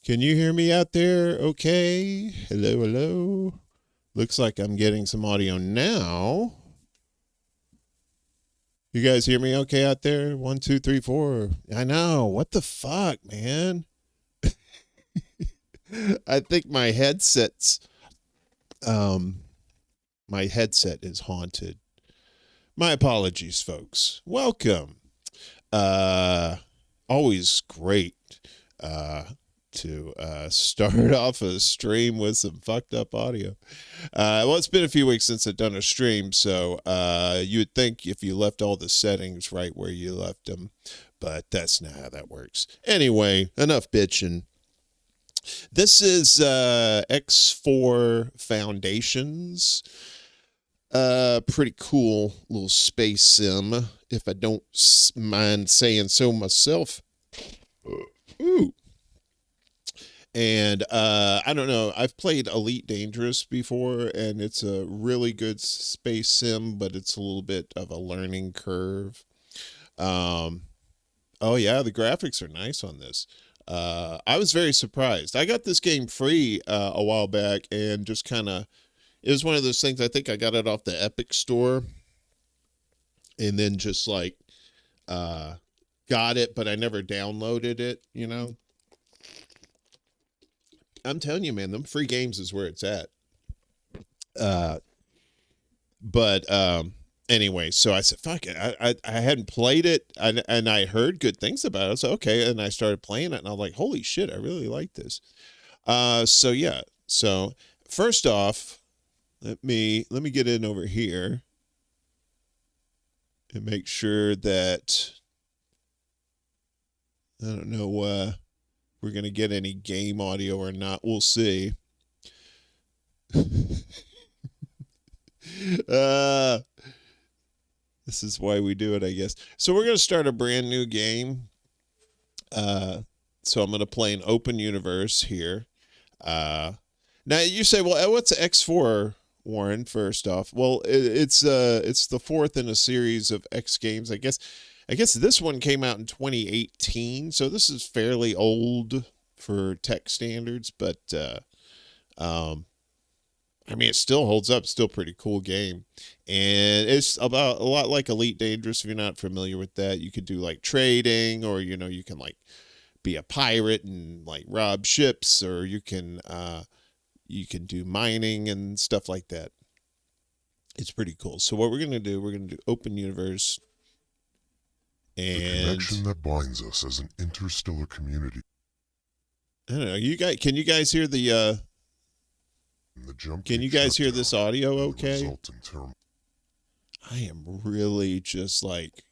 Can you hear me out there? Okay. Hello, hello. Looks like I'm getting some audio now. You guys hear me okay out there? 1, 2, 3, 4. I know. What the fuck, man? I think my headset is haunted. My apologies, folks. Welcome. Always great to start off a stream with some fucked up audio. Well, it's been a few weeks since I've done a stream, so you would think if you left all the settings right where you left them, but that's not how that works. Anyway, enough bitching. This is X4 Foundations. Pretty cool little space sim, if I don't mind saying so myself. Ooh. And I don't know, I've played Elite Dangerous before, and it's a really good space sim, but it's a little bit of a learning curve. Oh yeah, the graphics are nice on this. I was very surprised. I got this game free a while back, and just kind of, it was one of those things, I think I got it off the Epic store, and then just like got it, but I never downloaded it, you know? I'm telling you, man, them free games is where it's at. But anyway, so I said, fuck it. I hadn't played it, and I heard good things about it. So, okay. And I started playing it, and I was like, holy shit, I really like this. So yeah. So first off, let me get in over here and make sure that I don't know we're going to get any game audio or not. We'll see. This is why we do it, I guess. So we're going to start a brand new game. So I'm going to play an open universe here. Now you say, well, what's X4, Warren? First off, well, it's the fourth in a series of X games. I guess this one came out in 2018, so this is fairly old for tech standards, but I mean, it still holds up. Still pretty cool game. And it's about a lot like Elite Dangerous. If you're not familiar with that, you could do like trading, or, you know, you can like be a pirate and like rob ships, or you can do mining and stuff like that. It's pretty cool. So what we're going to do open universe. And the connection that binds us as an interstellar community. I don't know. Can you guys hear the can you guys hear this audio okay? I am really just like,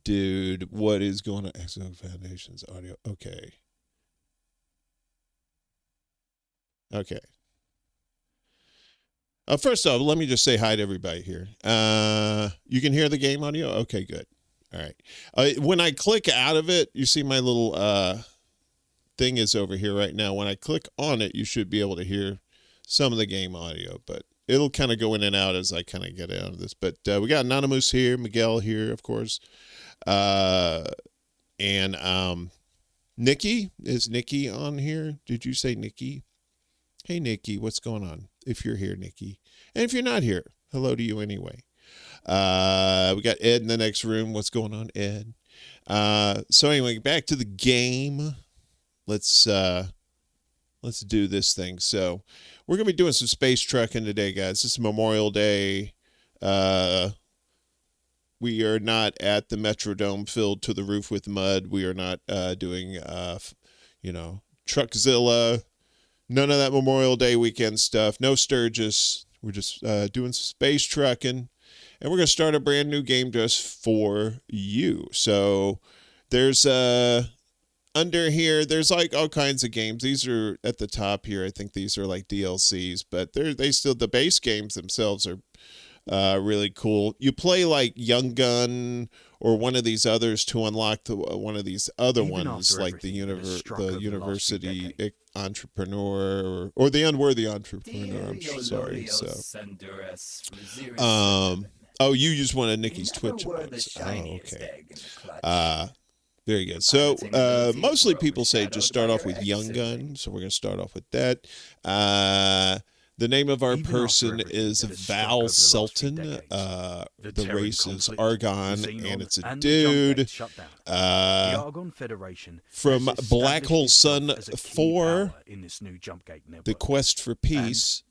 dude, what is going on? Exo Foundations audio. Okay. Okay. First off, let me just say hi to everybody here. You can hear the game audio? Okay, good. All right. When I click out of it, you see my little thing is over here right now. When I click on it, you should be able to hear some of the game audio, but it'll kind of go in and out as I kind of get out of this. But we got Anonymous here, Miguel here, of course. And Nikki. Is Nikki on here? Did you say Nikki? Hey, Nikki, what's going on? If you're here, Nikki. And if you're not here, hello to you anyway. We got Ed in the next room. What's going on, Ed? So anyway, back to the game. Let's do this thing. So we're going to be doing some space trucking today, guys. This is Memorial Day. We are not at the Metrodome filled to the roof with mud. We are not doing, Truckzilla. None of that Memorial Day weekend stuff. No Sturgis. We're just doing some space trucking. And we're going to start a brand new game just for you. So there's under here, there's like all kinds of games. These are at the top here. I think these are like DLCs, but the base games themselves are really cool. You play like Young Gun or one of these others to unlock one of these other ones, like the University Entrepreneur or the Unworthy Entrepreneur. I'm sorry. So, oh, you use one of Nikki's Twitch accounts. Oh, okay. There you go. So mostly people say just start off with young gun. So we're going to start off with that. The name of our person is Val Sultan. The race is Argon, and it's a dude from Black Hole Sun 4, The Quest for Peace.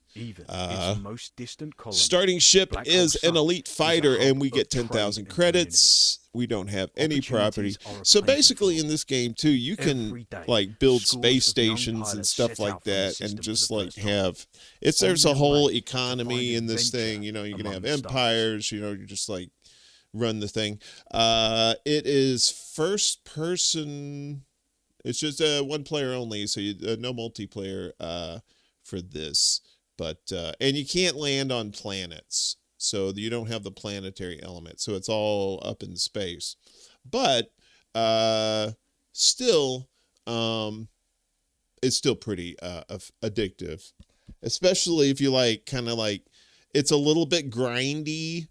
Starting ship is an elite fighter, and we get 10,000 credits. We don't have any property. So basically in this game too, you can like build space stations and stuff like that, and just like have there's a whole economy in this thing. You know, you can have empires, you know, you just like run the thing. It is first person. It's just one player only, so no multiplayer for this. But and you can't land on planets, so you don't have the planetary element. So it's all up in space. But still, it's still pretty addictive, especially if you like kind of like it's a little bit grindy.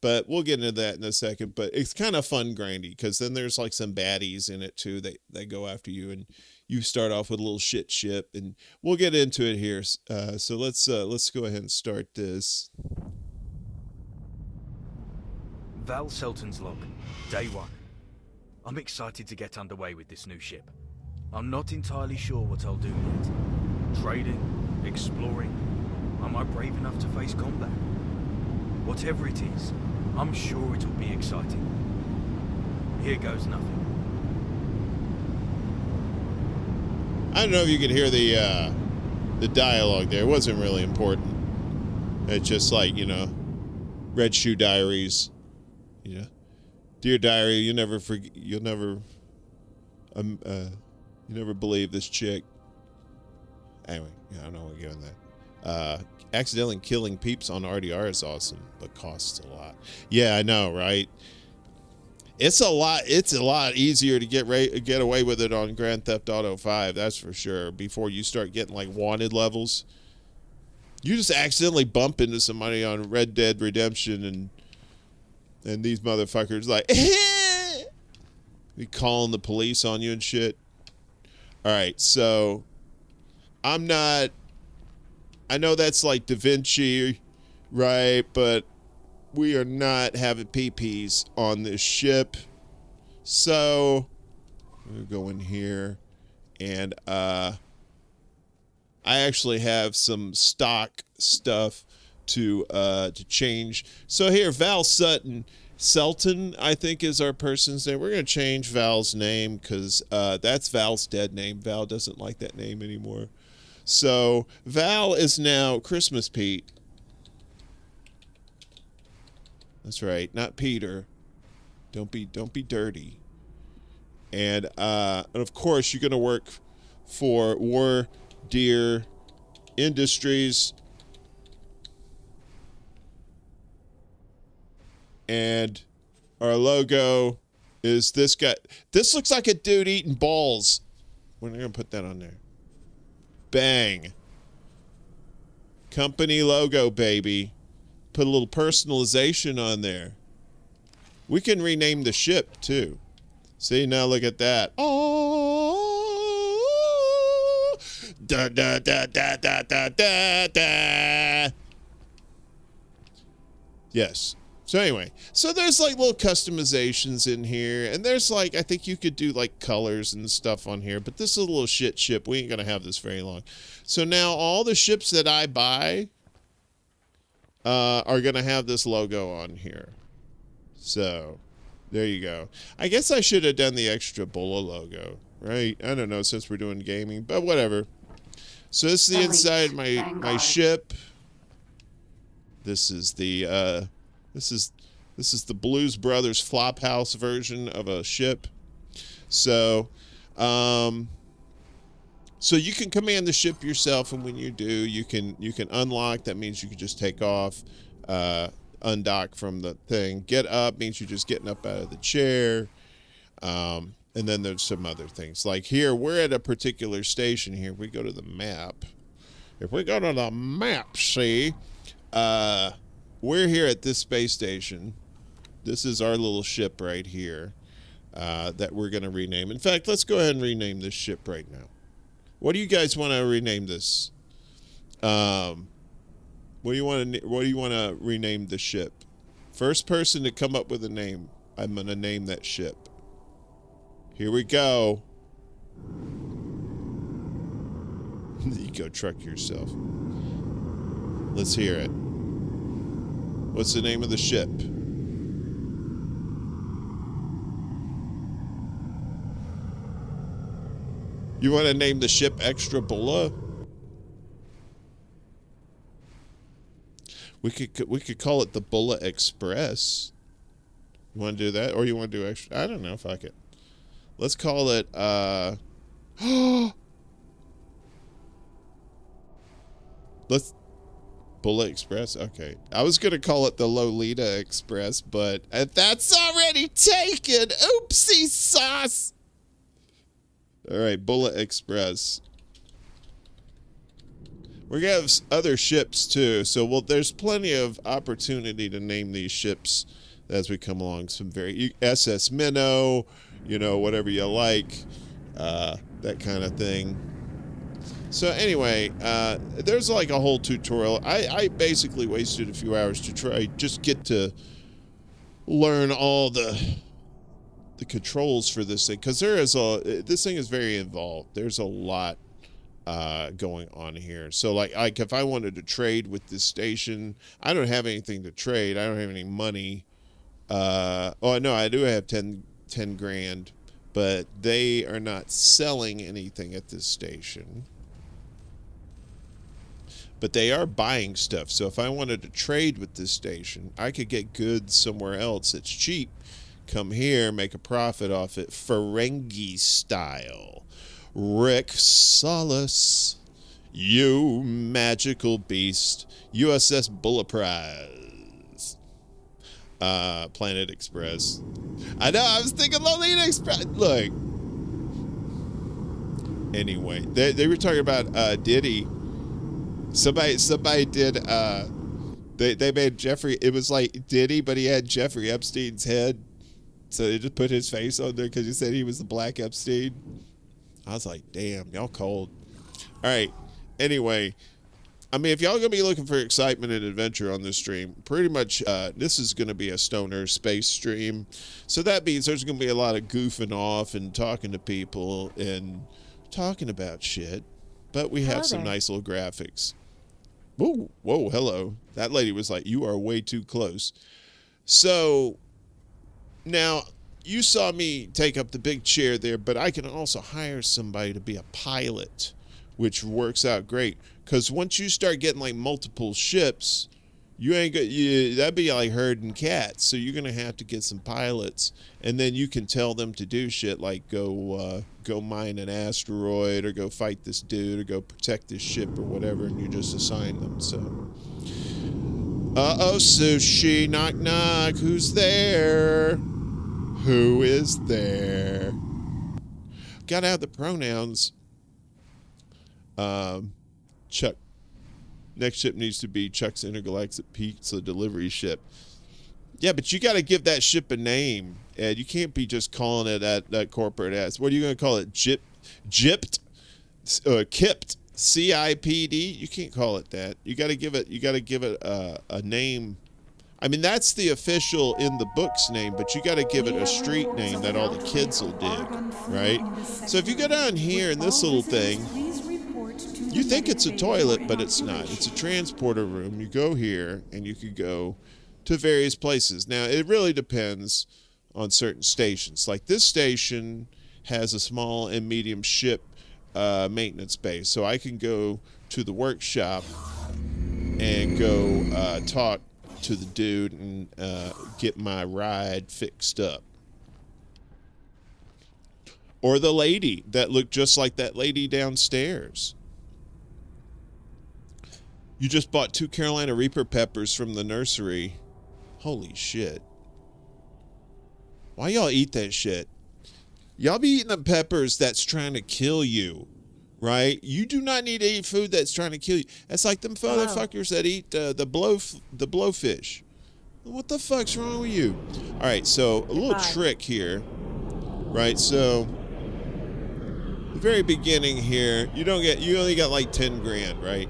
But we'll get into that in a second. But it's kind of fun grindy because then there's like some baddies in it too. They go after you, and you start off with a little shit ship, and we'll get into it here. So let's go ahead and start this. Val Sultan's log, day 1. I'm excited to get underway with this new ship. I'm not entirely sure what I'll do yet. Trading, exploring. Am I brave enough to face combat? Whatever it is, I'm sure it'll be exciting. Here goes nothing. I don't know if you could hear the dialogue there. It wasn't really important. It's just like, you know, Red Shoe Diaries, you know, dear diary, you never believe this chick. Anyway, yeah, I don't know what we're giving that. Accidentally killing peeps on RDR is awesome, but costs a lot. Yeah, I know, right? It's a lot easier to get away with it on Grand Theft Auto 5, that's for sure. Before you start getting like wanted levels, you just accidentally bump into somebody on Red Dead Redemption, and these motherfuckers like be calling the police on you and shit. All right, so I know that's like Da Vinci, right? But we are not having PPs on this ship. So I'm gonna go in here, and I actually have some stock stuff to change. So here, Val Sultan, I think is our person's name. We're gonna change Val's name because that's Val's dead name. Val doesn't like that name anymore. So Val is now Christmas Pete. That's right, not Peter. Don't be dirty. And of course you're gonna work for War Deer Industries. And our logo is this guy. This looks like a dude eating balls. We're gonna put that on there. Bang. Company logo, baby. Put a little personalization on there. We can rename the ship, too. See, now look at that. Oh, da da da da da da da da. Yes. So anyway, so there's like little customizations in here, and there's like, I think you could do like colors and stuff on here, but this is a little shit ship. We ain't gonna have this very long. So now all the ships that I buy are gonna have this logo on here. So there you go. I guess I should have done the ExtraBulla logo, right? I don't know, since we're doing gaming, but whatever. So this is the inside my ship. This is the this is the Blues Brothers Flophouse version of a ship. So so you can command the ship yourself, and when you do, you can unlock. That means you can just take off, undock from the thing. Get up means you're just getting up out of the chair. And then there's some other things. Like here, we're at a particular station here. We go to the map. If we go to the map, see, we're here at this space station. This is our little ship right here. that we're going to rename. In fact, let's go ahead and rename this ship right now. What do you guys want to rename this? What do you want to rename the ship? First person to come up with a name, I'm going to name that ship. Here we go. You go truck yourself. Let's hear it. What's the name of the ship? You want to name the ship ExtraBulla? We could call it the Bulla Express. You want to do that, or you want to do extra? I don't know. Fuck it. Let's call it. Let's Bulla Express. Okay, I was gonna call it the Lolita Express, but that's already taken. Oopsie sauce. All right, Bulla Express. We're gonna have other ships too, so there's plenty of opportunity to name these ships as we come along. Some very SS Minnow, whatever you like, that kind of thing. So anyway, there's like a whole tutorial. I basically wasted a few hours to just get to learn all the controls for this thing, because this thing is very involved. There's a lot going on here. So like if I wanted to trade with this station, I don't have anything to trade. I don't have any money. Oh no, I do have 10 grand, but they are not selling anything at this station. But they are buying stuff. So if I wanted to trade with this station, I could get goods somewhere else that's cheap, come here, make a profit off it, Ferengi style. Rick Solace, you magical beast. USS Bulla Prize. Planet Express. I know, I was thinking Lolita Express. Look. Anyway, they were talking about Diddy. Somebody did, they made Jeffrey, it was like Diddy, but he had Jeffrey Epstein's head. So they just put his face on there because he said he was the Black Epstein. I was like, damn, y'all cold. All right. Anyway, I mean, if y'all going to be looking for excitement and adventure on this stream, pretty much this is going to be a stoner space stream. So that means there's going to be a lot of goofing off and talking to people and talking about shit. But we have some nice little graphics. Whoa, hello. That lady was like, you are way too close. So now, you saw me take up the big chair there, but I can also hire somebody to be a pilot, which works out great. Because once you start getting like multiple ships, that'd be like herding cats. So you're gonna have to get some pilots, and then you can tell them to do shit like go mine an asteroid, or go fight this dude, or go protect this ship, or whatever, and you just assign them. So, sushi, knock knock, who's there? Who is there? Gotta have the pronouns. Chuck. Next ship needs to be Chuck's Intergalactic Pizza Delivery Ship. Yeah, but you got to give that ship a name, Ed. You can't be just calling it that corporate ass. What are you going to call it? Gypped? Kipped? CIPD? You can't call it that. You got to give it a name. I mean, that's the official in the books name, but you got to give it a street name that all the kids will dig, right? So if you go down here in this little thing, you think it's a toilet, but it's not. It's a transporter room. You go here, and you could go to various places. Now, it really depends on certain stations. Like this station has a small and medium ship maintenance base, so I can go to the workshop and go talk to the dude and get my ride fixed up. Or the lady that looked just like that lady downstairs. You just bought 2 Carolina Reaper peppers from the nursery. Holy shit. Why y'all eat that shit? Y'all be eating the peppers that's trying to kill you, right? You do not need to eat food that's trying to kill you. That's like them motherfuckers that eat the blowfish. What the fuck's wrong with you? All right, so a little trick here. right? So the very beginning here, you only got like 10 grand, right?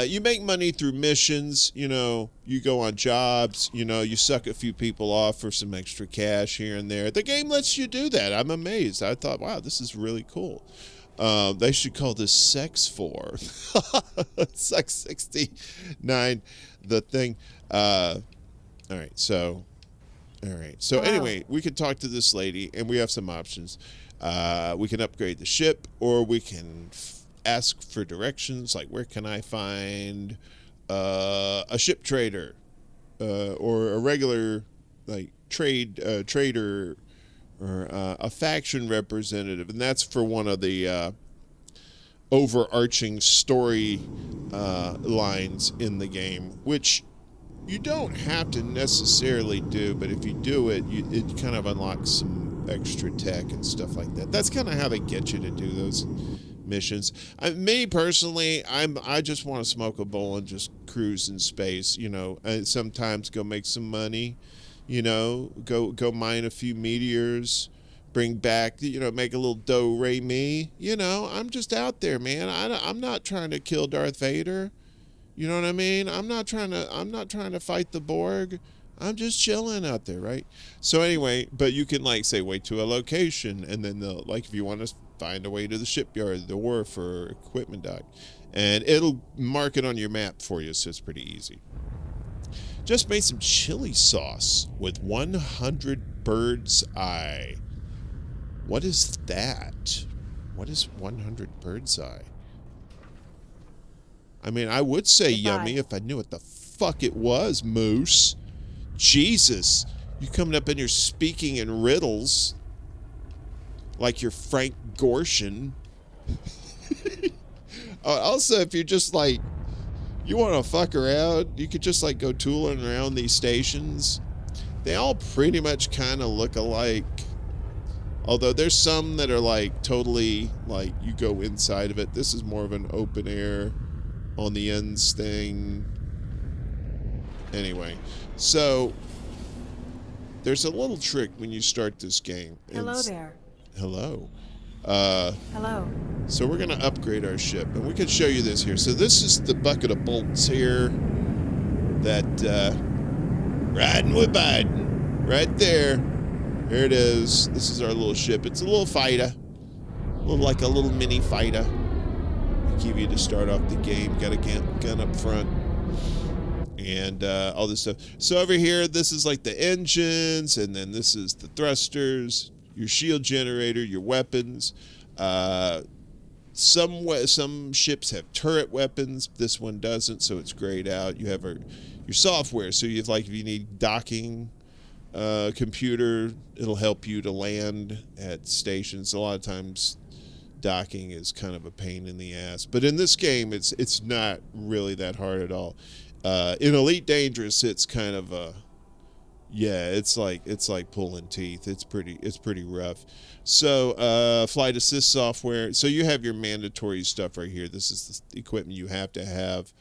You make money through missions. You go on jobs. You suck a few people off for some extra cash here and there. The game lets you do that. I'm amazed. I thought, wow, this is really cool. They should call this Sex 4. Sex 69, the thing. All right, so anyway, we can talk to this lady, and we have some options. We can upgrade the ship, or we can ask for directions, like where can I find a ship trader, or a regular like trader, or a faction representative, and that's for one of the overarching story lines in the game, which you don't have to necessarily do, but if you do it, it kind of unlocks some extra tech and stuff like that. That's kind of how they get you to do those missions. Me personally, I just want to smoke a bowl and just cruise in space. And sometimes go make some money. Go mine a few meteors, bring back, make a little do-re-mi. I'm just out there, man. I'm not trying to kill Darth Vader. You know what I mean? I'm not trying to fight the Borg. I'm just chilling out there, right? So anyway, but you can say wait to a location, and then if you want to find a way to the shipyard, the wharf, or equipment dock, and it'll mark it on your map for you, so it's pretty easy. Just made some chili sauce with 100 bird's eye. What is that? What is 100 bird's eye? I mean, I would say yummy if I knew what the fuck it was, Moose. Jesus. You coming up and you're speaking in riddles like you're Frank Gorshin. Also, if you're just you want to fuck around, you could just go tooling around these stations. They all pretty much kind of look alike. Although there's some that are totally you go inside of it. This is more of an open air on the ends thing. Anyway, so there's a little trick when you start this game. Hello there. Hello. Hello. So we're going to upgrade our ship, and we can show you this here. So this is the bucket of bolts here that riding with Biden. Right there. There it is. This is our little ship. It's a little fighter. Like a little mini fighter. They give you to start off the game. Got a gun up front. And all this stuff. So over here, this is the engines, and then this is the thrusters, your shield generator, your weapons. Some ships have turret weapons. This one doesn't, so it's grayed out. You have your software. So you have if you need docking computer, it'll help you to land at stations. A lot of times docking is kind of a pain in the ass, but in this game it's not really that hard at all. In Elite Dangerous, it's kind of it's like pulling teeth. It's pretty rough. So flight assist software. So you have your mandatory stuff right here. This is the equipment you have to have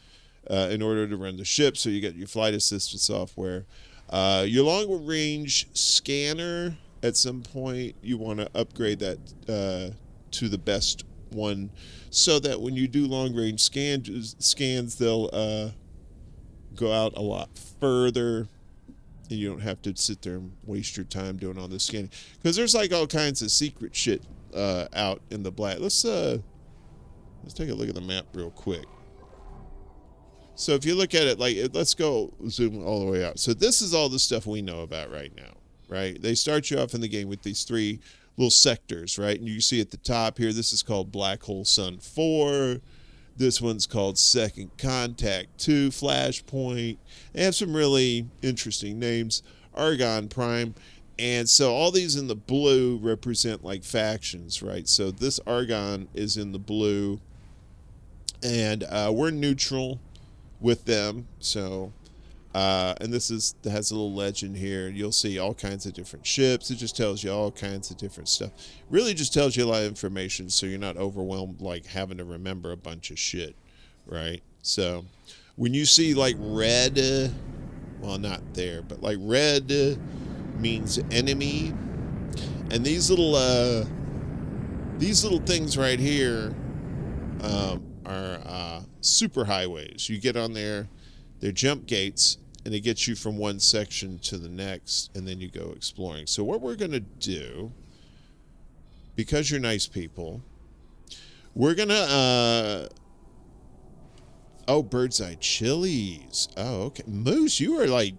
in order to run the ship. So you got your flight assistant software. Your long range scanner. At some point, you want to upgrade that to the best one, so that when you do long range scans, they'll go out a lot further, and you don't have to sit there and waste your time doing all this scanning, because there's all kinds of secret shit out in the black. Let's take a look at the map real quick. So if you look at it, let's go zoom all the way out. So this is all the stuff we know about right now, right? They start you off in the game with these 3 little sectors, right? And you see at the top here, this is called Black Hole Sun 4. This one's called Second Contact 2, Flashpoint. They have some really interesting names. Argon Prime. And so all these in the blue represent factions, right? So this Argon is in the blue, and we're neutral with them. So and this has a little legend here. You'll see all kinds of different ships. It just tells you all kinds of different stuff. Really just tells you a lot of information, so you're not overwhelmed having to remember a bunch of shit, right? So when you see red, well, not there, but red means enemy, And these little things right here are super highways. You get on there, they're jump gates, and it gets you from one section to the next, and then you go exploring. So what we're going to do, because you're nice people, we're going to... oh, Bird's Eye Chilies. Oh, okay. Moose, you are like...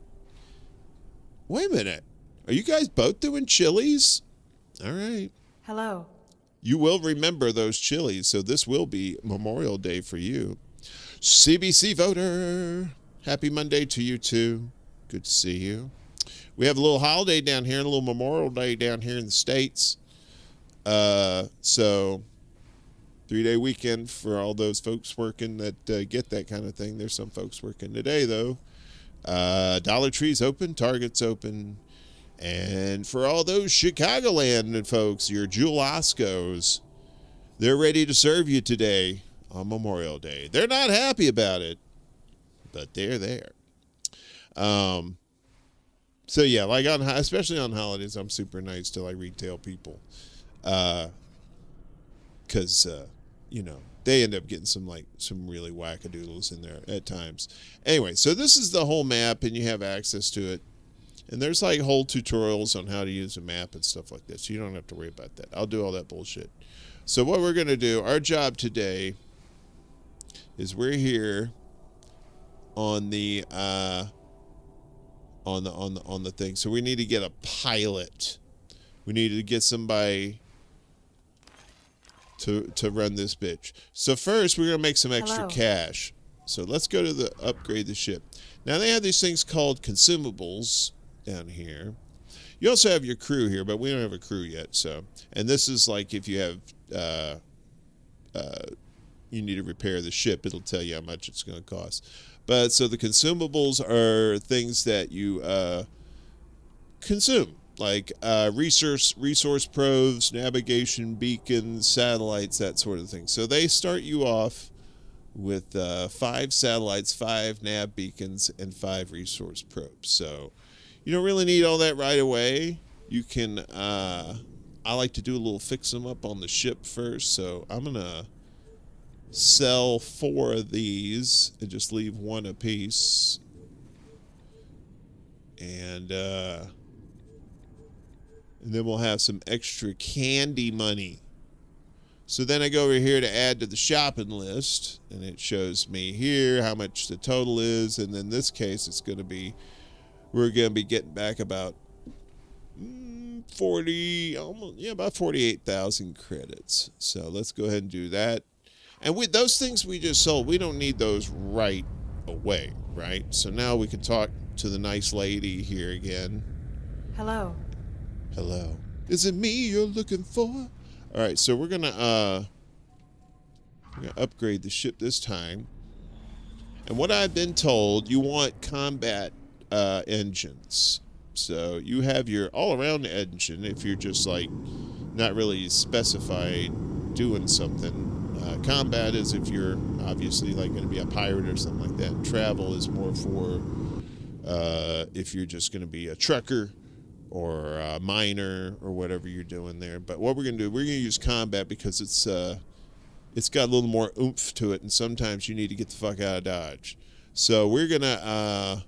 wait a minute. Are you guys both doing chilies? All right. Hello. You will remember those chilies, so this will be Memorial Day for you. CBC voter. Happy Monday to you, too. Good to see you. We have a little holiday down here, a little Memorial Day down here in the States. So 3-day weekend for all those folks working that get that kind of thing. There's some folks working today, though. Dollar Tree's open, Target's open. And for all those Chicagoland folks, your Jewel Oscos, they're ready to serve you today on Memorial Day. They're not happy about it, but they're there. So yeah, like especially on holidays, I'm super nice to like retail people, because they end up getting some really wackadoodles in there at times. Anyway, so this is the whole map, and you have access to it. And there's like whole tutorials on how to use a map and stuff like that, so you don't have to worry about that. I'll do all that bullshit. So what we're gonna do, our job today, is we're here on the thing. So we need to get a pilot. We need to get somebody to run this bitch. So first we're gonna make some extra cash. So let's go to the upgrade the ship. Now they have these things called consumables down here. You also have your crew here, but we don't have a crew yet. So, and this is like if you have you need to repair the ship, it'll tell you how much it's going to cost. But so the consumables are things that you consume, like resource probes, navigation beacons, satellites, that sort of thing. So they start you off with 5 satellites, 5 nav beacons, and 5 resource probes. So you don't really need all that right away. You can, I like to do a little fix them up on the ship first. So I'm going to sell 4 of these and just leave 1 a piece. And then we'll have some extra candy money. So then I go over here to add to the shopping list, and it shows me here how much the total is. And in this case, it's going to be, we're going to be getting back about 48,000 credits. So let's go ahead and do that. And with those things we just sold, we don't need those right away, right? So now we can talk to the nice lady here again. Hello. Hello. Is it me you're looking for? All right, so we're gonna upgrade the ship this time. And what I've been told, you want combat engines. So you have your all-around engine if you're just like not really specified doing something. Combat is if you're obviously like going to be a pirate or something like that. Travel is more for if you're just going to be a trucker or a miner or whatever you're doing there. But what we're going to do, we're going to use combat because it's got a little more oomph to it, and sometimes you need to get the fuck out of Dodge. So we're going to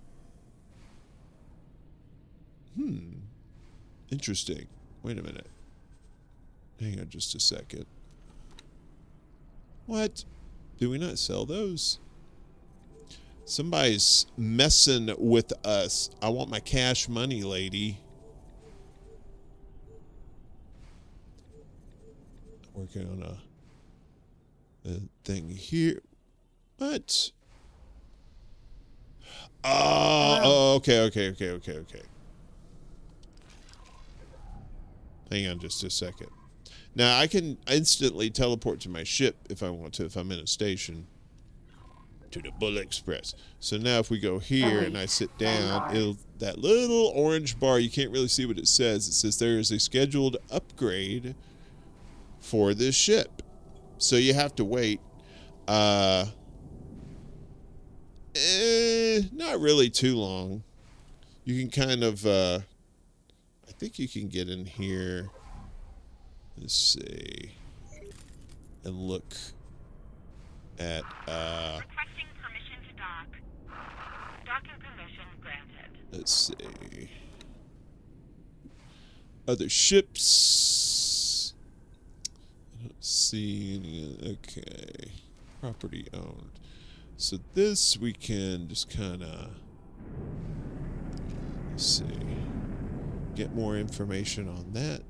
interesting. Wait a minute. Hang on just a second. What? Do we not sell those? Somebody's messing with us. I want my cash money, lady. Working on a thing here. What? Oh, okay. Hang on just a second. Now, I can instantly teleport to my ship if I want to, if I'm in a station, to the Bulla Express. So now if we go here and I sit down, that little orange bar, you can't really see what it says. It says there is a scheduled upgrade for this ship. So you have to wait. Not really too long. You can kind of... I think you can get in here. Let's see. And look at Requesting permission to dock. Docking permission granted. let's see. Other ships. I don't see any. Okay. Property owned. So this we can just kind of, let's see, get more information on that.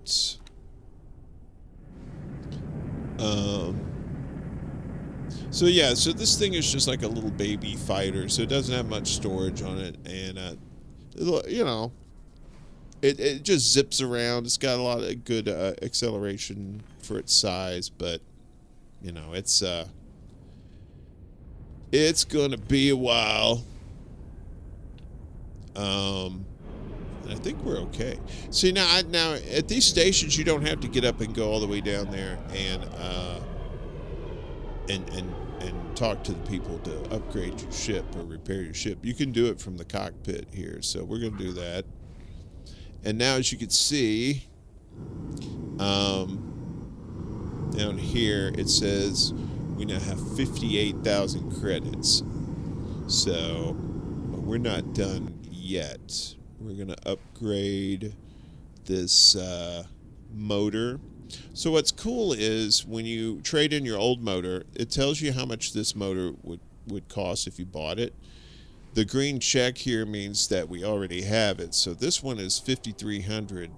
So yeah, so this thing is just like a little baby fighter, so it doesn't have much storage on it, and you know, it just zips around. It's got a lot of good acceleration for its size, but you know, it's gonna be a while. And I think we're okay. See, now at these stations, you don't have to get up and go all the way down there and talk to the people to upgrade your ship or repair your ship. You can do it from the cockpit here, so we're gonna do that. And now, as you can see, down here it says we now have 58,000 credits. So, but we're not done yet. We're gonna upgrade this motor. So what's cool is when you trade in your old motor, it tells you how much this motor would cost if you bought it. The green check here means that we already have it. So this one is 5,300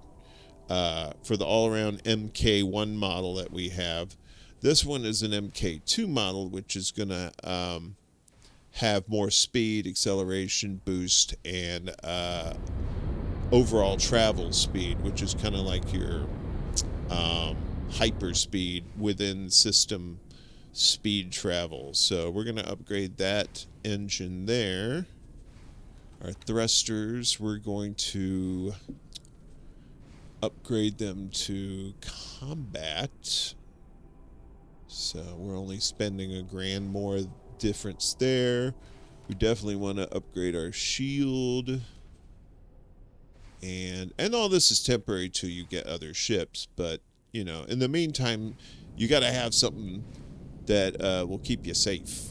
for the all-around MK1 model that we have. This one is an MK2 model, which is gonna have more speed, acceleration, boost, and overall travel speed, which is kind of like your hyperspeed within system speed travel. So we're going to upgrade that engine there. Our thrusters, we're going to upgrade them to combat. So we're only spending $1,000 more difference there. We definitely want to upgrade our shield. And all this is temporary till you get other ships, but you know, in the meantime, you got to have something that will keep you safe.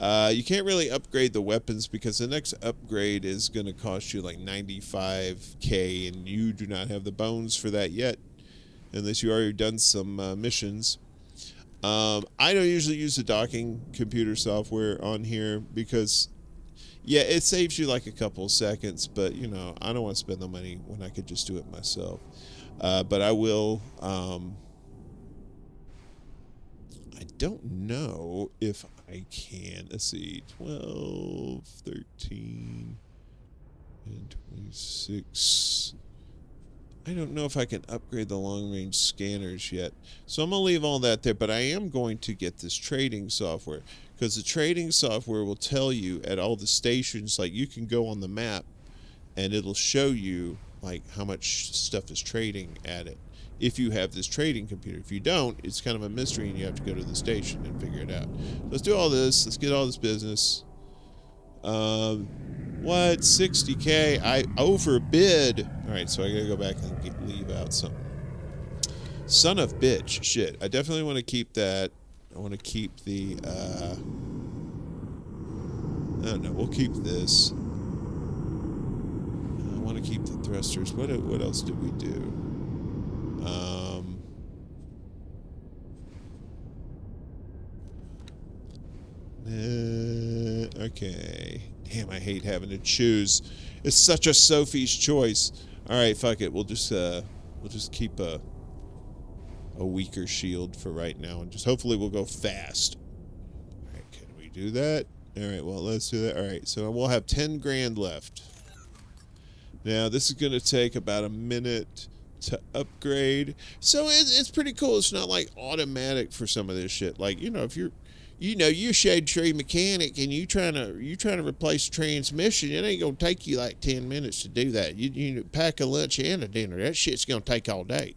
You can't really upgrade the weapons because the next upgrade is going to cost you like 95K, and you do not have the bones for that yet, unless you already done some missions. I don't usually use the docking computer software on here because, yeah, it saves you like a couple seconds, but, you know, I don't want to spend the money when I could just do it myself. But I will. I don't know if I can. Let's see. 12, 13, and 26. I don't know if I can upgrade the long-range scanners yet. So I'm going to leave all that there, but I am going to get this trading software, because the trading software will tell you at all the stations, like you can go on the map and it'll show you like how much stuff is trading at it if you have this trading computer. If you don't, it's kind of a mystery and you have to go to the station and figure it out. Let's do all this. Let's get all this business. What? 60K? I overbid. Alright, so I gotta go back and leave out something. Son of bitch. Shit. I definitely want to keep that. I want to keep the, I don't know. We'll keep this. I want to keep the thrusters. What else did we do? Okay. Damn, I hate having to choose. It's such a Sophie's choice. All right, fuck it. We'll just keep a weaker shield for right now, and just hopefully we'll go fast. All right, can we do that? All right, well, let's do that. All right, so we'll have 10 grand left. Now, this is going to take about a minute to upgrade. So it's pretty cool. It's not like automatic for some of this shit. Like, you know, if you're a shade tree mechanic and you trying to replace a transmission, it ain't gonna take you like 10 minutes to do that. You pack a lunch and a dinner. That shit's gonna take all day.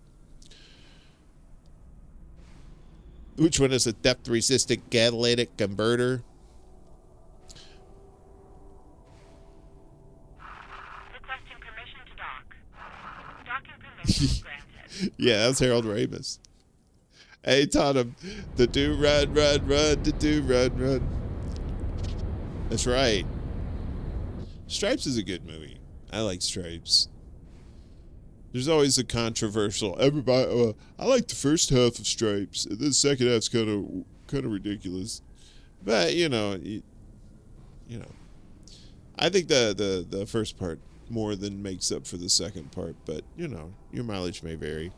Which one is a depth resistant catalytic converter? Requesting permission to dock. Dock granted. Yeah, that's Harold Ramis. And he taught him to do run, to do run. That's right. Stripes is a good movie. I like Stripes. There's always a controversial. Everybody, I like the first half of Stripes. The second half's kind of ridiculous. But you know, I think the first part more than makes up for the second part. But you know, your mileage may vary.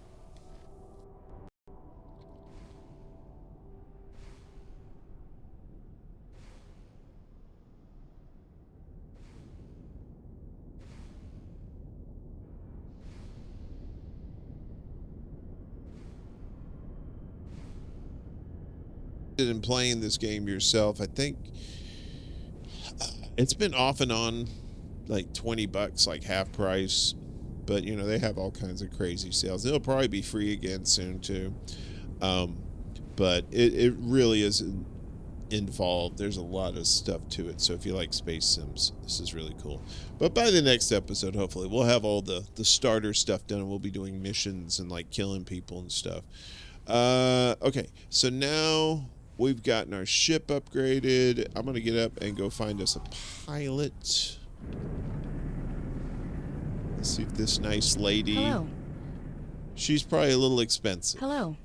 In playing this game yourself, I think it's been off and on like $20, like half price. But you know, they have all kinds of crazy sales. It'll probably be free again soon too. But it really is involved. There's a lot of stuff to it. So if you like space sims, this is really cool. But by the next episode, hopefully, we'll have all the starter stuff done, and we'll be doing missions and like killing people and stuff. Okay, so now we've gotten our ship upgraded. I'm going to get up and go find us a pilot. Let's see if this nice lady... Hello. She's probably a little expensive. Hello.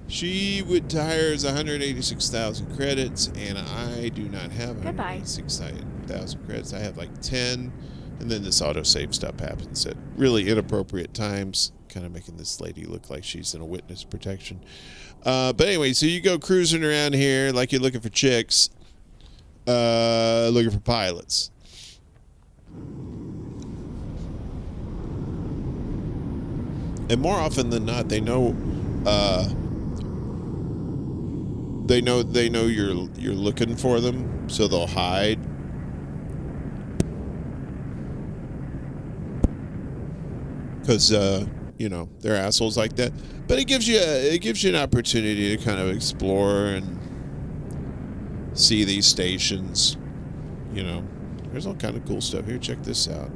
She would hire us 186,000 credits, and I do not have Goodbye. 186,000 credits. I have like 10, and then this autosave stuff happens at really inappropriate times, kind of making this lady look like she's in a witness protection. But anyway, so you go cruising around here like you're looking for chicks, looking for pilots. And more often than not, they know you're looking for them, so they'll hide. Because you know, they're assholes like that. But it gives you an opportunity to kind of explore and see these stations. You know, there's all kind of cool stuff here. Check this out.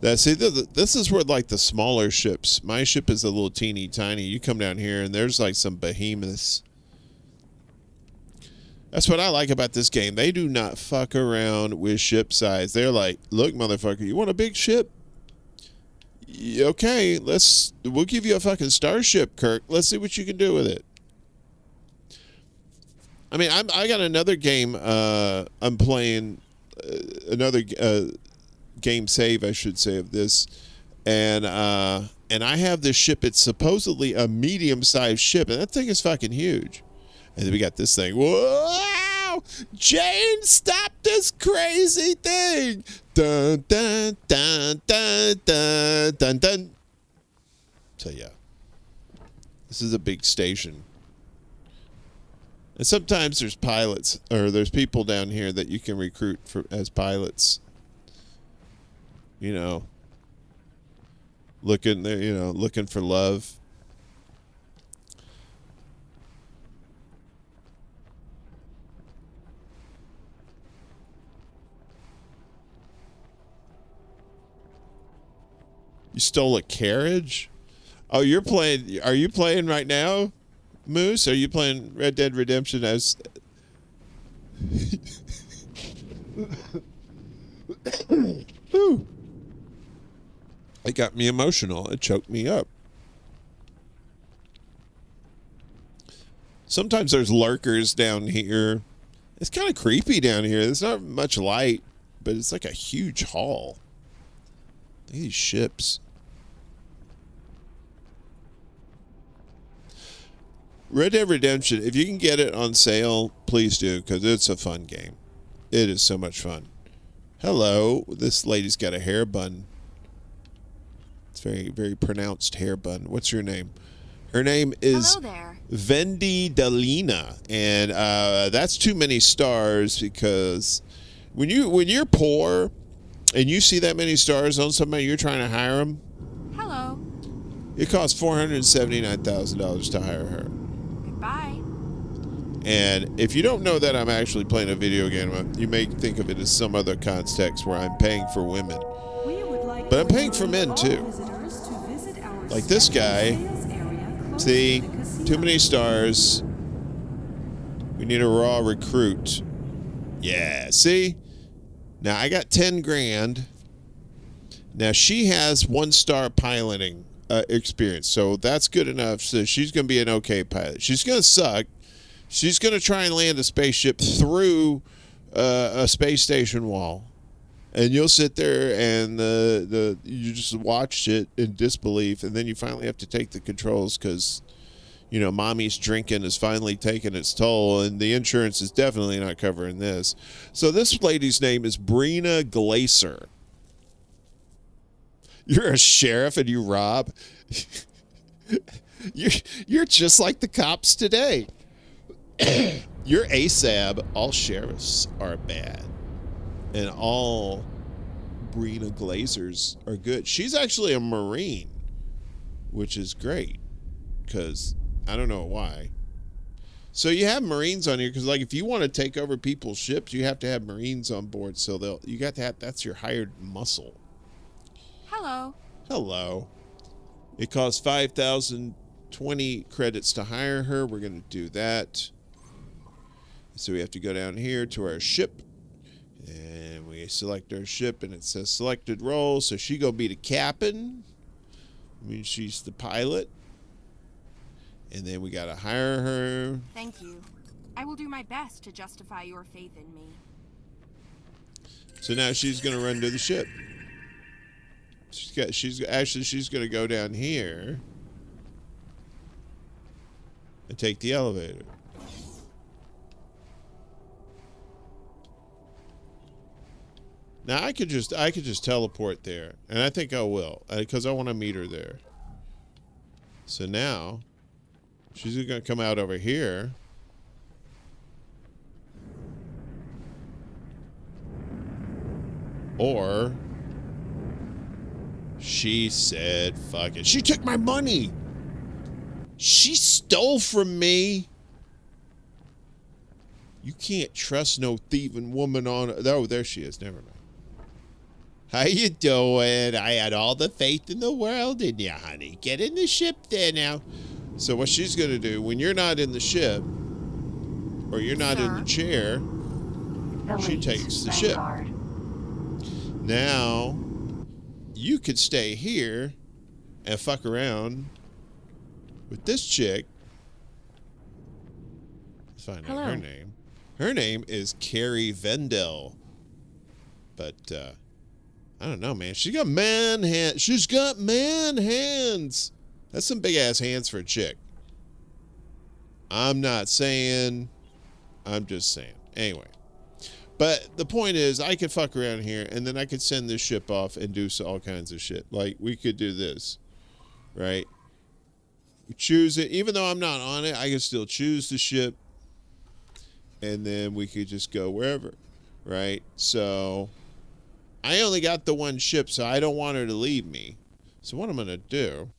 This is where like the smaller ships. My ship is a little teeny tiny. You come down here and there's like some behemoths. That's what I like about this game. They do not fuck around with ship size. They're like, look, motherfucker, you want a big ship? Okay, we'll give you a fucking starship, Kirk. Let's see what you can do with it. I mean, I got another game. I'm playing another game save, I should say, of this, and I have this ship. It's supposedly a medium-sized ship, and that thing is fucking huge. And then we got this thing. Whoa! Jane, stop this crazy thing! Dun dun dun dun dun dun dun. So yeah, this is a big station. And sometimes there's pilots, or there's people down here that you can recruit as pilots. You know, looking for love. You stole a carriage? Oh, you're playing. Are you playing right now, Moose? Are you playing Red Dead Redemption as? Ooh. It got me emotional. It choked me up. Sometimes there's lurkers down here. It's kind of creepy down here. There's not much light, but it's like a huge hall. These ships. Red Dead Redemption, if you can get it on sale, please do, because it's a fun game. It is so much fun. Hello. This lady's got a hair bun. It's very, very pronounced hair bun. What's your name? Her name is Vendi Delina, and that's too many stars, because when you're poor and you see that many stars on somebody, you're trying to hire them. Hello. It costs $479,000 to hire her. Goodbye. And if you don't know that I'm actually playing a video game, you may think of it as some other context where I'm paying for women. But I'm paying for men too. Visitors to visit our Like this guy. See? Too many stars. We need a raw recruit. Yeah, see? Now, I got 10 grand. Now, she has 1-star piloting experience, so that's good enough. So she's going to be an okay pilot. She's going to suck. She's going to try and land a spaceship through a space station wall. And you'll sit there and you just watch it in disbelief, and then you finally have to take the controls because, you know, mommy's drinking is finally taking its toll, and the insurance is definitely not covering this. So this lady's name is Brina Glacier. You're a sheriff and you rob. You're just like the cops today. You're ASAB. All sheriffs are bad. And all Brina Glazers are good. She's actually a Marine, which is great because I don't know why. So you have Marines on here because, like, if you want to take over people's ships, you have to have Marines on board. So you got to have, that's your hired muscle. Hello. Hello. It costs 5,020 credits to hire her. We're going to do that. So we have to go down here to our ship. And we select our ship, and it says selected role. So she gonna be the captain. I mean, she's the pilot. And then we gotta hire her. Thank you. I will do my best to justify your faith in me. So now she's gonna run to the ship. She's gonna go down here and take the elevator. Now I could just teleport there, and I think I will because I want to meet her there. So now she's gonna come out over here. Or she said, fuck it. She took my money. She stole from me. You can't trust no thieving woman on... Oh, there she is. Never mind. How you doing? I had all the faith in the world in you, honey. Get in the ship there now. So what she's going to do, when you're not in the ship, or you're not in the chair, she takes the ship. Now, you could stay here and fuck around with this chick. Let's find out her name. Her name is Carrie Vendel. But, I don't know, man. She got man hands. She's got man hands. That's some big ass hands for a chick. I'm not saying. I'm just saying. Anyway. But the point is, I could fuck around here, and then I could send this ship off and do all kinds of shit. Like, we could do this. Right? Choose it. Even though I'm not on it, I can still choose the ship. And then we could just go wherever. Right? So... I only got the one ship, so I don't want her to leave me. So what I'm going to do,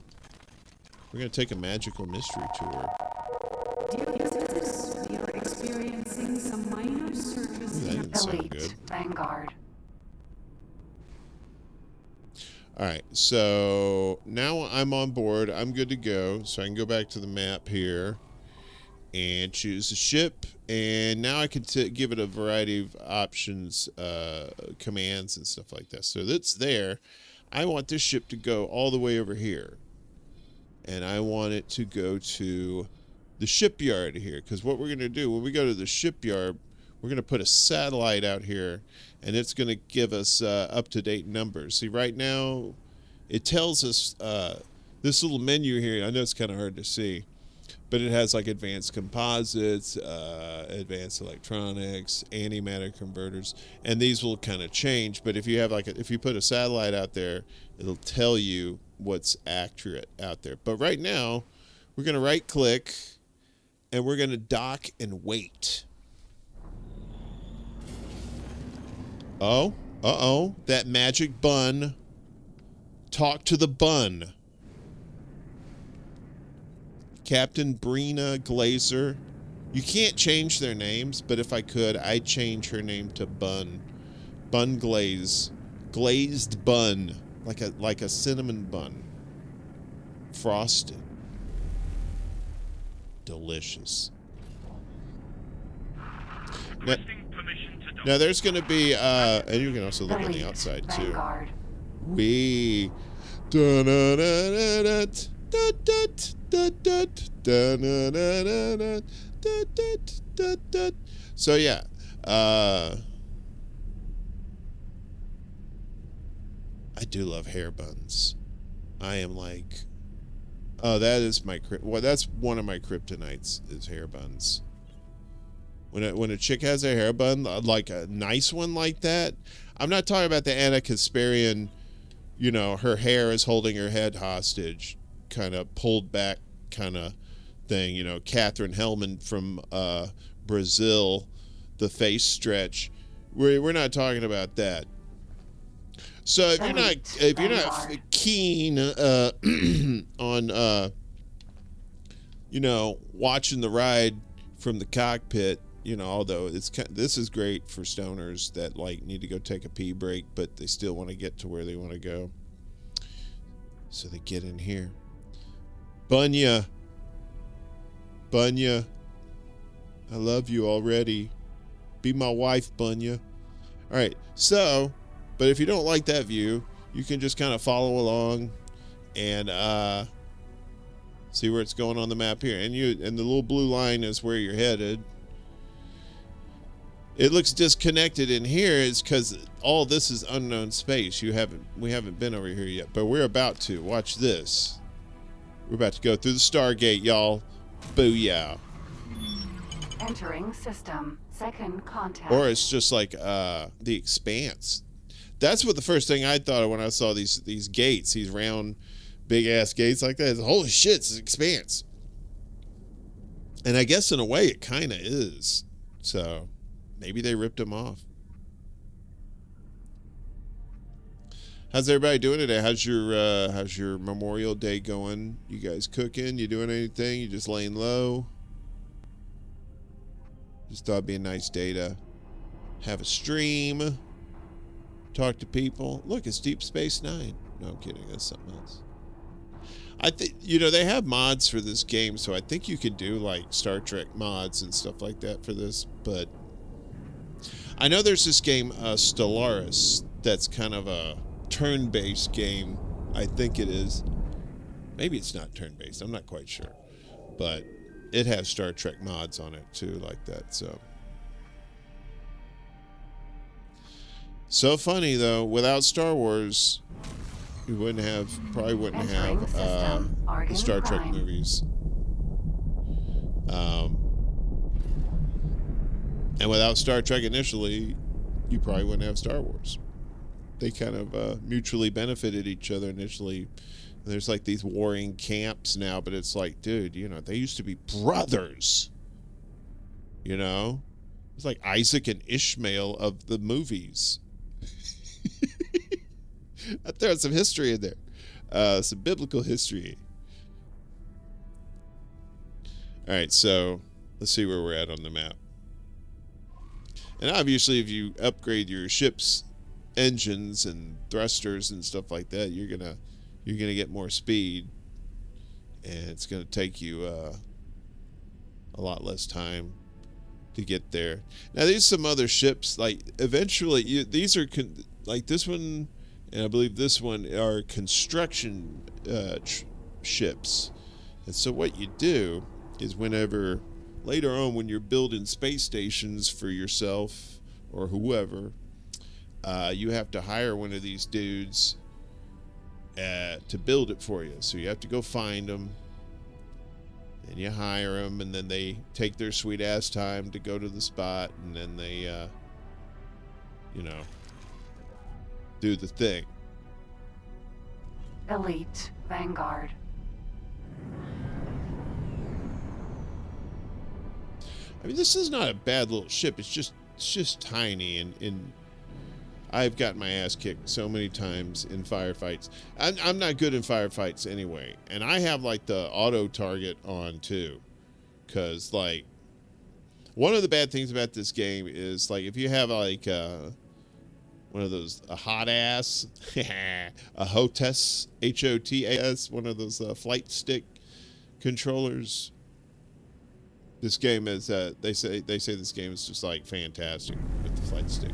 we're going to take a magical mystery tour. Dear visitors, we are experiencing some minor surges That in didn't sound good. Vanguard. All right, so now I'm on board. I'm good to go. So I can go back to the map here and choose the ship. And now I can give it a variety of options, commands and stuff like that. So that's there. I want this ship to go all the way over here. And I want it to go to the shipyard here. Because what we're going to do, when we go to the shipyard, we're going to put a satellite out here. And it's going to give us up-to-date numbers. See, right now, it tells us this little menu here. I know it's kind of hard to see. But it has like advanced composites, advanced electronics, antimatter converters, and these will kind of change. But if you have if you put a satellite out there, it'll tell you what's accurate out there. But right now, we're going to right click, and we're going to dock and wait. Oh, that magic bun. Talk to the bun. Captain Brina Glazer. You can't change their names, but if I could, I'd change her name to Bun. Bun Glaze. Glazed bun. Like a cinnamon bun. frosted. Delicious. Requesting permission to dock. Now there's going to be, and you can also look on the outside too. Vanguard. We. So yeah, I do love hair buns. I am like, oh, that is my well, that's one of my kryptonites is hair buns. When a chick has a hair bun, like a nice one like that, I'm not talking about the Anna Kasparian, you know, her hair is holding her head hostage, kind of pulled back kind of thing, you know, Catherine Hellman from Brazil, the face stretch. We're not talking about that. So if you're not keen on you know, watching the ride from the cockpit, you know, although this is great for stoners that like need to go take a pee break, but they still want to get to where they want to go. So they get in here. Bunya, I love you already. Be my wife, Bunya. All right, so, but if you don't like that view, you can just kind of follow along and see where it's going on the map here. And the little blue line is where you're headed. It looks disconnected in here is because all this is unknown space. We haven't been over here yet, but we're about to. Watch this. We're about to go through the Stargate, y'all. Booyah. Entering system. Second contact. Or it's just like the Expanse. That's what the first thing I thought of when I saw these gates, these round, big ass gates like that. Is, holy shit, it's an Expanse. And I guess in a way it kind of is. So maybe they ripped them off. How's everybody doing today? How's your Memorial Day going? You guys cooking? You doing anything? You just laying low? Just thought it'd be a nice day to have a stream, talk to people. Look, it's Deep Space Nine. No, I'm kidding. That's something else. I think, you know, they have mods for this game, so I think you could do like Star Trek mods and stuff like that for this. But I know there's this game, Stellaris, that's kind of a turn-based game. I think it is. Maybe it's not turn-based. I'm not quite sure. But it has Star Trek mods on it too, like that. So funny though. Without Star Wars, we probably wouldn't have the Star Trek movies. And without Star Trek initially, you probably wouldn't have Star Wars. They kind of mutually benefited each other initially. There's like these warring camps now, but it's like, dude, you know, they used to be brothers. You know? It's like Isaac and Ishmael of the movies. I throw some history in there. Some biblical history. All right, so let's see where we're at on the map. And obviously, if you upgrade your ship's engines and thrusters and stuff like that, you're gonna get more speed, and it's gonna take you a lot less time to get there. Now, there's some other ships. Like eventually, these are like this one, and I believe this one are construction ships. And so what you do is whenever later on when you're building space stations for yourself or whoever, you have to hire one of these dudes to build it for you. So you have to go find them, and you hire them, and then they take their sweet ass time to go to the spot, and then they, you know, do the thing. Elite Vanguard. I mean, this is not a bad little ship. It's just tiny, and I've gotten my ass kicked so many times in firefights. I'm not good in firefights anyway, and I have like the auto target on too, because like one of the bad things about this game is like if you have like one of those, a hot ass, a HOTAS, HOTAS, one of those flight stick controllers. This game is, they say this game is just like fantastic with the flight stick.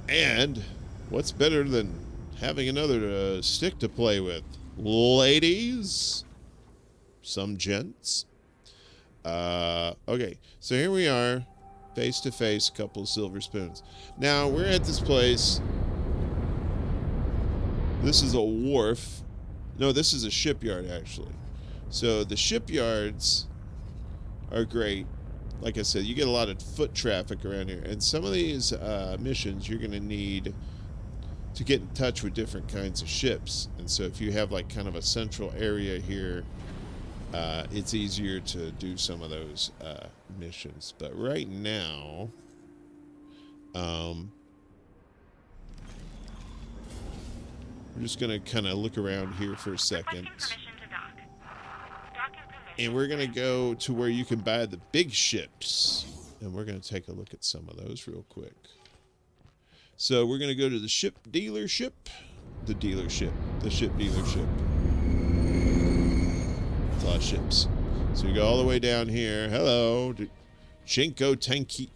And what's better than having another stick to play with? Ladies, some gents. Okay, so here we are, face to face, a couple of silver spoons. Now, we're at this place. This is a wharf. No, this is a shipyard, actually. So the shipyards are great. Like I said, you get a lot of foot traffic around here. And some of these missions, you're going to need to get in touch with different kinds of ships. And so if you have like kind of a central area here, it's easier to do some of those missions. But right now, we're just going to kind of look around here for a second. And we're going to go to where you can buy the big ships. And we're going to take a look at some of those real quick. So we're going to go to the ship dealership. The dealership. The ship dealership. It's a lot of ships. So you go all the way down here. Hello. Jinko Takina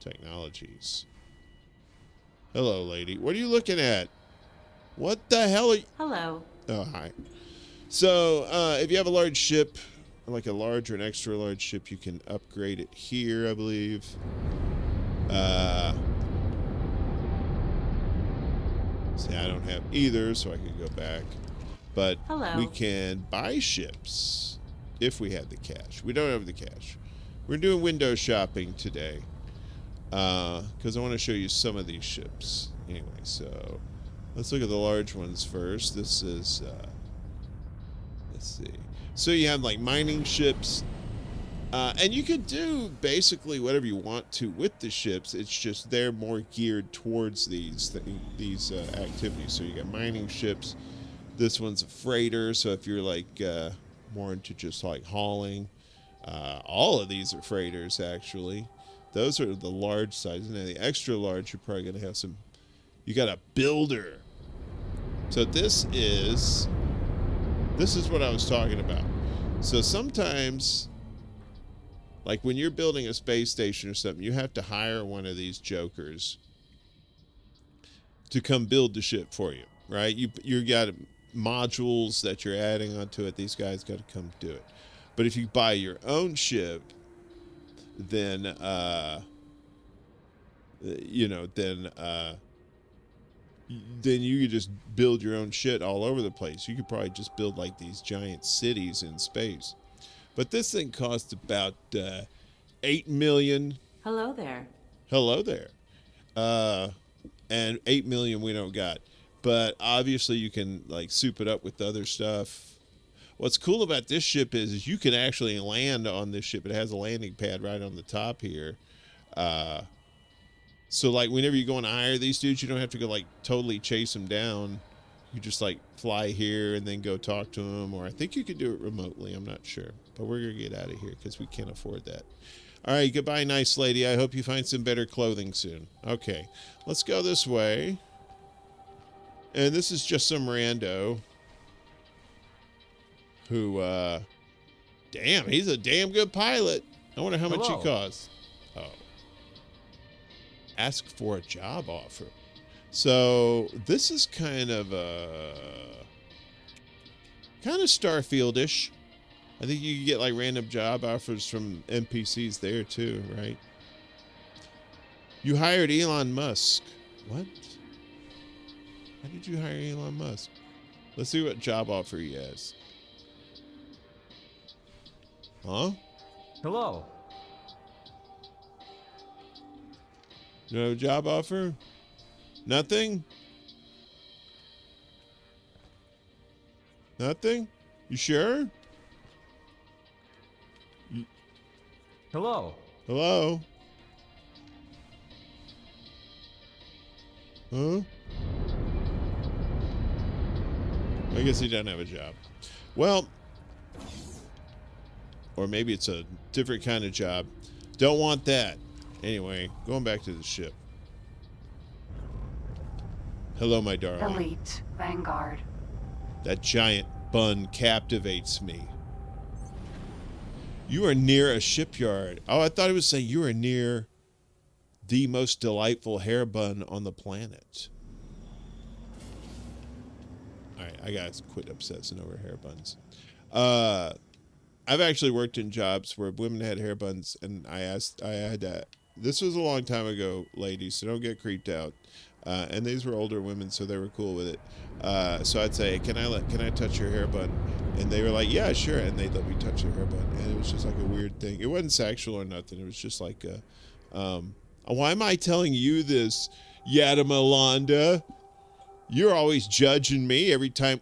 Technologies. Hello, lady. What are you looking at? What the hell are you... Hello. Oh, hi. So, if you have a large ship, like a large or an extra large ship, you can upgrade it here, I believe. See, I don't have either, so I can go back. But we can buy ships if we have the cash. We don't have the cash. We're doing window shopping today because I want to show you some of these ships. Anyway, so let's look at the large ones first. This is... let's see. So you have like mining ships, and you could do basically whatever you want to with the ships. It's just they're more geared towards these activities. So you got mining ships. This one's a freighter. So if you're like more into just like hauling, all of these are freighters actually. Those are the large size. Now the extra large, you're probably gonna have some. You got a builder. So this is what I was talking about. So sometimes, like when you're building a space station or something, you have to hire one of these jokers to come build the ship for you, right? You got modules that you're adding onto it. These guys got to come do it. But if you buy your own ship, then then you could just build your own shit all over the place. You could probably just build like these giant cities in space. But this thing costs about 8 million. Hello there. Hello there. And 8 million we don't got. But obviously you can like soup it up with other stuff. What's cool about this ship is you can actually land on this ship. It has a landing pad right on the top here. So, like, whenever you go and hire these dudes, you don't have to go, like, totally chase them down. You just, like, fly here and then go talk to them. Or I think you could do it remotely. I'm not sure. But we're going to get out of here because we can't afford that. All right, goodbye, nice lady. I hope you find some better clothing soon. Okay, let's go this way. And this is just some rando who, damn, he's a damn good pilot. I wonder how much he costs. Oh. Ask for a job offer. So this is kind of Starfield-ish. I think you can get like random job offers from NPCs there too, right? You hired Elon Musk. What? How did you hire Elon Musk? Let's see what job offer he has. Huh? Hello. You have a job offer? Nothing? Nothing? You sure? Hello. Hello? Huh? I guess he doesn't have a job. Well, Or maybe it's a different kind of job. Don't want that. Anyway, going back to the ship. Hello, my darling. Elite Vanguard. That giant bun captivates me. You are near a shipyard. Oh, I thought it was saying you are near the most delightful hair bun on the planet. All right, I gotta quit obsessing over hair buns. I've actually worked in jobs where women had hair buns, and I had this was a long time ago, ladies, so don't get creeped out. And these were older women, so they were cool with it. So I'd say, can I touch your hair bun? And they were like, yeah, sure. And they'd let me touch their hair bun. And it was just like a weird thing. It wasn't sexual or nothing. It was just like, why am I telling you this, Yadamalanda? You're always judging me every time.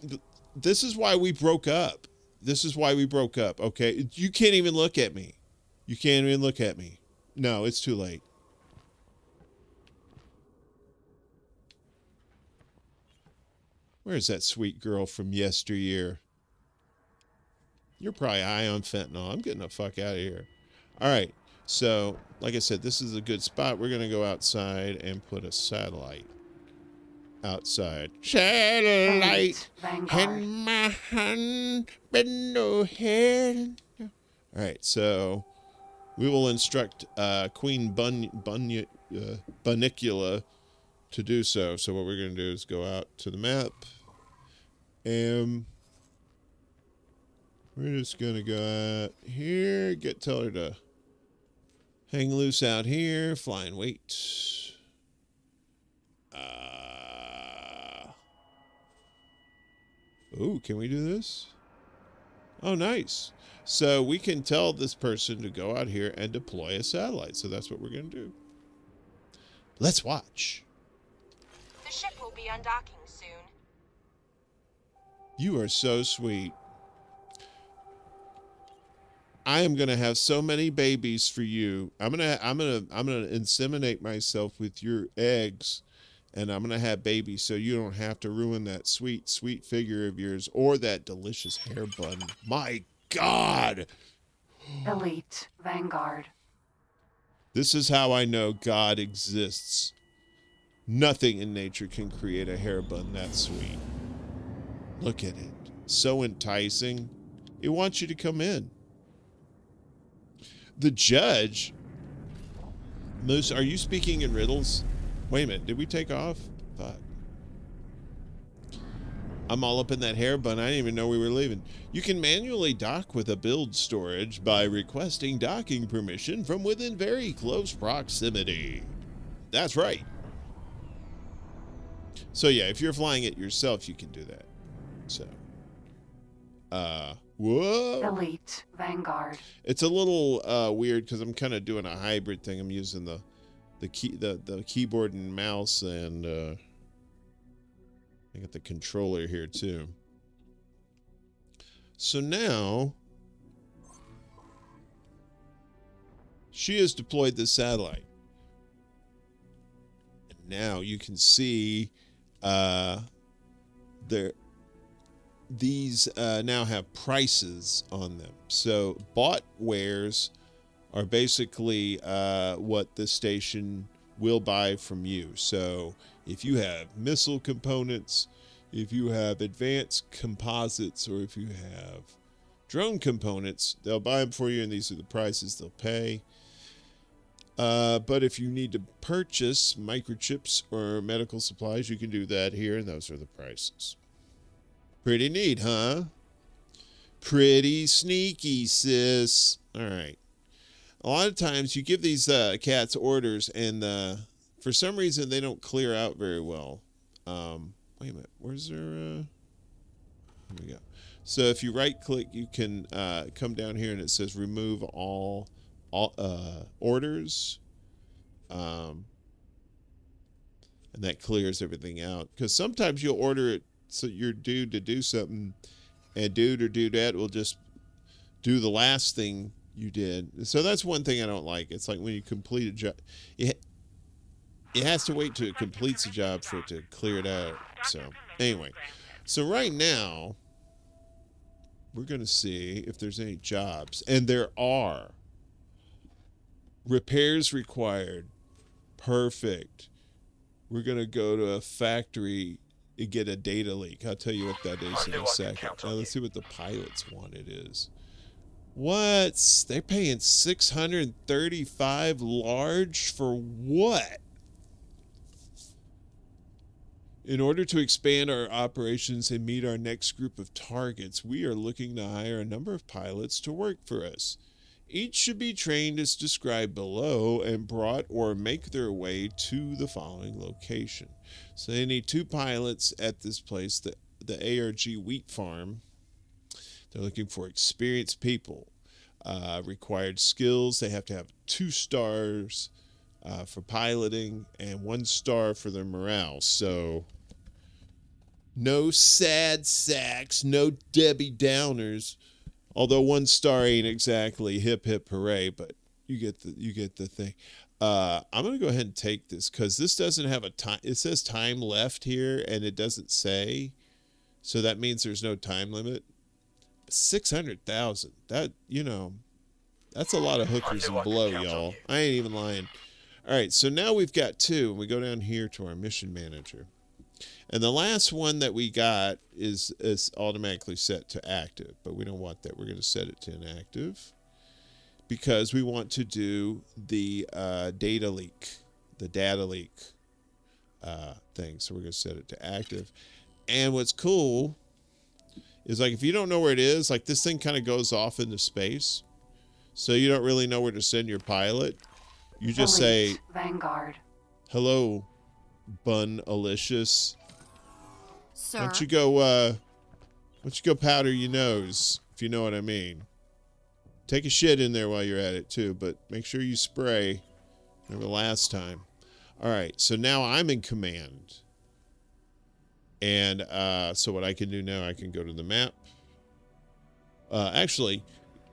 This is why we broke up. This is why we broke up, okay? You can't even look at me. You can't even look at me. No, it's too late. Where's that sweet girl from yesteryear? You're probably high on fentanyl. I'm getting the fuck out of here. All right. So, like I said, this is a good spot. We're going to go outside and put a satellite outside. Satellite in my hand, but no head. All right. So, we will instruct Queen Bunicula to do so. So what we're going to do is go out to the map, and we're just going to go out here, tell her to hang loose out here, flying weight. Oh, can we do this? Oh, nice. So we can tell this person to go out here and deploy a satellite. So that's what we're going to do. Let's watch. The ship will be undocking soon. You are so sweet. I am gonna have so many babies for you. I'm gonna inseminate myself with your eggs, and I'm gonna have babies so you don't have to ruin that sweet, sweet figure of yours or that delicious hair bun. My God! Elite Vanguard. This is how I know God exists. Nothing in nature can create a hair bun that sweet. Look at it. So enticing. It wants you to come in. The judge? Moose, are you speaking in riddles? Wait a minute. Did we take off? Fuck. I'm all up in that hair bun. I didn't even know we were leaving. You can manually dock with a build storage by requesting docking permission from within very close proximity. That's right. So yeah, if you're flying it yourself, you can do that. So, whoa. Elite Vanguard. It's a little weird because I'm kind of doing a hybrid thing. I'm using the keyboard and mouse, and I got the controller here too. So now she has deployed the satellite, and now you can see these now have prices on them. So bought wares are basically what the station will buy from you. So if you have missile components, if you have advanced composites, or if you have drone components, they'll buy them for you, and these are the prices they'll pay. But if you need to purchase microchips or medical supplies, you can do that here, and those are the prices. Pretty neat, huh? Pretty sneaky, sis. All right. A lot of times you give these cats orders, and for some reason they don't clear out very well. Wait a minute. Where's their... Here we go. So if you right-click, you can come down here, and it says remove all orders. And that clears everything out. Because sometimes you'll order it so your dude to do something, and dude or dudette will just do the last thing you did. So that's one thing I don't like. It's like when you complete a job, it has to wait till it completes the job for it to clear it out. So anyway, so right now we're going to see if there's any jobs. And there are. Repairs required. Perfect. We're going to go to a factory and get a data leak. I'll tell you what that is in a second. Now let's see what the pilots wanted is. What? They're paying 635 large for what? In order to expand our operations and meet our next group of targets, we are looking to hire a number of pilots to work for us. Each should be trained as described below and brought or make their way to the following location. So they need 2 pilots at this place, the ARG wheat farm. They're looking for experienced people. Required skills, they have to have 2 stars for piloting and 1 star for their morale. So no sad sacks, no Debbie Downers. Although 1 star ain't exactly hip hip hooray, but you get the thing. I'm gonna go ahead and take this because this doesn't have a time. It says time left here, and it doesn't say, so that means there's no time limit. 600,000. That, you know, that's a lot of hookers and blow, y'all. I ain't even lying. All right, so now we've got 2, and we go down here to our mission manager. And the last one that we got is automatically set to active, but we don't want that. We're going to set it to inactive because we want to do the data leak thing. So we're going to set it to active. And what's cool is, like, if you don't know where it is, like, this thing kind of goes off into space. So you don't really know where to send your pilot. You just say, Vanguard. hello, Bun Alicious. Sir. Why don't you go powder your nose, if you know what I mean. Take a shit in there while you're at it too, but make sure you spray. Remember last time. All right, so now I'm in command. And so what I can do now, I can go to the map. Actually,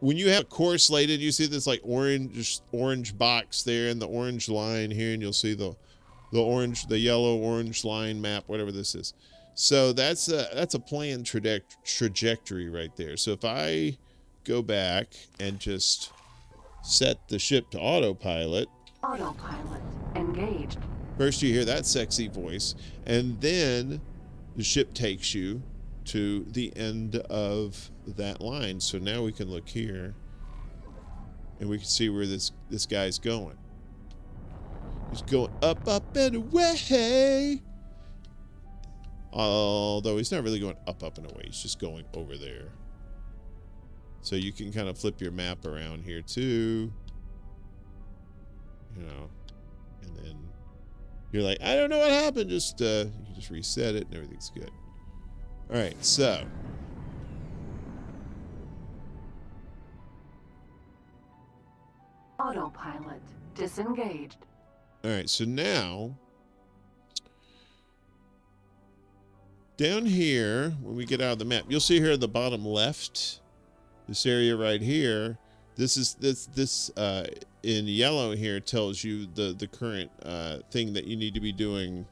when you have a course slated, you see this like orange box there and the orange line here, and you'll see the yellow orange line map, whatever this is. So that's a planned trajectory right there. So if I go back and just set the ship to autopilot. Autopilot engaged. First you hear that sexy voice, and then the ship takes you to the end of that line. So now we can look here, and we can see where this guy's going. He's going up, up, and away. Although he's not really going up, up, and away. He's just going over there. So you can kind of flip your map around here too. You know, and then you're like, I don't know what happened. Just you can just reset it and everything's good. All right, so Autopilot disengaged. all right, so now down here, when we get out of the map, you'll see here at the bottom left, this area right here. This in yellow here tells you the current thing that you need to be doing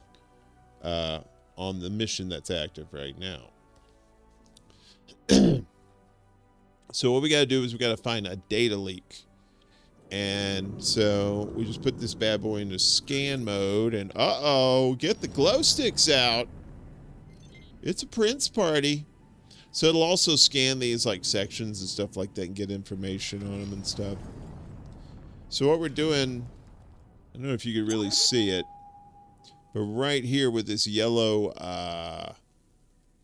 on the mission that's active right now. So what we got to do is we got to find a data leak. And so we just put this bad boy into scan mode, and get the glow sticks out. It's a Prince party. So it'll also scan these like sections and stuff like that and get information on them and stuff. So what we're doing, I don't know if you could really see it, but right here with this yellow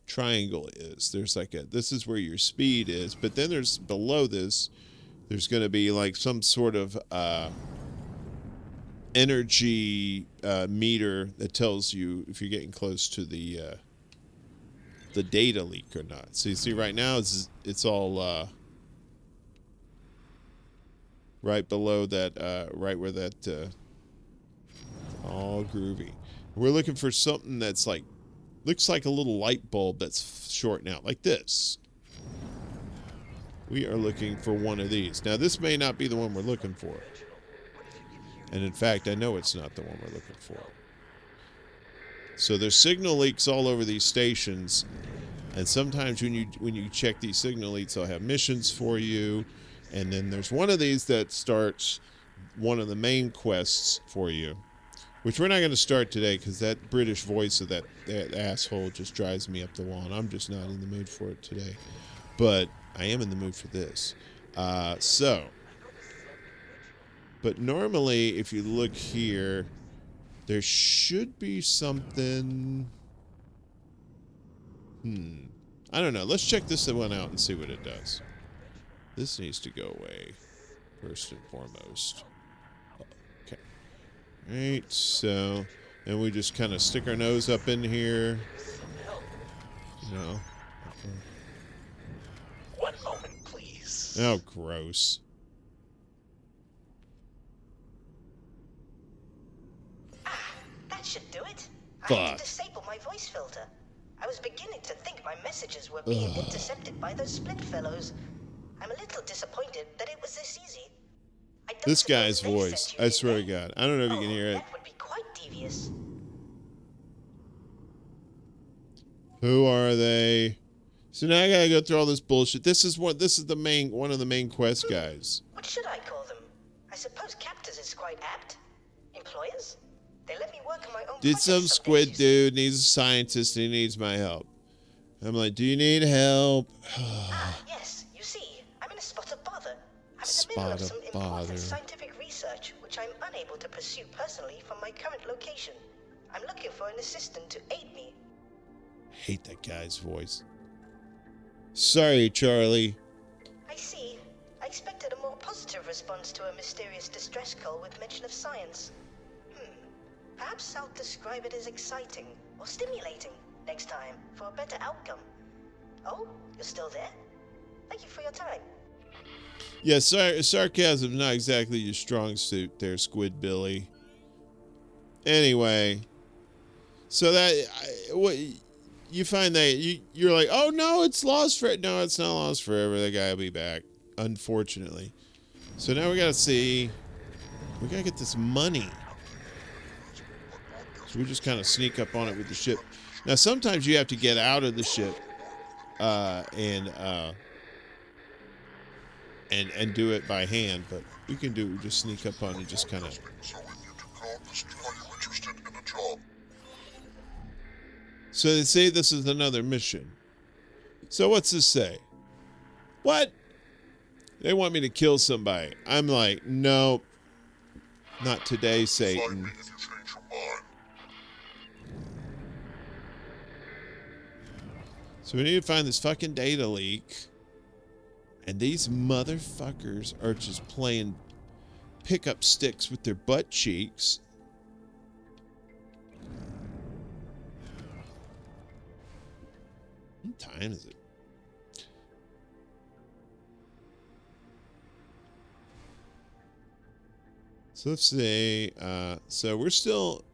triangle there's like this is where your speed is, but then there's below this, there's going to be like some sort of energy meter that tells you if you're getting close to the data leak or not. So you see right now it's all right below that, right where that all groovy. We're looking for something that's like, looks like a little light bulb that's shorting out like this. We are looking for one of these. Now this may not be the one we're looking for. And in fact, I know it's not the one we're looking for. So there's signal leaks all over these stations. And sometimes when you check these signal leads, they'll have missions for you. And then there's one of these that starts one of the main quests for you, which we're not going to start today because that British voice of that asshole just drives me up the wall, and I'm just not in the mood for it today. But I am in the mood for this. But normally, if you look here, there should be something. I don't know. Let's check this one out and see what it does. This needs to go away, first and foremost. Okay. Right, so, and we just kind of stick our nose up in here. You know. One moment, please. Oh, gross. That should do it. I Fuck. had to disable my voice filter. I was beginning to think my messages were being intercepted by those split fellows. I'm a little disappointed that it was this easy. I don't This suppose guy's they voice, sent you, I did swear to they? God. I don't know if you can hear it. That would be quite devious. Who are they? So now I gotta go through all this bullshit. This is one of the main quest guys. What should I call them? I suppose captors is quite apt. Employers? They let me work on my own Did projects some days, squid you see. dude needs a scientist and he needs my help. I'm like, do you need help? Yes, you see, I'm in a spot of bother. I'm in the Spot middle of of some bother. important scientific research, which I'm unable to pursue personally from my current location. I'm looking for an assistant to aid me. Hate that guy's voice. Sorry, Charlie. I see. I expected a more positive response to a mysterious distress call with mention of science. Perhaps I'll describe it as exciting or stimulating next time for a better outcome. Oh, you're still there? Thank you for your time. Yeah, sarcasm's not exactly your strong suit there, Squid Billy. Anyway, so what you find that you're like, oh no, it's lost for it. No, it's not lost forever. That guy will be back, unfortunately. So now we gotta get this money. So we just kind of sneak up on it with the ship. Now sometimes you have to get out of the ship and do it by hand, but we can do it. We just sneak up on it, just kind of. So when you do call, this are you interested in a job? So they say this is another mission. So what's this say? What? They want me to kill somebody. I'm like, no, not today, Find Satan. me if you change your mind. So we need to find this fucking data leak. And these motherfuckers are just playing pickup sticks with their butt cheeks. What time is it? So let's see. So we're still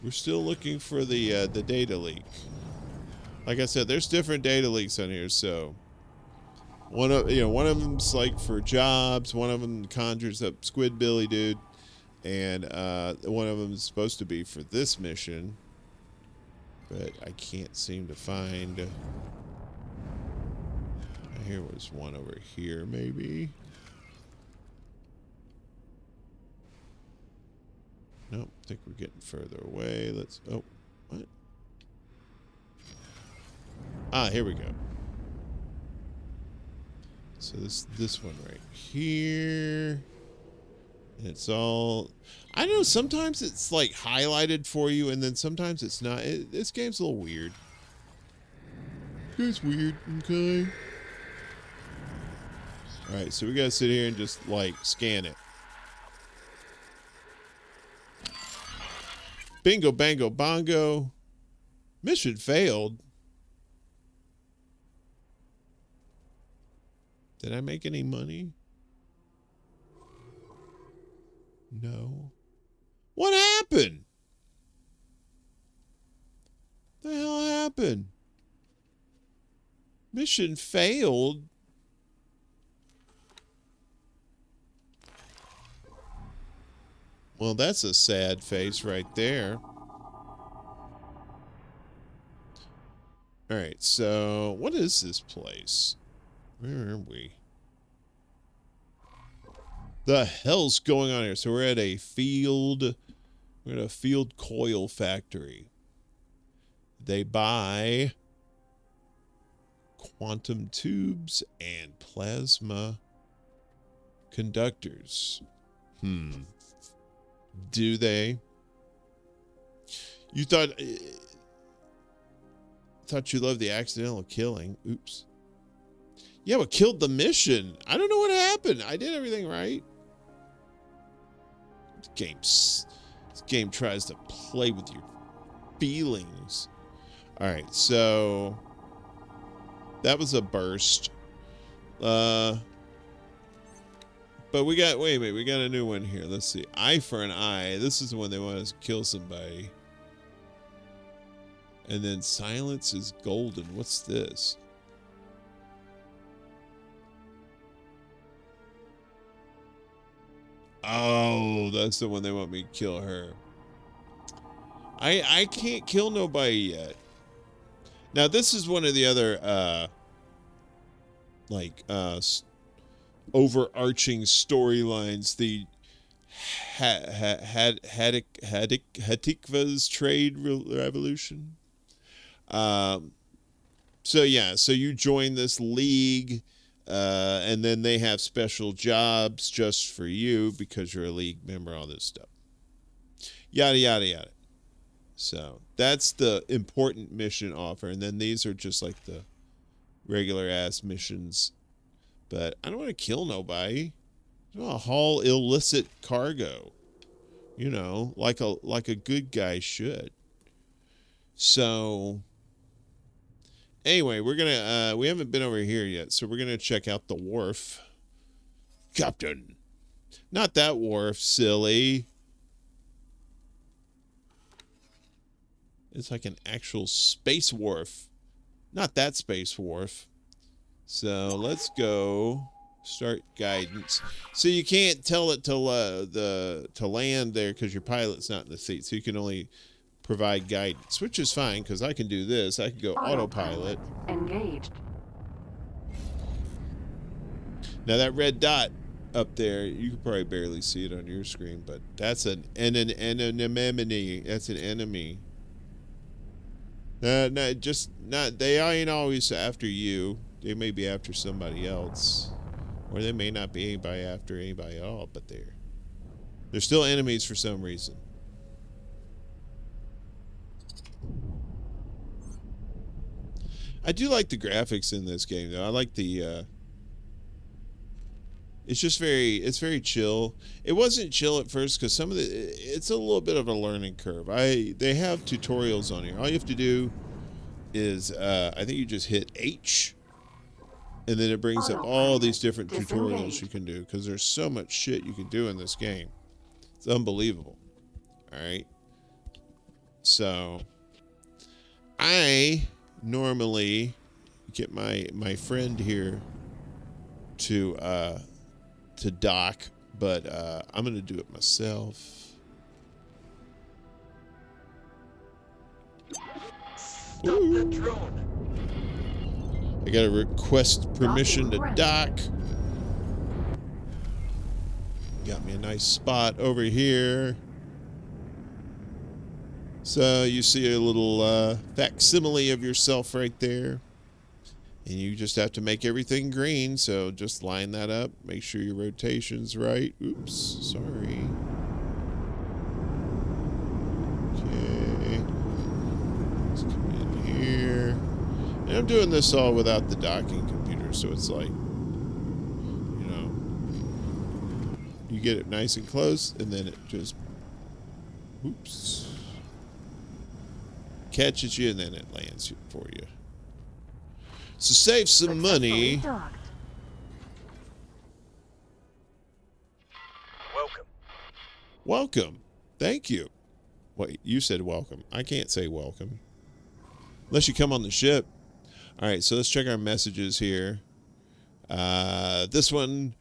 looking for the data leak. Like I said, there's different data leaks on here. So one of them's like for jobs. One of them conjures up Squid Billy dude, and one of them is supposed to be for this mission. But I can't seem to find. Here was one over here, maybe. Nope, I think we're getting further away. Let's. Oh, what? Ah, here we go. So this one right here. And it's all. I know sometimes it's like highlighted for you, and then sometimes it's not. This game's a little weird. It's weird, okay? Alright, so we gotta sit here and just like scan it. Bingo, bango, bongo. Mission failed. Did I make any money? No. What happened? The hell happened? Mission failed. Well, that's a sad face right there. All right, so what is this place? Where are we? The hell's going on here? So we're at a field. We're at a field coil factory. They buy quantum tubes and plasma conductors. Do they? You thought you loved the accidental killing. Oops. Yeah, but killed the mission. I don't know what happened. I did everything right. This game tries to play with your feelings. All right, so that was a burst. But we got we got a new one here. Let's see. Eye for an eye. This is the one they want us to kill somebody. And then silence is golden. What's this? Oh, that's the one they want me to kill her. I can't kill nobody yet. Now this is one of the other overarching storylines. The Hatikva's trade revolution. So you join this league, and then they have special jobs just for you because you're a league member, all this stuff. Yada, yada, yada. So that's the important mission offer. And then these are just like the regular ass missions. But I don't want to kill nobody. I want to haul illicit cargo. You know, like a good guy should. So anyway, we're gonna we haven't been over here yet, so we're gonna check out the wharf. Captain. Not that wharf, silly. It's like an actual space wharf. Not that space wharf. So let's go start guidance. So you can't tell it to land there because your pilot's not in the seat. So you can only provide guidance, which is fine because I can do this. I can go autopilot. Engaged. Now that red dot up there, you can probably barely see it on your screen, but that's an enemy. That's an enemy. They ain't always after you. They may be after somebody else, or they may not be after anybody at all. But they're still enemies for some reason. I do like the graphics in this game, though. I like the. It's very chill. It wasn't chill at first because it's a little bit of a learning curve. They have tutorials on here. All you have to do is I think you just hit H, and then it brings up all these different tutorials you can do because there's so much shit you can do in this game. It's unbelievable. All right. So I normally get my friend here to dock, but I'm gonna do it myself. Stop the drone. I gotta request permission to dock. Got me a nice spot over here. So you see a little facsimile of yourself right there. And you just have to make everything green, so just line that up. Make sure your rotation's right. Oops, sorry. Okay. Let's come in here. And I'm doing this all without the docking computer, so it's like, you know, you get it nice and close, and then it just, oops, catches you, and then it lands for you. So save some money. Welcome. Welcome. Thank you. Wait, you said welcome. I can't say welcome. Unless you come on the ship. All right, so let's check our messages here. This one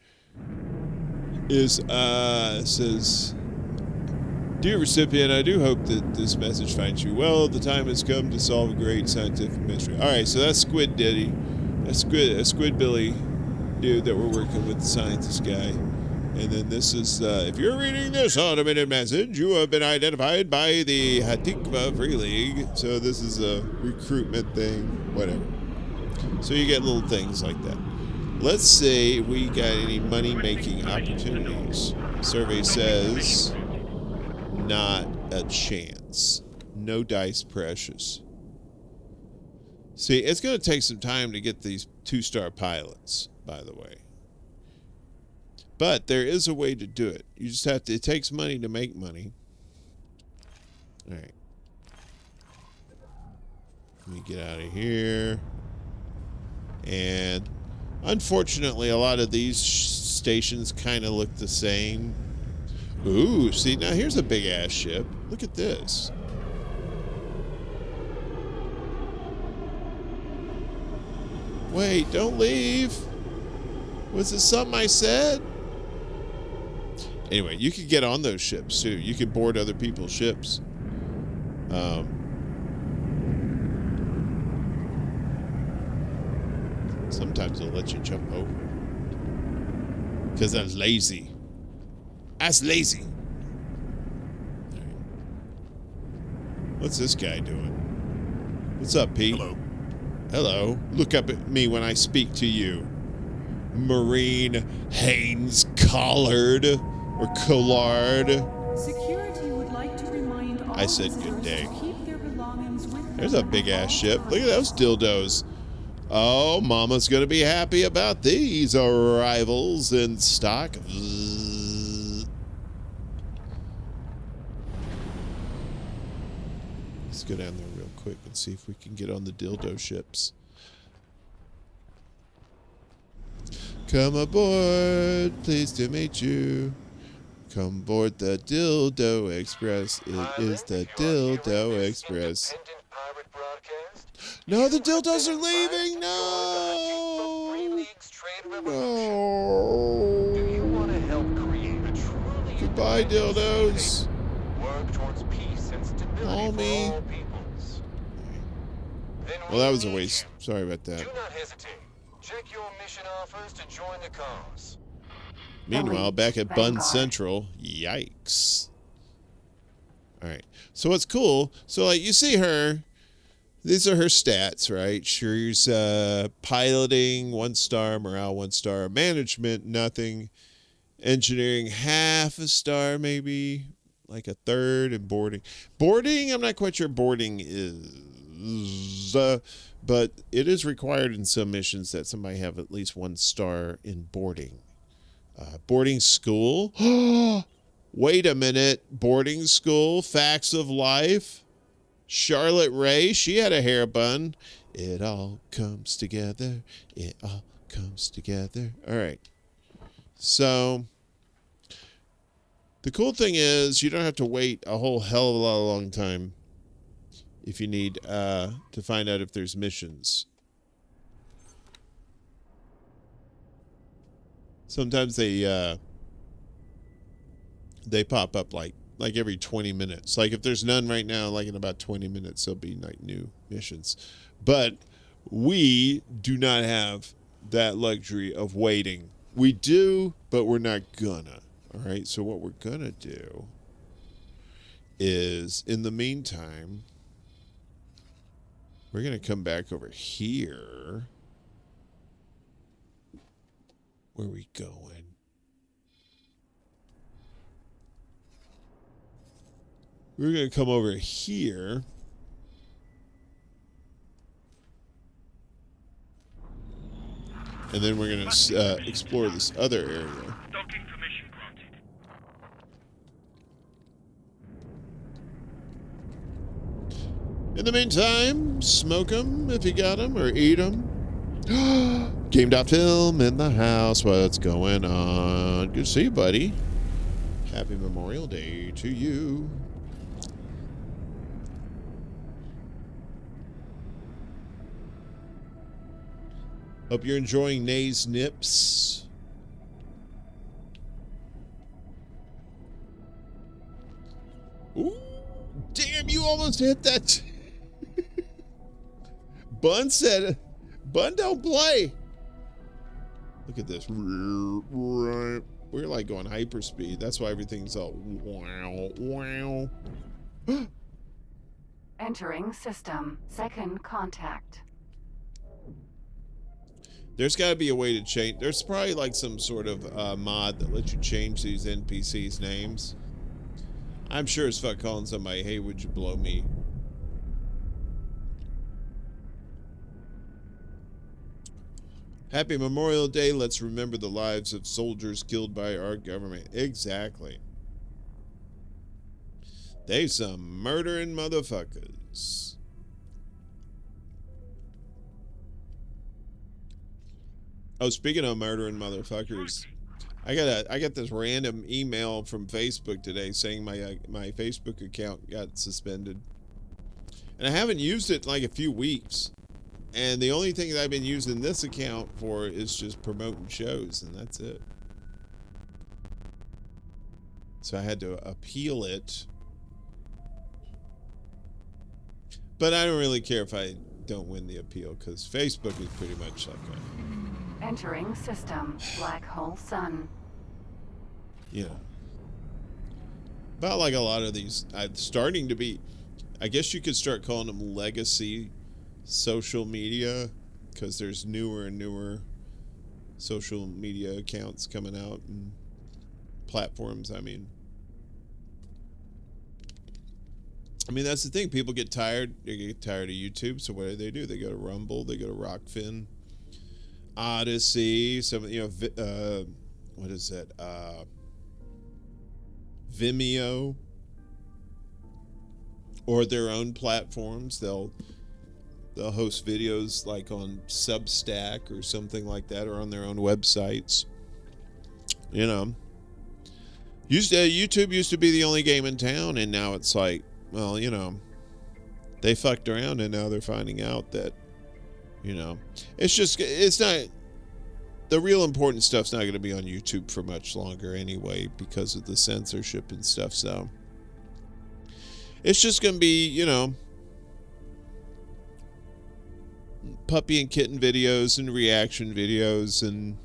is says, Dear recipient, I do hope that this message finds you well. The time has come to solve a great scientific mystery. All right, so that's Squid Diddy. That's Squid Billy dude that we're working with, the scientist guy. And then this is, if you're reading this automated message, you have been identified by the Hatikva Free League. So this is a recruitment thing, whatever. So you get little things like that. Let's see if we got any money-making opportunities. Survey says not a chance. No dice precious. See, it's going to take some time to get these 2-star pilots, by the way. But there is a way to do it. You just have to, it takes money to make money. All right. Let me get out of here. And unfortunately, a lot of these stations kind of look the same. Ooh, see, now here's a big-ass ship. Look at this. Wait, don't leave. Was it something I said? Anyway, you can get on those ships, too. You can board other people's ships. Sometimes they'll let you jump over. Because I'm lazy. That's lazy. All right. What's this guy doing? What's up, Pete? Hello. Hello. Look up at me when I speak to you. Marine Haynes Collard or Collard. Security would like to remind all I said good visitors day. to keep their belongings with There's them a big ass at all ship. Look at those times. dildos. Oh, Mama's gonna be happy about these arrivals in stock. Zzz. Let's go down there real quick and see if we can get on the dildo ships. Come aboard, pleased to meet you. Come aboard the Dildo Express. It is the Dildo Express. No, the dildos are leaving. No. No. Do you want to help create a truly Goodbye, dildos. work towards peace and stability Homie. for all peoples? Then Well, that we was a need waste. you. Sorry about that. Do not hesitate. Check your mission offers to join the cause. Meanwhile, back at Bun Central, yikes. All right. So what's cool? So like you see her. These are her stats, right? She's piloting 1-star, morale 1-star, management nothing, engineering half a star maybe, like a third, and boarding. Boarding, I'm not quite sure boarding is, but it is required in some missions that somebody have at least 1 star in boarding. Boarding school. Wait a minute. Boarding school. Facts of life. Charlotte Ray. She had a hair bun. It all comes together. It all comes together. All right. So the cool thing is you don't have to wait a whole hell of a long time if you need to find out if there's missions. Sometimes they pop up like every 20 minutes. Like if there's none right now, like in about 20 minutes, there'll be like new missions. But we do not have that luxury of waiting. We do, but we're not gonna. All right. So what we're gonna do is, in the meantime, we're gonna come back over here. Where are we going? We're going to come over here. And then we're going to explore this other area. Docking permission granted. In the meantime, smoke them if you got them, or eat them. Game.film in the house. What's going on? Good to see you, buddy. Happy Memorial Day to you. Hope you're enjoying Nay's Nips. Ooh, damn, you almost hit that. Bun said, Bun don't play. Look at this. We're like going hyperspeed. That's why everything's all wow, wow. Entering system. Second contact. There's got to be a way to change. There's probably like some sort of mod that lets you change these NPCs' names. I'm sure as fuck calling somebody, hey, would you blow me? Happy Memorial Day. Let's remember the lives of soldiers killed by our government. Exactly. They some murdering motherfuckers. Oh, speaking of murdering motherfuckers, I got this random email from Facebook today saying my Facebook account got suspended, and I haven't used it in like a few weeks. And the only thing that I've been using this account for is just promoting shows, and that's it. So I had to appeal it. But I don't really care if I don't win the appeal, because Facebook is pretty much like a... Entering system. Black hole sun. You know. About like a lot of these, starting to be... I guess you could start calling them legacy social media, because there's newer and newer social media accounts coming out and platforms. I mean, that's the thing. People get tired. They get tired of YouTube. So what do? They go to Rumble. They go to Rockfin, Odyssey. Some, what is that? Vimeo, or their own platforms. They'll host videos like on Substack or something like that, or on their own websites. You know, YouTube used to be the only game in town, and now it's like, well, you know, they fucked around, and now they're finding out that, you know, it's not, the real important stuff's not going to be on YouTube for much longer anyway, because of the censorship and stuff. So it's just going to be, you know, puppy and kitten videos and reaction videos and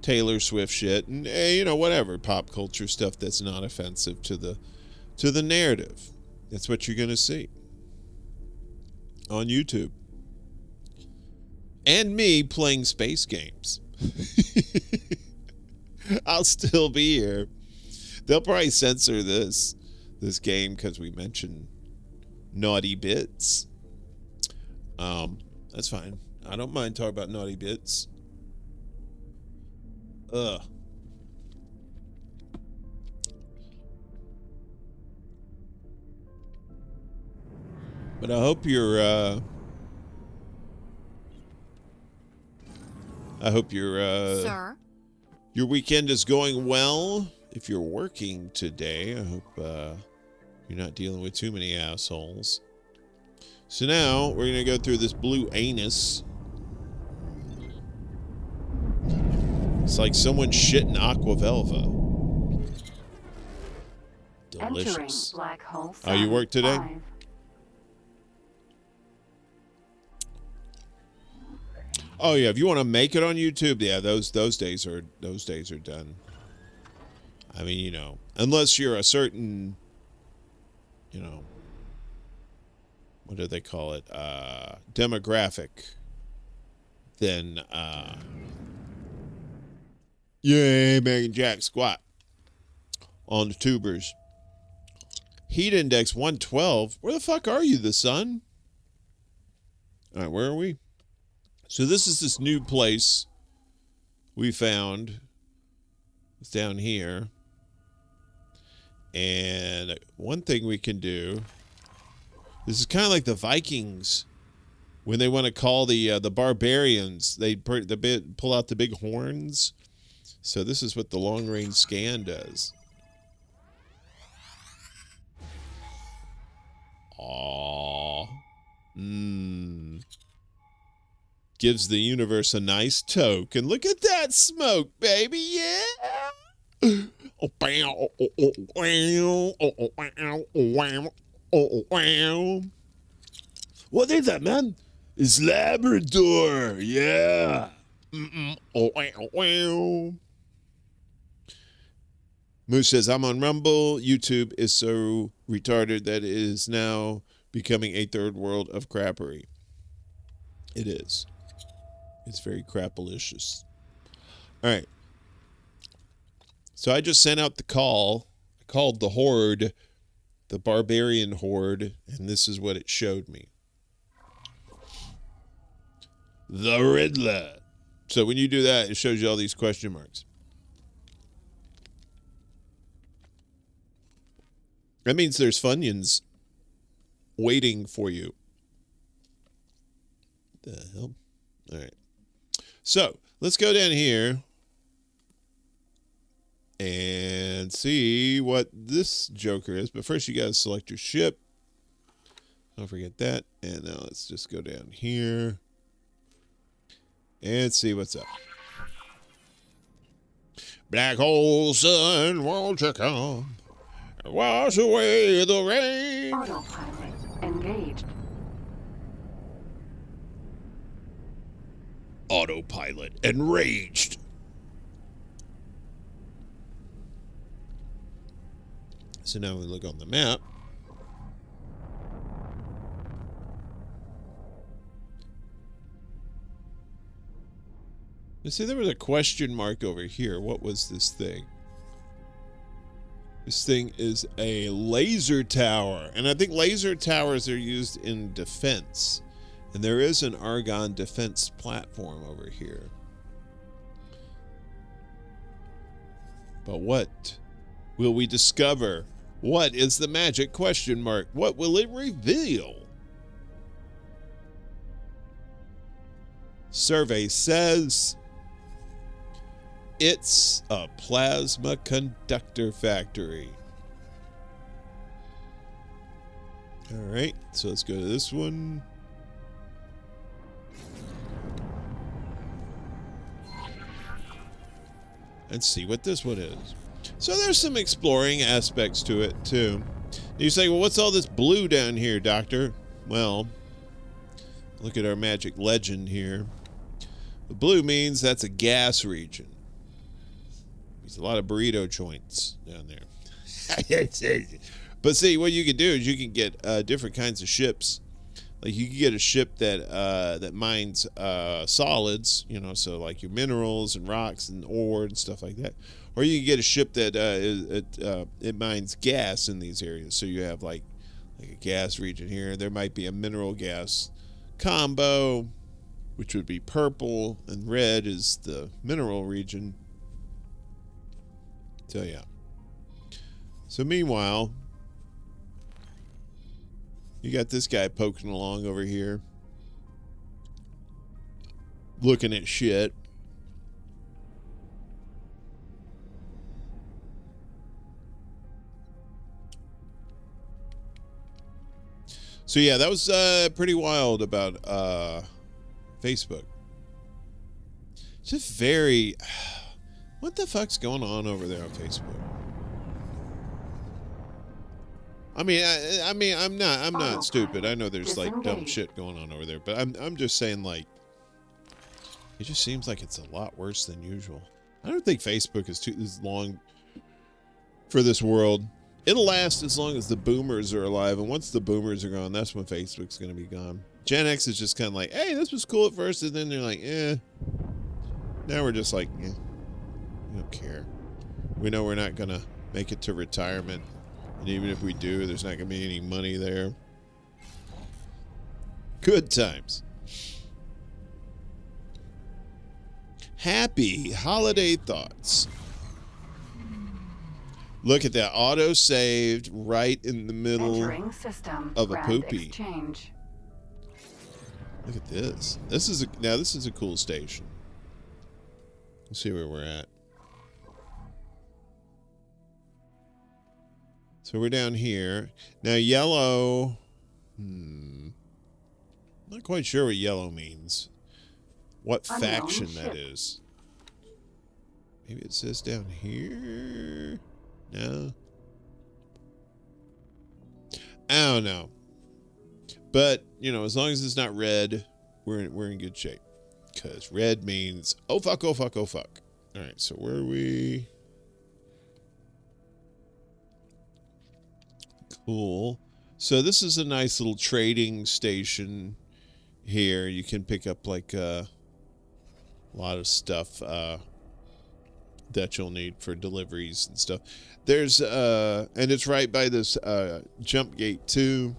Taylor Swift shit and, you know, whatever pop culture stuff that's not offensive to the narrative. That's what you're going to see on YouTube. And me playing space games. I'll still be here. They'll probably censor this game because we mentioned naughty bits. That's fine. I don't mind talking about naughty bits. Ugh. But I hope your Sir? Your weekend is going well. If you're working today, I hope you're not dealing with too many assholes. So now we're gonna go through this blue anus. It's like someone shit in aqua velva. Delicious. Black hole sun. Oh, you work today? 5. Oh yeah, if you want to make it on YouTube, yeah, those days are done. I mean, you know, unless you're a certain, you know, what do they call it? Demographic. Then yeah, making jack squat on the tubers. Heat index 112. Where the fuck are you, the sun? All right, where are we? So this is this new place we found. It's down here. And one thing we can do, this is kind of like the Vikings when they want to call the barbarians. They pull out the big horns. So this is what the long-range scan does. Aww. Gives the universe a nice toke. And look at that smoke, baby. Yeah. What is that, man? It's Labrador. Yeah. Moose says, I'm on Rumble. YouTube is so retarded that it is now becoming a third world of crappery. It is. It's very crapalicious. All right. So I just sent out the call. I called the Horde, the Barbarian Horde, and this is what it showed me. The Riddler. So when you do that, it shows you all these question marks. That means there's Funyuns waiting for you. The hell? All right. So let's go down here and see what this Joker is. But first, you got to select your ship. Don't forget that. And now let's just go down here and see what's up. Black hole sun, won't you come? Wash away the rain. Autopilot engaged. Autopilot enraged. So now we look on the map. You see, there was a question mark over here. What was this thing? This thing is a laser tower. And I think laser towers are used in defense. And there is an Argon defense platform over here. But what will we discover? What is the magic question mark? What will it reveal? Survey says it's a plasma conductor factory. All right, so let's go to this one. And see what this one is. So there's some exploring aspects to it too. You say, well, what's all this blue down here, Doctor? Well, look at our magic legend here. The blue means that's a gas region. There's a lot of burrito joints down there. But see, what you can do is you can get different kinds of ships. Like you can get a ship that mines solids, you know, so like your minerals and rocks and ore and stuff like that. Or you can get a ship that it mines gas in these areas. So you have like a gas region here. There might be a mineral gas combo, which would be purple, and red is the mineral region. So yeah. So meanwhile, you got this guy poking along over here, looking at shit. So yeah, that was pretty wild about Facebook. Just very... What the fuck's going on over there on Facebook? I mean, I'm not stupid. I know there's like dumb shit going on over there, but I'm just saying, like, it just seems like it's a lot worse than usual. I don't think Facebook is long for this world. It'll last as long as the boomers are alive, and once the boomers are gone, that's when Facebook's gonna be gone. Gen X is just kind of like, hey, this was cool at first, and then they're like, eh. Now we're just like, eh, we don't care. We know we're not gonna make it to retirement. And even if we do, there's not going to be any money there. Good times. Happy holiday thoughts. Look at that. Auto saved right in the middle of a poopy. Exchange. Look at this. This is a cool station. Let's see where we're at. So we're down here. Now yellow, not quite sure what yellow means. What faction that is. Maybe it says down here. No. I don't know. But, you know, as long as it's not red, we're in good shape. Because red means, oh fuck, oh fuck, oh fuck. Alright, so where are we? Cool. So this is a nice little trading station here. You can pick up like a lot of stuff that you'll need for deliveries and stuff. There's and it's right by this jump gate too.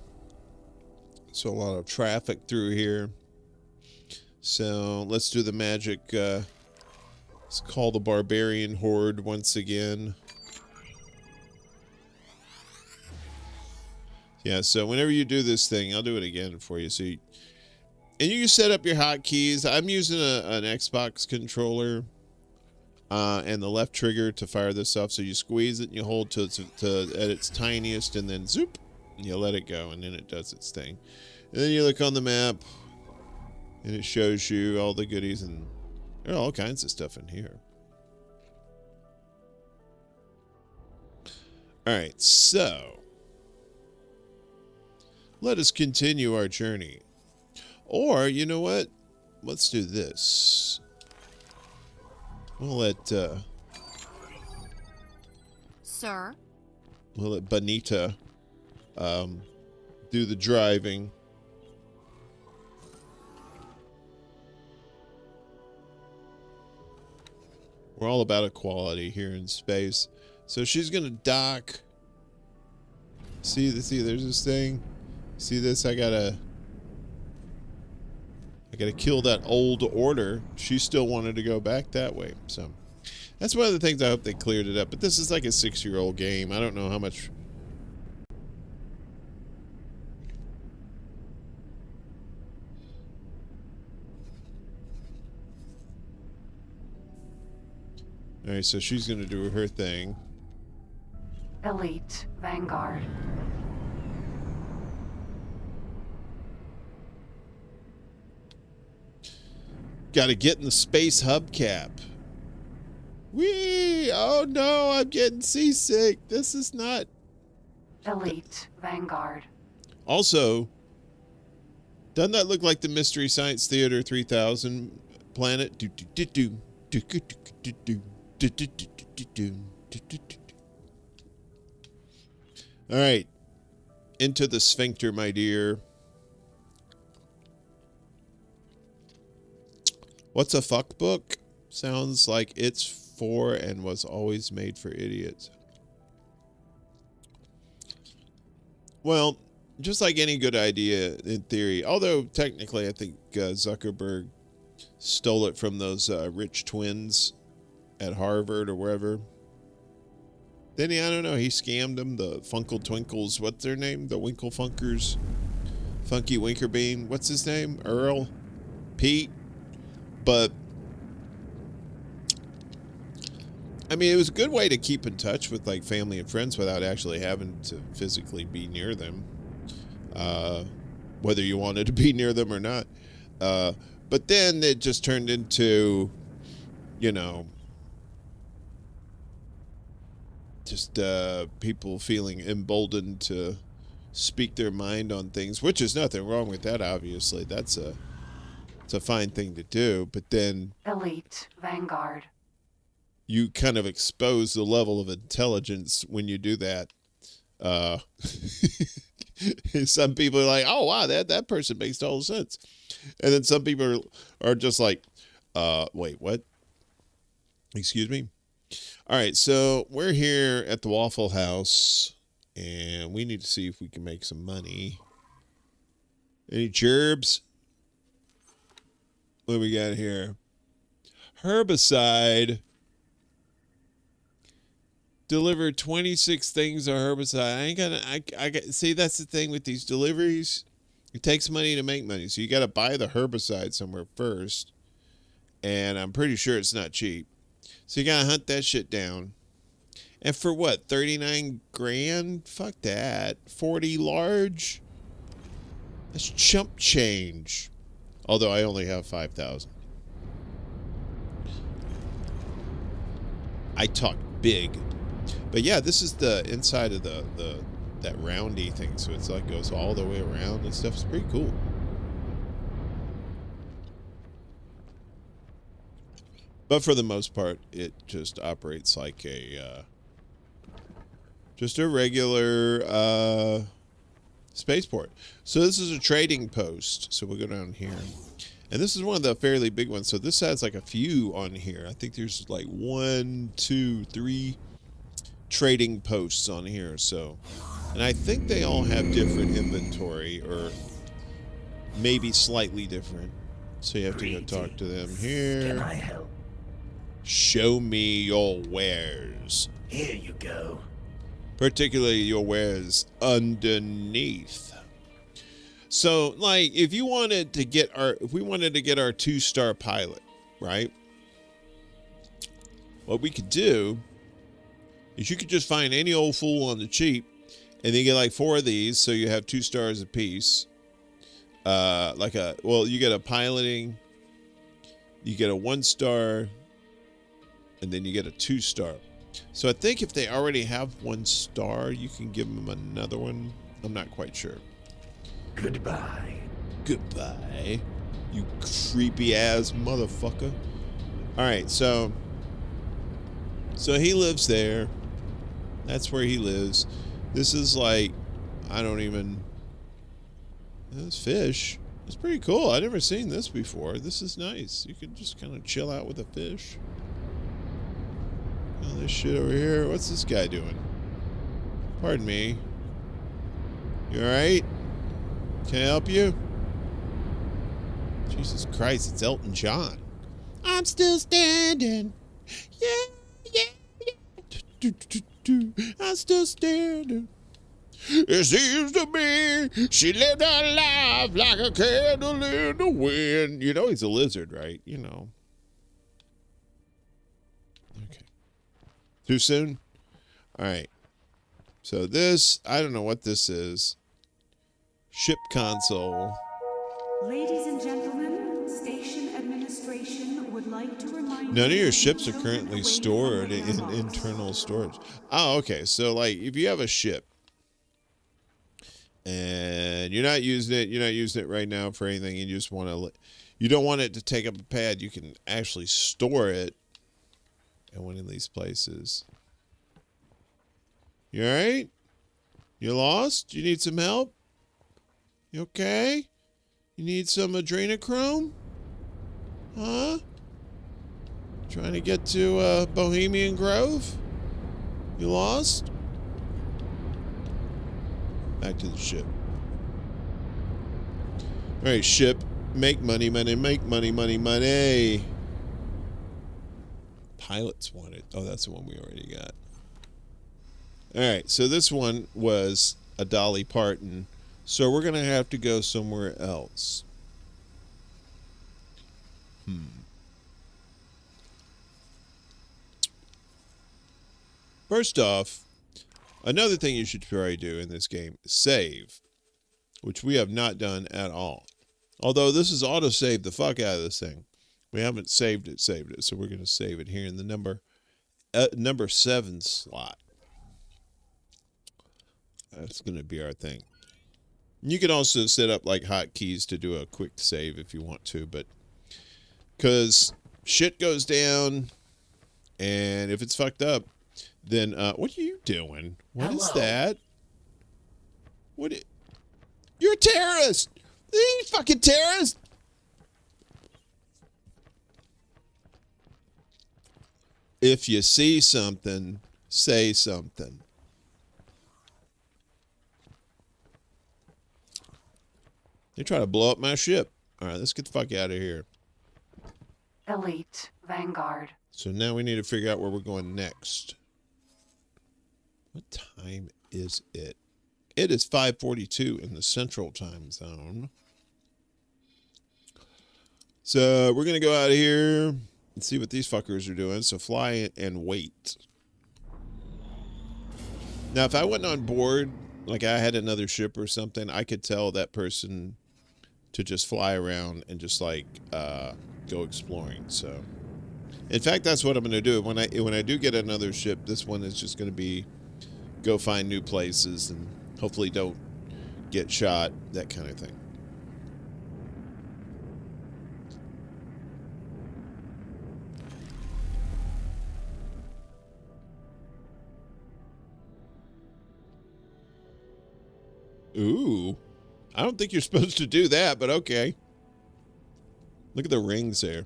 So a lot of traffic through here. So let's do the magic. Let's call the barbarian horde once again. Yeah, so whenever you do this thing, I'll do it again for you. So and you can set up your hotkeys. I'm using an Xbox controller and the left trigger to fire this off. So you squeeze it and you hold to at its tiniest, and then zoop, and you let it go, and then it does its thing. And then you look on the map, and it shows you all the goodies, and there are all kinds of stuff in here. All right, so let us continue our journey. Or, you know what? Let's do this. We'll let Sir? we'll let Bonita do the driving. We're all about equality here in space. So she's gonna dock. See, there's this thing. See this? I gotta kill that old order. She still wanted to go back that way. So that's one of the things I hope they cleared it up. But this is like a 6-year-old game. I don't know how much. All right, so she's gonna do her thing. Elite Vanguard. Got to get in the space hubcap. Whee! Oh no, I'm getting seasick. This is not. Elite Vanguard. Also, doesn't that look like the Mystery Science Theater 3000 planet? All right, into the sphincter, my dear. What's a fuck book? Sounds like it's for and was always made for idiots. Well, just like any good idea in theory, although technically I think Zuckerberg stole it from those rich twins at Harvard or wherever. Then I don't know, he scammed them, the Funkle Twinkles, what's their name? The Winkle Funkers, Funky Winkerbean, what's his name? Earl? Pete? But I mean, it was a good way to keep in touch with like family and friends without actually having to physically be near them, whether you wanted to be near them or not. But then it just turned into, you know, just people feeling emboldened to speak their mind on things, which is nothing wrong with that. Obviously, it's a fine thing to do. But then Elite Vanguard. You kind of expose the level of intelligence when you do that. Some people are like, oh, wow, that person makes total sense. And then some people are just like, wait, what? Excuse me? All right, so we're here at the Waffle House, and we need to see if we can make some money. Any gerbs? What do we got here? Herbicide. Deliver 26 things of herbicide. I see, that's the thing with these deliveries. It takes money to make money. So you got to buy the herbicide somewhere first. And I'm pretty sure it's not cheap. So you got to hunt that shit down. And for what? 39 grand? Fuck that. 40 large? That's chump change. Although I only have 5,000. I talk big. But yeah, this is the inside of that roundy thing, so it's like goes all the way around and stuff. It's pretty cool. But for the most part, it just operates like a just a regular spaceport. So this is a trading post. So we'll go down here. And this is one of the fairly big ones. So this has like a few on here. I think there's like 1, 2, 3 trading posts on here. So, and I think they all have different inventory, or maybe slightly different. So you have to go talk to them here. Can I help? Show me your wares. Here you go. Particularly your wares underneath. So, like, if you wanted to get if we wanted to get our 2-star pilot, right? What we could do is you could just find any old fool on the cheap, and then get like 4 of these, so you have 2 stars apiece. You get a piloting, you get a 1-star, and then you get a 2-star. So I think if they already have 1 star, you can give them another one. I'm not quite sure. Goodbye. Goodbye, you creepy ass motherfucker. All right, so he lives there. That's where he lives. This is like, this fish. It's pretty cool. I've never seen this before. This is nice. You can just kind of chill out with a fish. Oh, this shit over here. What's this guy doing? Pardon me. You alright? Can I help you? Jesus Christ, it's Elton John. I'm still standing. Yeah. I'm still standing. It seems to me she lived her life like a candle in the wind. You know he's a lizard, right? You know. Okay. Too soon? All right. So this, I don't know what this is. Ship console. Ladies and gentlemen, station administration would like to remind None of your you ships are to currently away stored from in your box. internal storage. Oh, okay. So, like, if you have a ship and you're not using it right now for anything, you just want to, you don't want it to take up a pad, you can actually store it in one of these places. You all right? You lost? You need some help? You okay? You need some adrenochrome? Huh? Trying to get to Bohemian Grove? You lost? Back to the ship. All right, ship. Make money, money, make money, money, money. Pilots wanted. Oh, that's the one we already got. All right, so this one was a Dolly Parton. So we're going to have to go somewhere else. First off, another thing you should probably do in this game is save, which we have not done at all. Although this is auto-save the fuck out of this thing. We haven't saved it, so we're going to save it here in the number 7 slot. That's going to be our thing. You can also set up like hotkeys to do a quick save if you want to, but because shit goes down, and if it's fucked up, then what are you doing? What is that? You're a terrorist! You fucking terrorist! If you see something, say something. They try to blow up my ship. All right, let's get the fuck out of here. Elite Vanguard. So now we need to figure out where we're going next. What time is it? It is 5:42 in the Central Time Zone. So we're going to go out of here and see what these fuckers are doing. So fly and wait. Now, if I wasn't on board, like I had another ship or something, I could tell that person to just fly around and just like go exploring. So In fact, that's what I'm going to do. When I do get another ship, this one is just going to be go find new places and hopefully don't get shot, that kind of thing. Ooh. I don't think you're supposed to do that, but okay. Look at the rings there.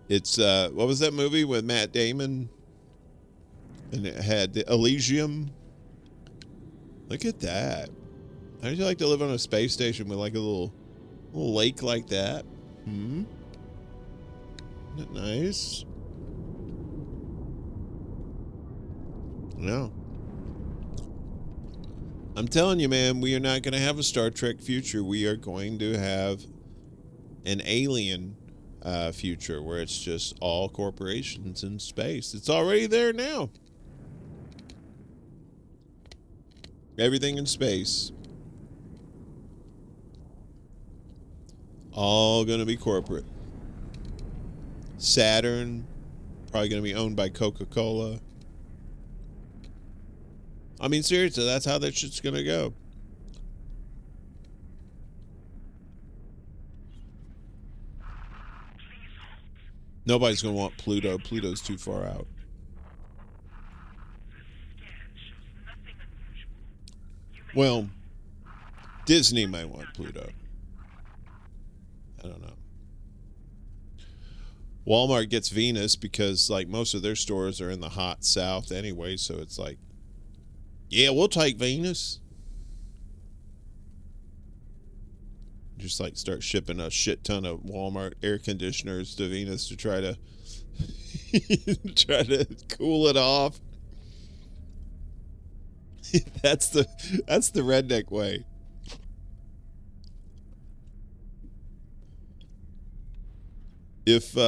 It's, what was that movie with Matt Damon? And it had the Elysium. Look at that. How'd you like to live on a space station with like a little lake like that? Isn't it nice? No. I'm telling you, man, we are not going to have a Star Trek future. We are going to have an alien future where it's just all corporations in space. It's already there now. Everything in space. All going to be corporate. Saturn, probably going to be owned by Coca-Cola. I mean, seriously, that's how that shit's going to go. Nobody's going to want Pluto. Pluto's too far out. Well, Disney might want Pluto. I don't know. Walmart gets Venus because, like, most of their stores are in the hot south anyway, so it's like, yeah, we'll take Venus. Just, like, start shipping a shit ton of Walmart air conditioners to Venus to try to cool it off. That's the redneck way. If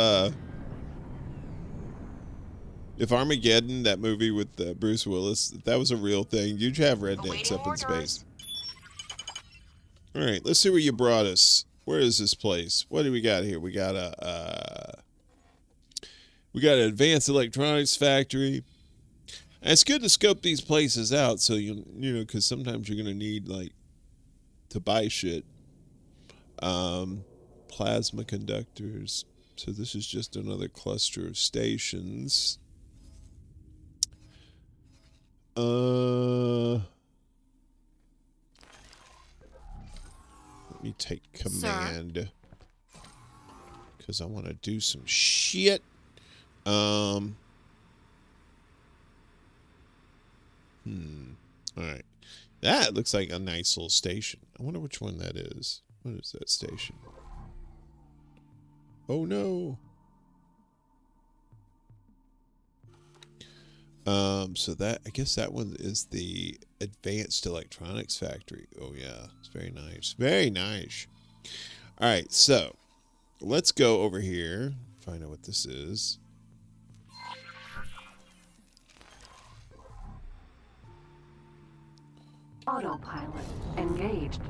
Armageddon, that movie with Bruce Willis, if that was a real thing, you'd have rednecks up in space. All right, let's see where you brought us. Where is this place? What do we got here? We got an advanced electronics factory. And it's good to scope these places out, so you know, because sometimes you're gonna need like to buy shit. Plasma conductors. So this is just another cluster of stations. Let me take command because I want to do some shit. All right. That looks like a nice little station. I wonder which one that is. What is that station? Oh no. So that, I guess that one is the advanced electronics factory. Oh yeah, it's very nice. Very nice. All right, so let's go over here, find out what this is. Autopilot engaged.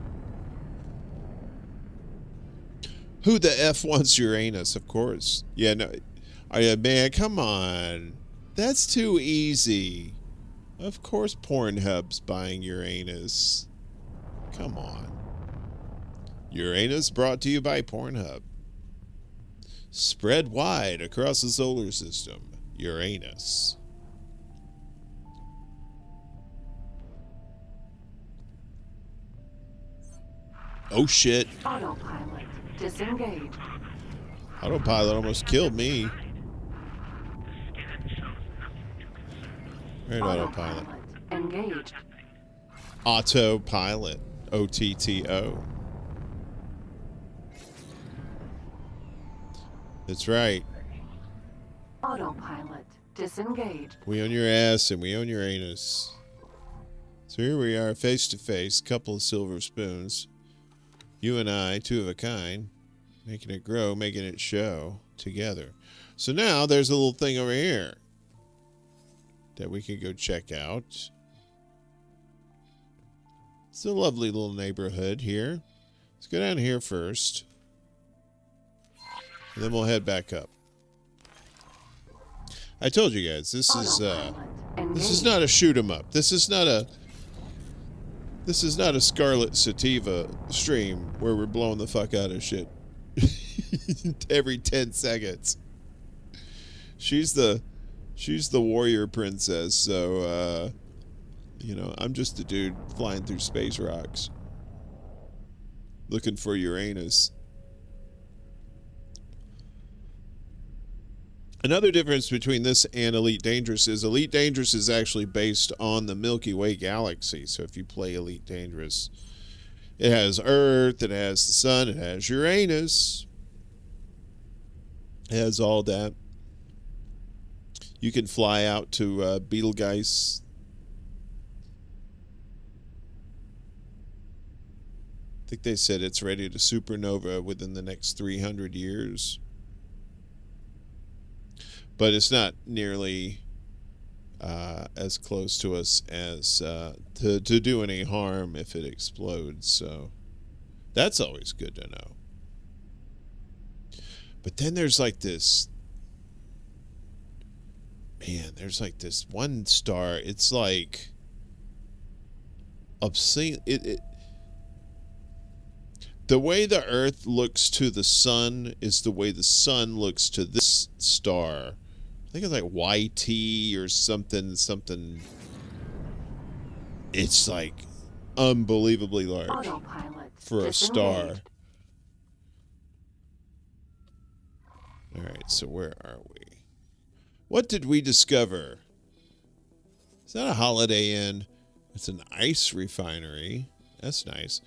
Who the F wants Uranus? Of course. Yeah, no. Oh, yeah, man, come on. That's too easy. Of course Pornhub's buying Uranus. Come on. Uranus brought to you by Pornhub. Spread wide across the solar system. Uranus. Oh shit. Autopilot disengaged. Autopilot almost killed me. Right, autopilot. Engaged. Autopilot. OTTO. That's right. Autopilot disengaged. We own your ass and we own your anus. So here we are, face to face, couple of silver spoons. You and I, two of a kind, making it grow, making it show together. So now there's a little thing over here that we can go check out. It's a lovely little neighborhood here. Let's go down here first. And then we'll head back up. I told you guys, this is not a shoot 'em up. This is not a Scarlet Sativa stream where we're blowing the fuck out of shit every 10 seconds. She's the warrior princess, so I'm just a dude flying through space rocks looking for Uranus. Another difference between this and Elite Dangerous is actually based on the Milky Way galaxy. So if you play Elite Dangerous, it has Earth, it has the Sun, it has Uranus. It has all that. You can fly out to Betelgeuse. I think they said it's ready to supernova within the next 300 years. But it's not nearly as close to us as to do any harm if it explodes. So that's always good to know. But then there's like this... Man, there's like this one star. It's like... obscene. The way the Earth looks to the Sun is the way the Sun looks to this star. I think it's like YT or something. It's like unbelievably large Autopilot for a star. disengaged. All right, so where are we? What did we discover? Is that a Holiday Inn? It's an ice refinery. That's nice.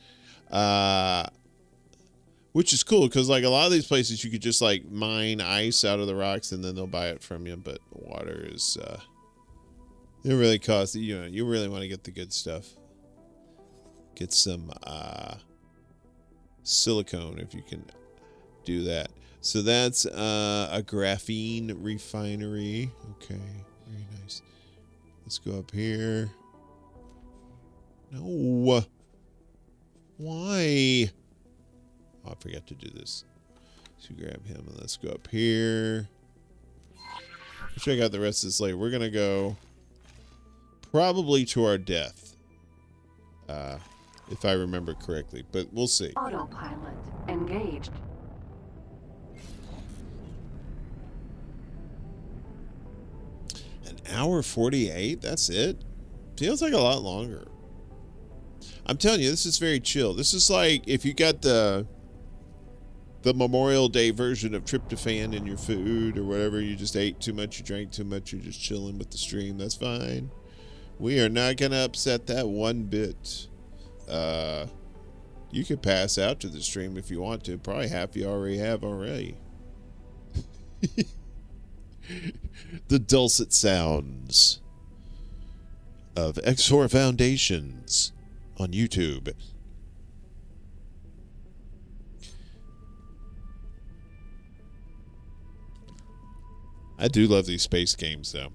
Which is cool because like a lot of these places you could just like mine ice out of the rocks and then they'll buy it from you, but water is it really costs you really want to get the good stuff. Get some silicone if you can do that. So that's a graphene refinery. Okay, very nice. Let's go up here. No. Why? Oh, I forgot to do this. So grab him and let's go up here. We'll check out the rest of this later. We're going to go probably to our death. If I remember correctly, but we'll see. Autopilot engaged. An hour 48? That's it? Feels like a lot longer. I'm telling you, this is very chill. This is like if you got the Memorial Day version of tryptophan in your food or whatever. You just ate too much, you drank too much, you're just chilling with the stream. That's fine. We are not going to upset that one bit. You could pass out to the stream if you want to. Probably half you already have already. The dulcet sounds of XOR Foundations on YouTube. I do love these space games, though.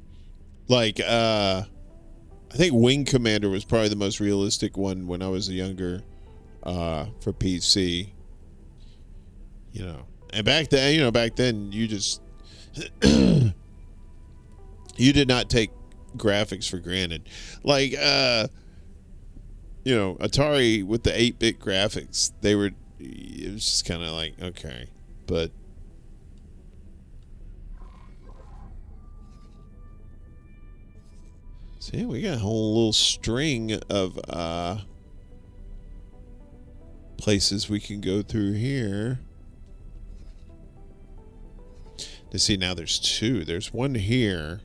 Like, I think Wing Commander was probably the most realistic one when I was younger for PC. And back then, you just... you did not take graphics for granted. Like, Atari with the 8-bit graphics, it was just kind of like, okay. But... See, we got a whole little string of places we can go through here. To see, now there's two. There's one here.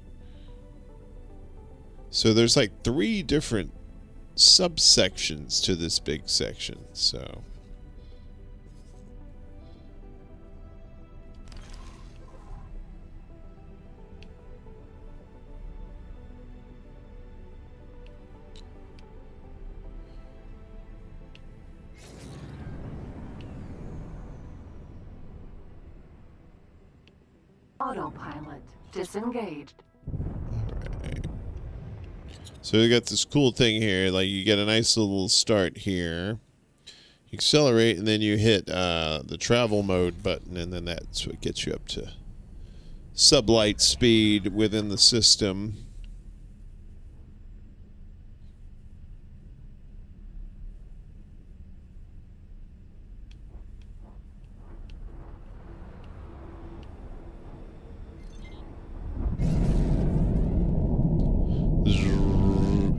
So there's like 3 different subsections to this big section. So... Autopilot disengaged. Alright. So we got this cool thing here. Like, you get a nice little start here. You accelerate, and then you hit the travel mode button, and then that's what gets you up to sublight speed within the system.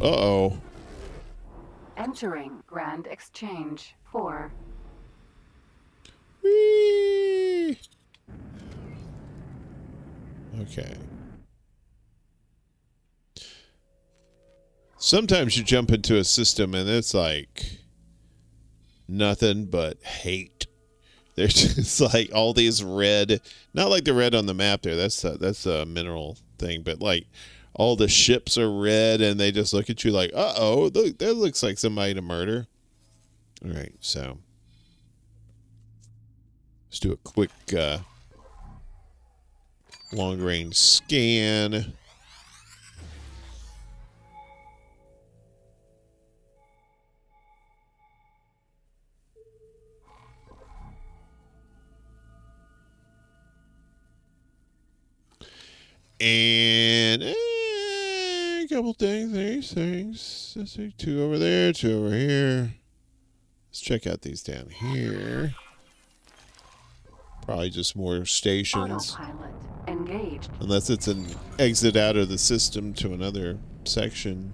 Uh-oh. Entering Grand Exchange 4. Whee! Okay. Sometimes you jump into a system and it's like nothing but hate. There's just like all these red, not like the red on the map there. That's a mineral thing, but like all the ships are red and they just look at you like, uh-oh, look, that looks like somebody to murder. All right, so let's do a quick long-range scan. And a couple things, these things. Let's see, 2 over there, 2 over here. Let's check out these down here. Probably just more stations. Autopilot engaged. Unless it's an exit out of the system to another section.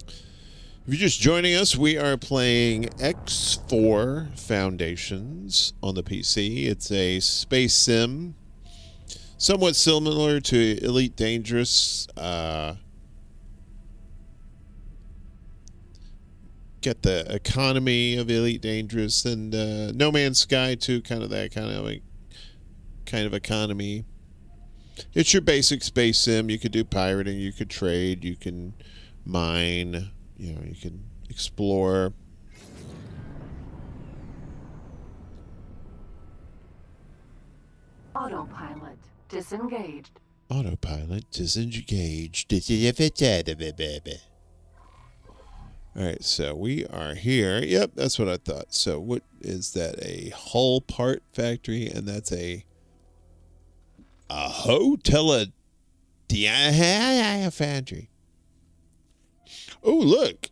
If you're just joining us, we are playing X4 Foundations on the PC. It's a space sim, somewhat similar to Elite Dangerous. Get the economy of Elite Dangerous, and No Man's Sky too, kind of that kind of economy. It's your basic space sim. You could do pirating, you could trade, you can mine. You know, you can explore. Autopilot disengaged. Autopilot disengaged. All right, so we are here. Yep, that's what I thought. So what is that? A hull part factory, and that's a hotel factory. Oh, look.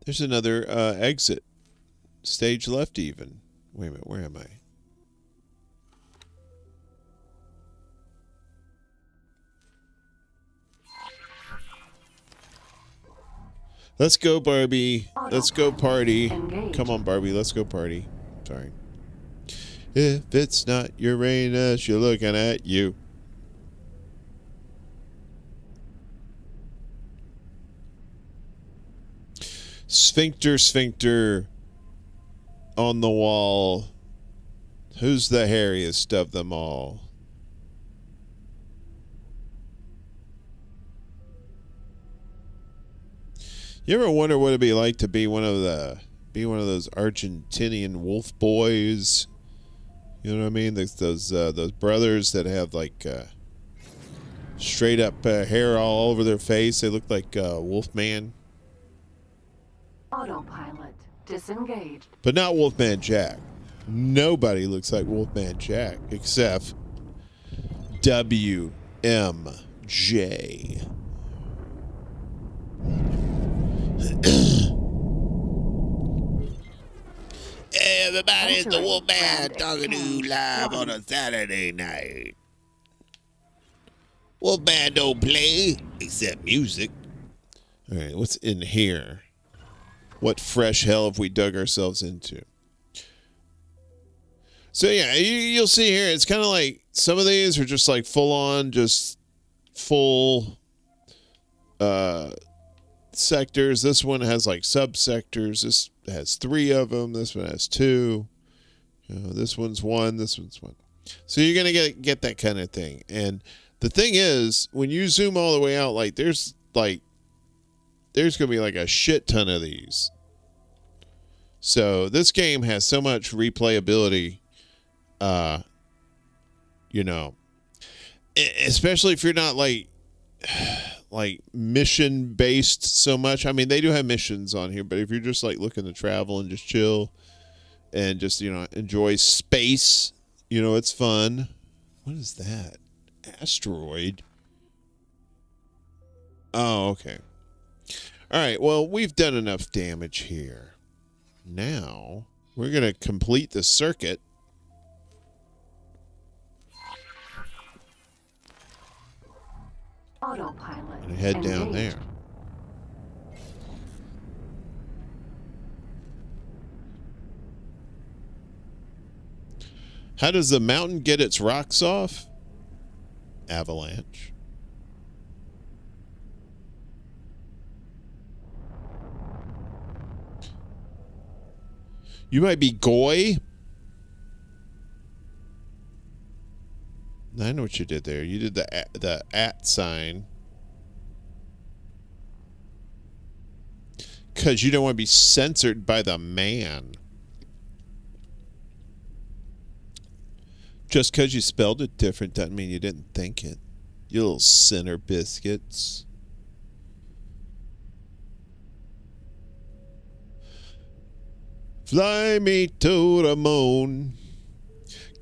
There's another exit. Stage left even. Wait a minute, where am I? Let's go, Barbie. Let's go party. Come on, Barbie. Let's go party. Sorry. If it's not Uranus, you're looking at you. Sphincter on the wall. Who's the hairiest of them all? You ever wonder what it'd be like to be one of those Argentinian wolf boys? You know what I mean? Those brothers that have like straight up hair all over their face. They look like Wolfman. Autopilot disengaged. But not Wolfman Jack. Nobody looks like Wolfman Jack except WMJ. Everybody, it's the Wolfman talking to you live on a Saturday night. Wolfman don't play except music. All right, what's in here? What fresh hell have we dug ourselves into? So yeah, you'll see here, it's kind of like some of these are just like full on, just full sectors. This one has like subsectors. This has 3 of them. This one has 2. This one's 1. This one's 1. So you're gonna get that kind of thing. And the thing is, when you zoom all the way out, like there's gonna be like a shit ton of these. So this game has so much replayability. Especially if you're not like like mission based so much. I mean, they do have missions on here, but if you're just like looking to travel and just chill and just, enjoy space, it's fun. What is that? Asteroid. Oh, okay. All right. Well, we've done enough damage here. Now we're going to complete the circuit. Autopilot. And head down there. How does the mountain get its rocks off? Avalanche. You might be Goy. I know what you did there. You did the at sign. Because you don't want to be censored by the man. Just because you spelled it different doesn't mean you didn't think it. You little sinner biscuits. Fly me to the moon.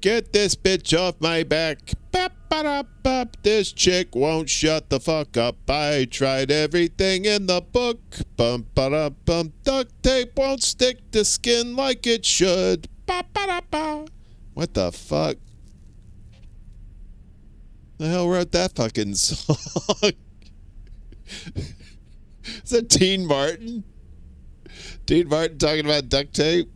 Get this bitch off my back. Bop, ba, bop. This chick won't shut the fuck up. I tried everything in the book. Bum, ba, bum. Duct tape won't stick to skin like it should. Ba, ba, ba. What the fuck? The hell wrote that fucking song? Is that Dean Martin? Dean Martin talking about duct tape?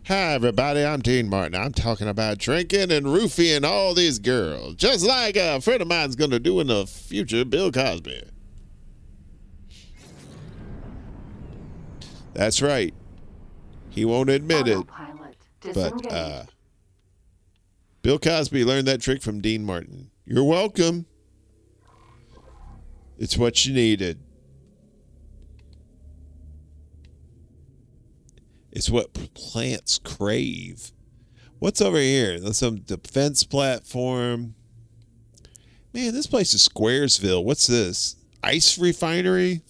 Hi, everybody. I'm Dean Martin. I'm talking about drinking and roofing all these girls, just like a friend of mine's going to do in the future, Bill Cosby. That's right. He won't admit it, but Bill Cosby learned that trick from Dean Martin. You're welcome. It's what you needed. It's what plants crave. What's over here? That's some defense platform. Man, this place is Squaresville. What's this? Ice refinery?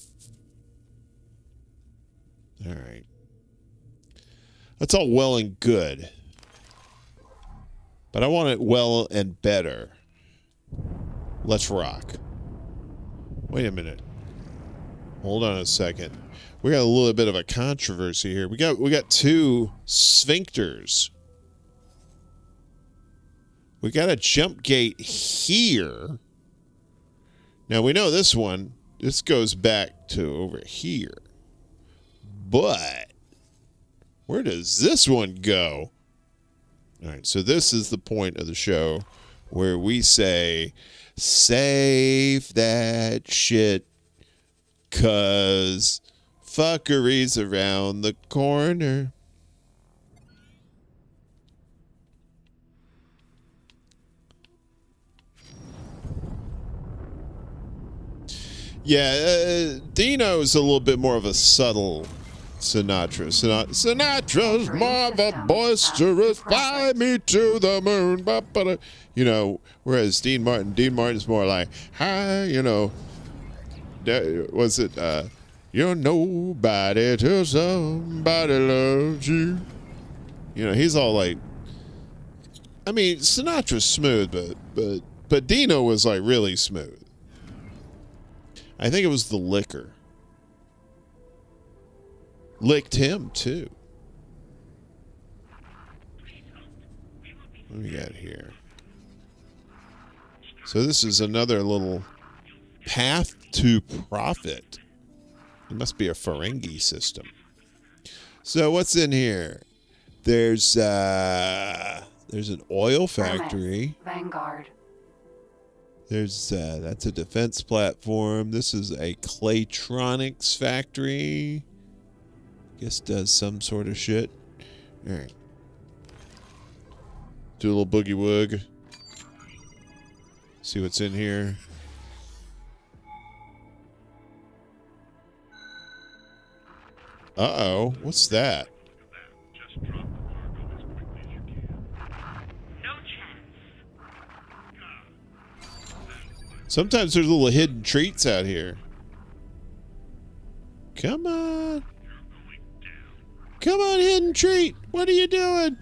All right. That's all well and good. But I want it well and better. Let's rock. Wait a minute. Hold on a second. We got a little bit of a controversy here. We got two sphincters. We got a jump gate here. Now we know this one. This goes back to over here. But where does this one go? All right, so this is the point of the show where we say, save that shit, 'cause fuckery's around the corner. Yeah, Dino's a little bit more of a subtle Sinatra. Sinatra's more of a boisterous, fly me to the moon. Whereas Dean Martin's more like, hi, was it, you're nobody till somebody loves you. He's all like, I mean, Sinatra's smooth, but Dino was like really smooth. I think it was the liquor. Licked him, too. What do we got here? So this is another little path to profit. It must be a Ferengi system. So what's in here? There's an oil factory. Vanguard. There's that's a defense platform. This is a Claytronics factory. Guess does some sort of shit. All right. Do a little boogie woog. See what's in here. Uh-oh. What's that? Sometimes there's little hidden treats out here. Come on. Come on, hidden treat. What are you doing?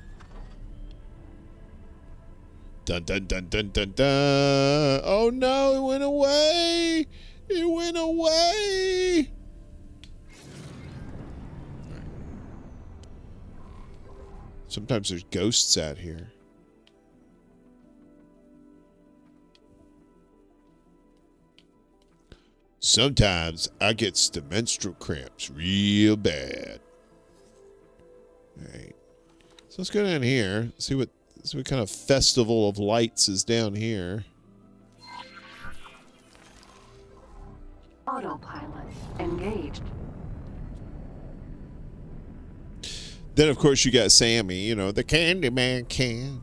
Dun dun dun dun dun dun. Oh no, it went away. It went away. Sometimes there's ghosts out here. Sometimes I get the menstrual cramps real bad. All right. So let's go down here. See what kind of festival of lights is down here. Autopilot engaged. Then, of course, you got Sammy, you know, the Candyman can.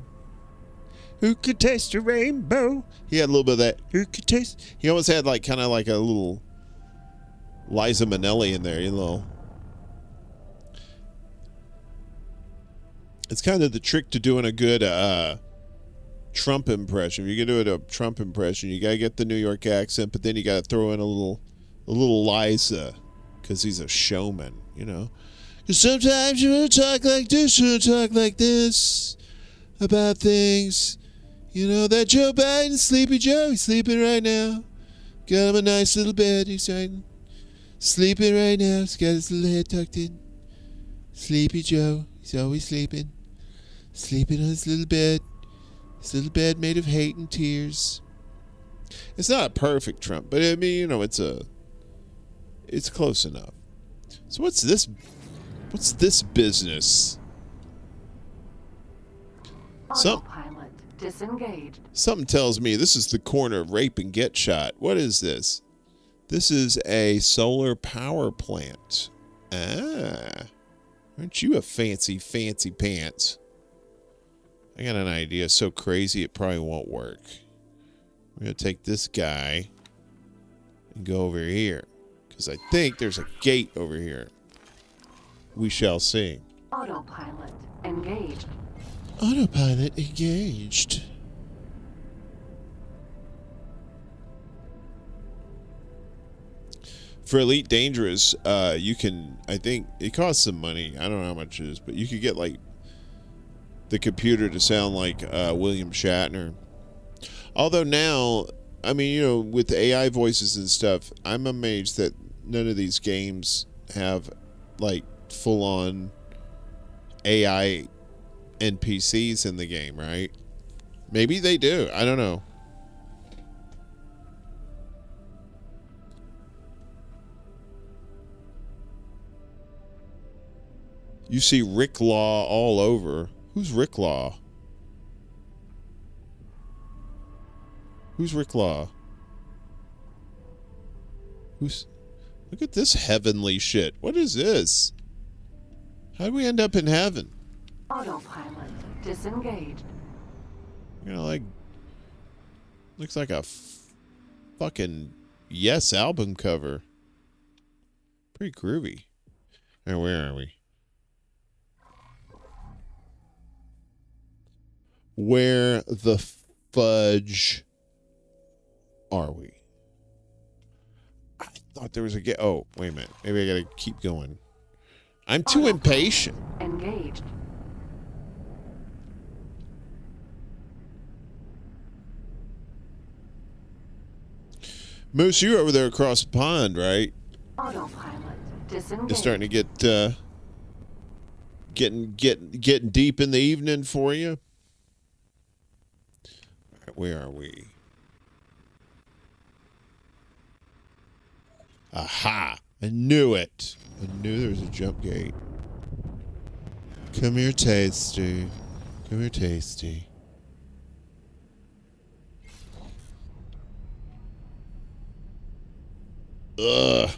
Who could taste a rainbow? He had a little bit of that. Who could taste? He almost had like kind of like a little Liza Minnelli in there, you know. It's kind of the trick to doing a good Trump impression. If you're gonna do a Trump impression, you gotta get the New York accent, but then you gotta throw in a little Liza, because he's a showman, you know. Because sometimes you want to talk like this, you want to talk like this about things. You know, that Joe Biden, Sleepy Joe, he's sleeping right now. Got him a nice little bed, he's sleeping right now. He's got his little head tucked in. Sleepy Joe, he's always sleeping. Sleeping on his little bed. His little bed made of hate and tears. It's not a perfect Trump, but I mean, you know, it's close enough. So what's this business? Autopilot disengaged. Something tells me this is the corner of rape and get shot. What is this? This is a solar power plant. Ah. Aren't you a fancy pants? I got an idea so crazy it probably won't work. We're going to take this guy and go over here. Because I think there's a gate over here. We shall see. Autopilot engaged. Autopilot engaged. For Elite Dangerous, you can, I think, it costs some money. I don't know how much it is, but you could get, like, the computer to sound like William Shatner. Although now, I mean, you know, with the AI voices and stuff, I'm amazed that none of these games have, like, full-on AI NPCs in the game, right? Maybe they do. I don't know. You see Rick Law all over. Who's Rick Law? Who's Rick Law? Look at this heavenly shit. What is this? How do we end up in heaven? Autopilot disengaged. You know, like, looks like a fucking Yes album cover. Pretty groovy. Now, where are we? Where the fudge are we? I thought there was a oh, wait a minute. Maybe I gotta keep going. I'm too impatient. Engaged. Moose, you're over there across the pond, right? Autopilot disengaged. It's starting to get getting deep in the evening for you. All right, where are we? Aha! I knew it. I knew there was a jump gate. Come here, Tasty. Come here, Tasty. Ugh.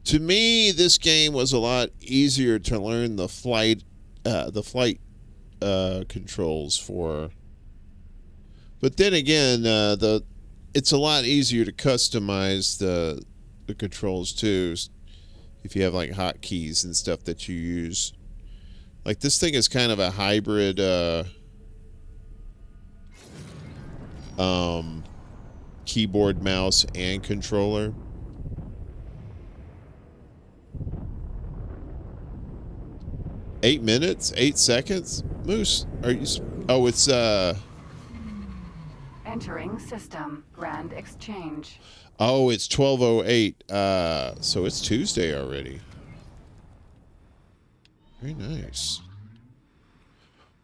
To me, this game was a lot easier to learn the flight controls for. But then again, it's a lot easier to customize the controls too, if you have like hotkeys and stuff that you use. Like this thing is kind of a hybrid keyboard, mouse, and controller. Eight minutes? 8 seconds? Moose, are you... Oh, it's, Entering system. Grand exchange. Oh, it's 12:08. So it's Tuesday already. Very nice.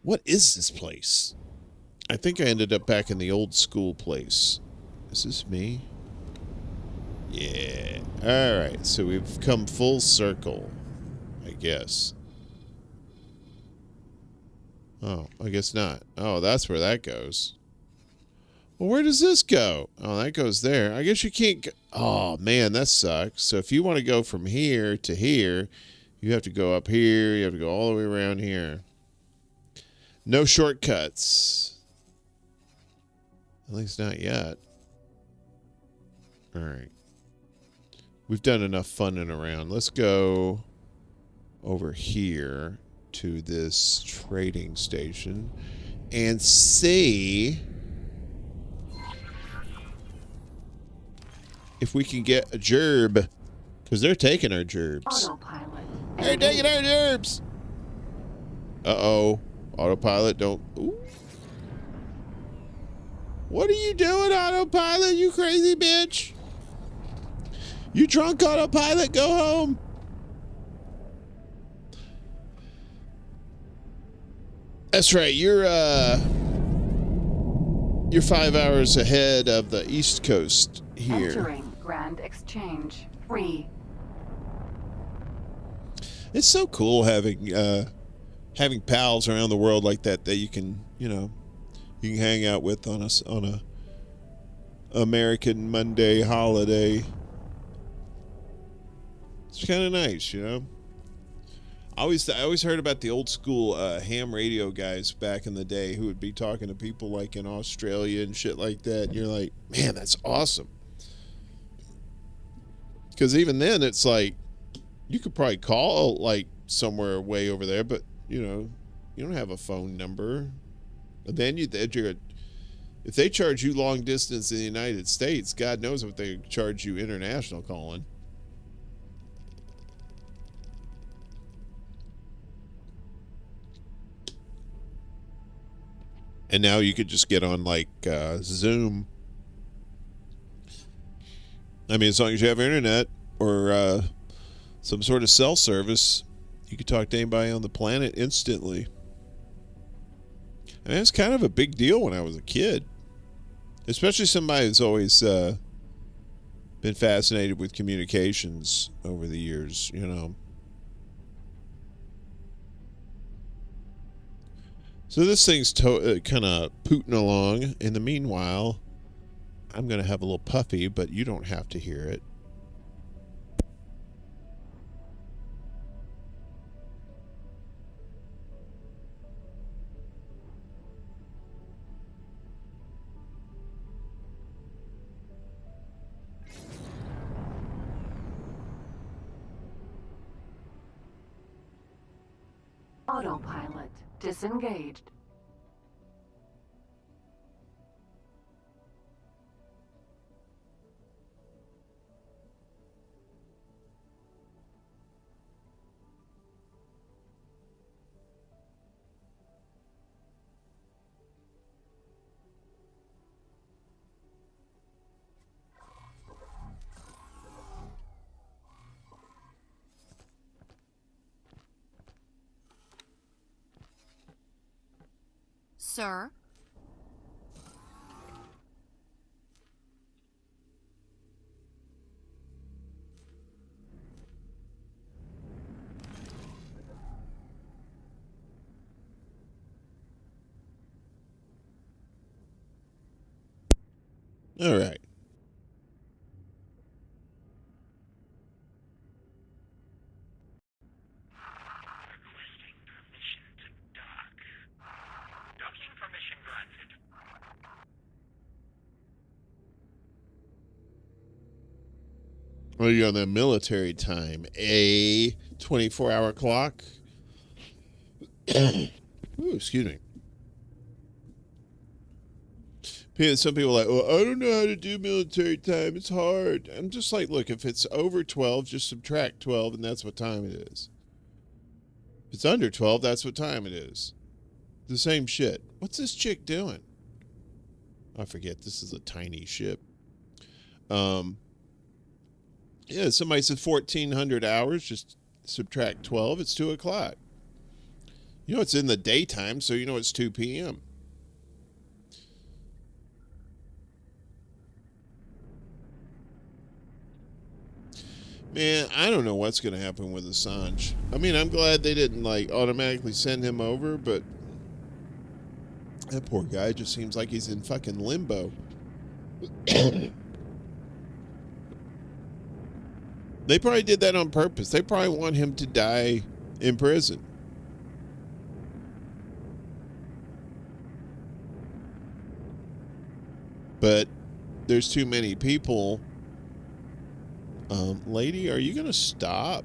What is this place? I think I ended up back in the old school place. Is this me? Yeah. Alright, so we've come full circle, I guess. Oh, I guess not. Oh, that's where that goes. Well, where does this go? Oh, that goes there. I guess you can't go. Oh, man, that sucks. So if you want to go from here to here, you have to go up here. You have to go all the way around here. No shortcuts. At least not yet. All right. We've done enough funning around. Let's go over here to this trading station and see if we can get a gerb. Because they're taking our gerbs. Autopilot. They're taking our gerbs. Uh-oh. Autopilot, don't... Ooh. What are you doing, Autopilot, you crazy bitch? You drunk, Autopilot? Go home. That's right. You're 5 hours ahead of the East Coast here. Entering Grand Exchange. Free. It's so cool having pals around the world like that you can, you can hang out with on a American Monday holiday. It's kind of nice, I always heard about the old school ham radio guys back in the day who would be talking to people like in Australia and shit like that. And you're like, man, that's awesome. Because even then, it's like you could probably call like somewhere way over there, but you don't have a phone number. And then if they charge you long distance in the United States, God knows if they charge you international calling. And now you could just get on like Zoom. I mean, as long as you have internet or some sort of cell service, you could talk to anybody on the planet instantly. And that's kind of a big deal when I was a kid. Especially somebody who's always been fascinated with communications over the years, So this thing's kind of pooting along. In the meanwhile, I'm going to have a little puffy, but you don't have to hear it. Autopilot. Disengaged. Sir? All right. Well, you're on the military time. A 24-hour clock. Ooh, excuse me. Some people are like, well, I don't know how to do military time. It's hard. I'm just like, look, if it's over 12, just subtract 12, and that's what time it is. If it's under 12, that's what time it is. The same shit. What's this chick doing? I forget. This is a tiny ship. Yeah, somebody said 1,400 hours. Just subtract 12. It's 2 o'clock. You know, it's in the daytime, so you know it's 2 p.m. Man, I don't know what's going to happen with Assange. I mean, I'm glad they didn't, like, automatically send him over, but that poor guy just seems like he's in fucking limbo. They probably did that on purpose. They probably want him to die in prison. But there's too many people. Lady, are you going to stop?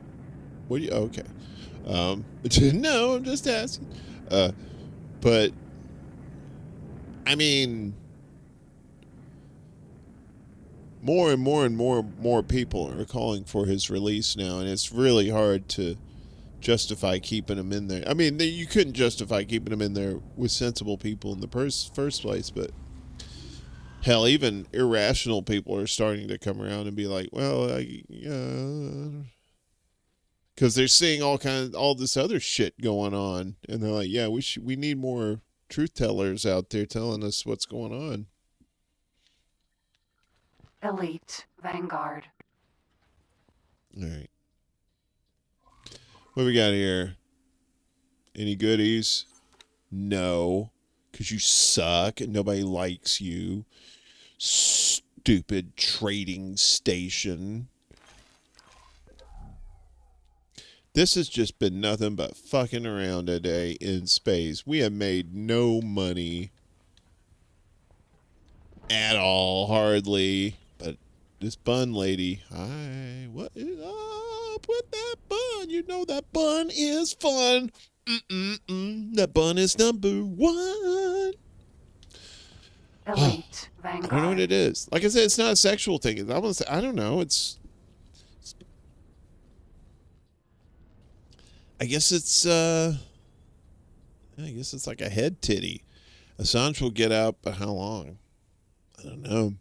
What do you... Okay. No, I'm just asking. But, I mean, more and more people are calling for his release now, and it's really hard to justify keeping him in there. I mean, you couldn't justify keeping him in there with sensible people in the first place, but hell, even irrational people are starting to come around and be like, well, because they're seeing all this other shit going on, and they're like, yeah, we need more truth tellers out there telling us what's going on. Elite Vanguard. All right. What we got here? Any goodies? No, because you suck and nobody likes you. Stupid trading station. This has just been nothing but fucking around today in space. We have made no money at all, hardly. But this bun lady, hi, what is up with that bun? You know that bun is fun. That bun is number one. Elite Vanguard. I don't know what it is. Like I said, it's not a sexual thing. I don't know. I guess it's like a head titty. Assange will get out, but how long? I don't know.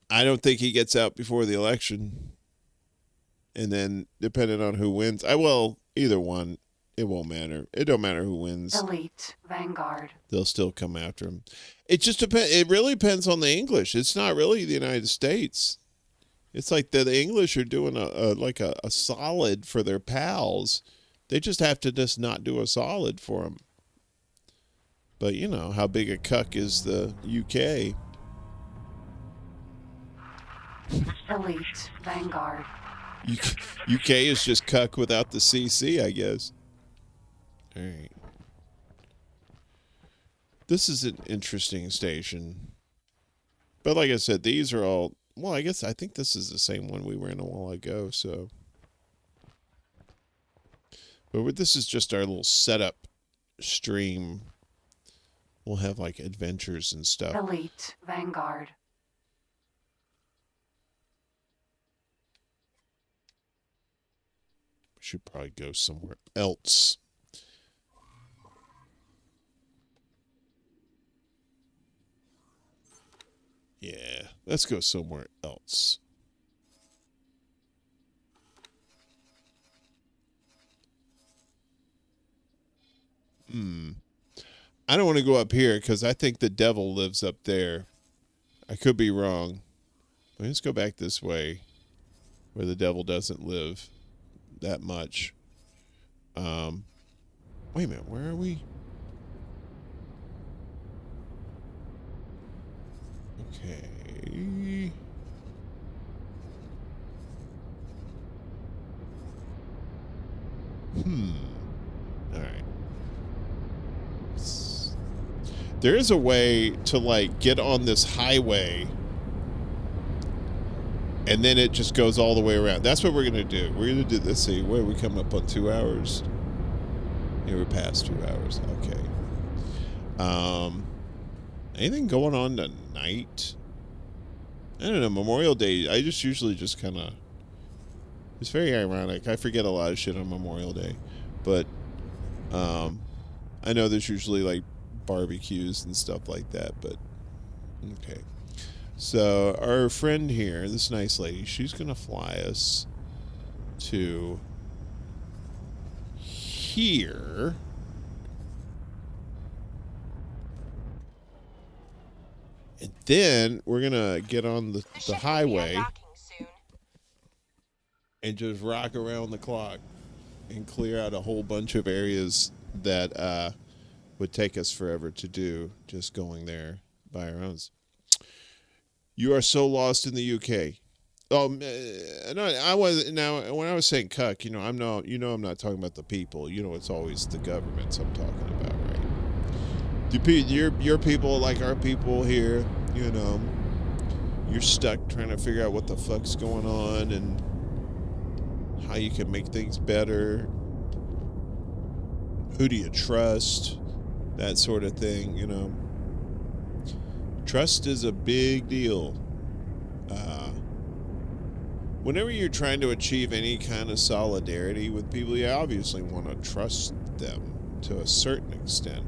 I don't think he gets out before the election. And then, depending on who wins, either one. It won't matter. It don't matter who wins. Elite Vanguard. They'll still come after him. It just depends. It really depends on the English. It's not really the United States. It's like the English are doing a solid for their pals. They just have to just not do a solid for them. But you know how big a cuck is the UK. Elite Vanguard. UK is just cuck without the CC, I guess. All right. This is an interesting station. But like I said, these are all... Well, I think this is the same one we were in a while ago, so... But this is just our little setup stream. We'll have, like, adventures and stuff. Elite Vanguard. We should probably go somewhere else. Yeah, let's go somewhere else. I don't want to go up here because I think the devil lives up there. I could be wrong. Let's go back this way where the devil doesn't live that much. Wait a minute, where are we? Okay. All right. There is a way to like get on this highway and then it just goes all the way around. That's what we're going to do. We're going to do this. See, where we come up on 2 hours. Yeah, we're past 2 hours. Okay. Um, anything going on tonight? I don't know. Memorial Day, I just usually just kind of... It's very ironic. I forget a lot of shit on Memorial Day. But I know there's usually like barbecues and stuff like that. But okay. So our friend here, this nice lady, she's going to fly us to here. And then we're going to get on the highway and just rock around the clock and clear out a whole bunch of areas that would take us forever to do just going there by our own. You are so lost in the UK. Oh, no, I was now when I was saying cuck, I'm not talking about the people. It's always the governments I'm talking about, right? Your people like our people here, you're stuck trying to figure out what the fuck's going on and how you can make things better. Who do you trust? That sort of thing, Trust is a big deal. Whenever you're trying to achieve any kind of solidarity with people, you obviously want to trust them to a certain extent.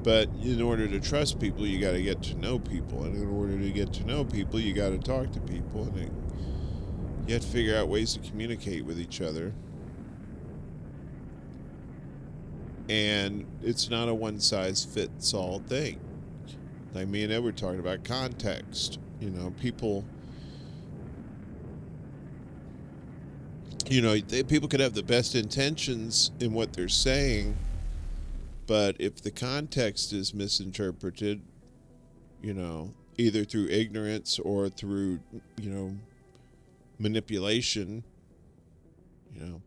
But in order to trust people, you got to get to know people. And in order to get to know people, you got to talk to people. And you have to figure out ways to communicate with each other. And it's not a one-size-fits-all thing. Like me and Ed were talking about context. People... people could have the best intentions in what they're saying, but if the context is misinterpreted, either through ignorance or through, manipulation,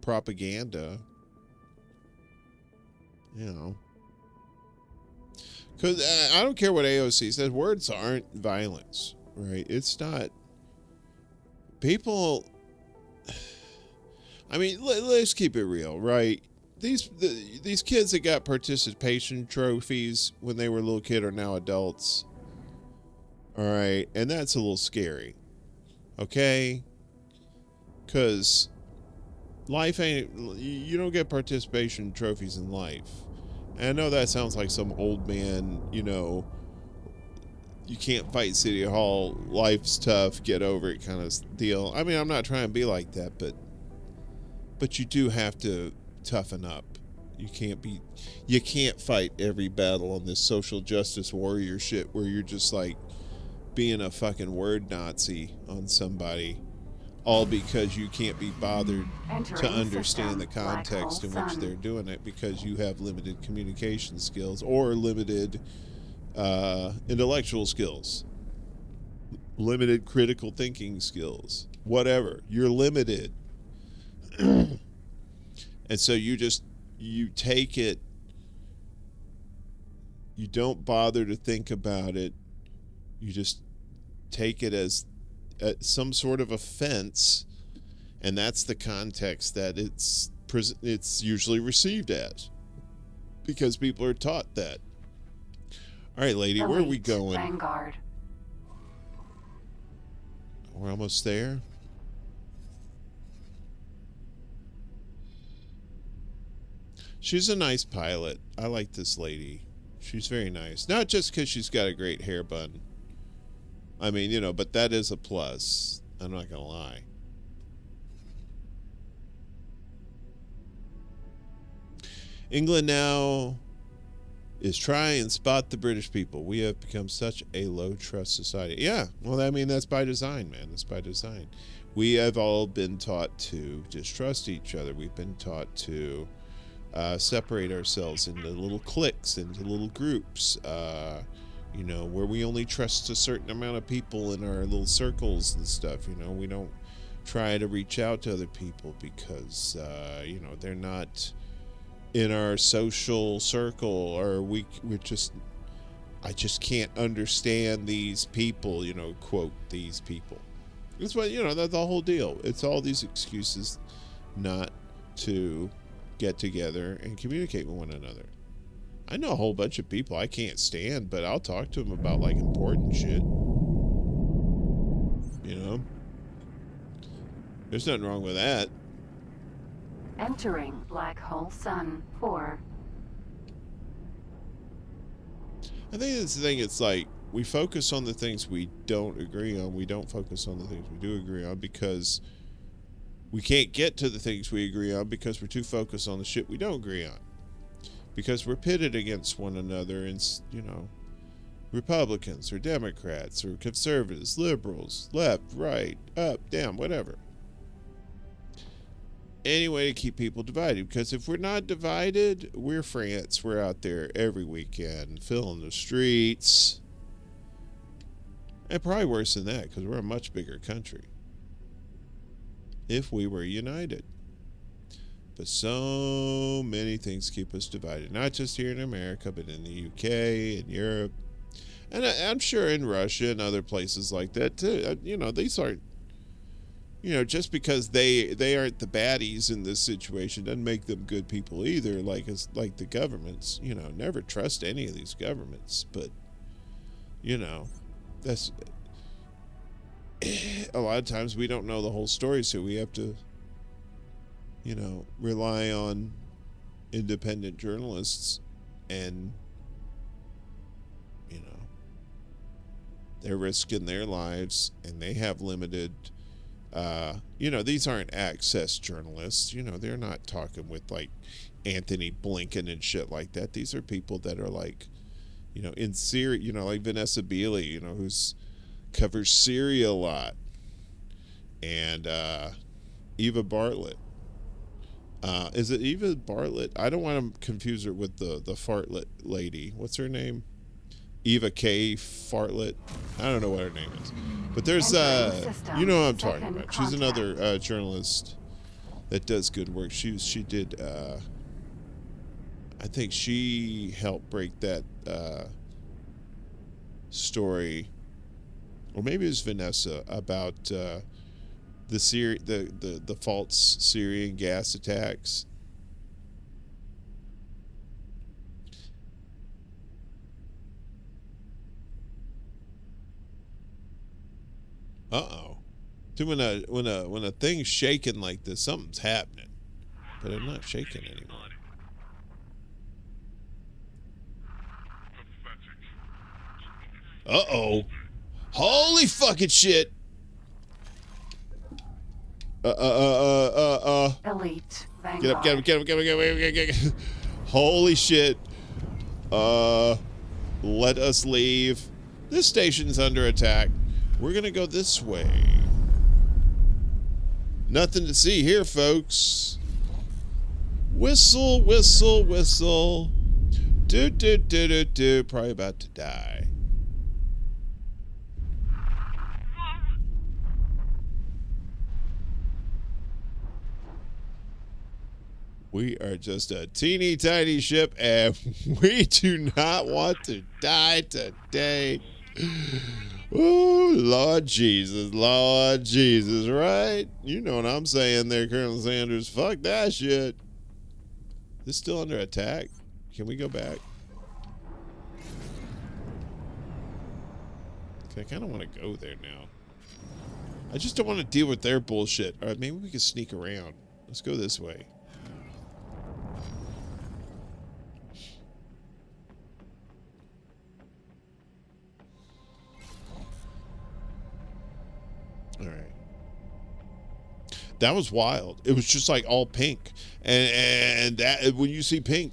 propaganda, because I don't care what AOC says, words aren't violence, right? It's not. People... I mean, let's keep it real, right? These kids that got participation trophies when they were a little kid are now adults. All right, and that's a little scary. Okay? Because life ain't... You don't get participation trophies in life. And I know that sounds like some old man, you can't fight City Hall, life's tough, get over it kind of deal. I mean, I'm not trying to be like that, but you do have to toughen up. You can't fight every battle on this social justice warrior shit where you're just like being a fucking word Nazi on somebody, all because you can't be bothered to understand the context in which they're doing it because you have limited communication skills or limited intellectual skills, limited critical thinking skills, whatever. You're limited. And so you take it, you don't bother to think about it, you just take it as some sort of offense, and that's the context that it's usually received as, because people are taught that. All right, lady, where are we going? Vanguard. We're almost there. She's a nice pilot. I like this lady. She's very nice. Not just because she's got a great hair bun. I mean, but that is a plus. I'm not going to lie. England now is trying and spot the British people. We have become such a low trust society. Yeah, well, I mean, that's by design, man. That's by design. We have all been taught to distrust each other. We've been taught to separate ourselves into little cliques, into little groups, where we only trust a certain amount of people in our little circles and stuff. We don't try to reach out to other people because, they're not in our social circle, or I just can't understand these people, quote, these people. That's what, that's the whole deal. It's all these excuses not to get together and communicate with one another. I know a whole bunch of people I can't stand, but I'll talk to them about like important shit. You know? There's nothing wrong with that. Entering black hole sun 4. I think that's the thing. It's like we focus on the things we don't agree on. We don't focus on the things we do agree on because we can't get to the things we agree on because we're too focused on the shit we don't agree on. Because we're pitted against one another and, you know, Republicans or Democrats or conservatives, liberals, left, right, up, down, whatever. Any way to keep people divided. Because if we're not divided, we're France. We're out there every weekend, filling the streets. And probably worse than that, because we're a much bigger country. If we were united. But so many things keep us divided. Not just here in America, but in the UK, in Europe. And I'm sure in Russia and other places like that, too. You know, these aren't, you know, just because they aren't the baddies in this situation doesn't make them good people either. Like the governments, you know, never trust any of these governments. But, you know, that's a lot of times we don't know the whole story, so we have to, you know, rely on independent journalists, and, you know, they're risking their lives and they have limited, you know, these aren't access journalists, you know, they're not talking with like Anthony Blinken and shit like that. These are people that are like, you know, in Syria, you know, like Vanessa Beeley, you know, who's covers Syria a lot, and Eva Bartlett. Is it Eva Bartlett? I don't want to confuse her with the Fartlett lady. What's her name? Eva K. Fartlett. I don't know what her name is. But there's, you know what I'm talking about. She's another journalist that does good work. She did, I think she helped break that story, or maybe it was Vanessa, about the false Syrian gas attacks. Uh-oh. So when a thing's shaking like this, something's happening. But I'm not shaking anymore. Uh-oh. Holy fucking shit. Elite Vanguard. Get him. Holy shit. Let us leave. This station's under attack. We're gonna go this way. Nothing to see here, folks. Whistle, whistle, whistle. Do. Probably about to die. We are just a teeny tiny ship, and we do not want to die today. Oh, Lord Jesus, right? You know what I'm saying there, Colonel Sanders. Fuck that shit. This still under attack? Can we go back? I kind of want to go there now. I just don't want to deal with their bullshit. All right, maybe we can sneak around. Let's go this way. All right. That was wild. It was just like all pink, and that when you see pink,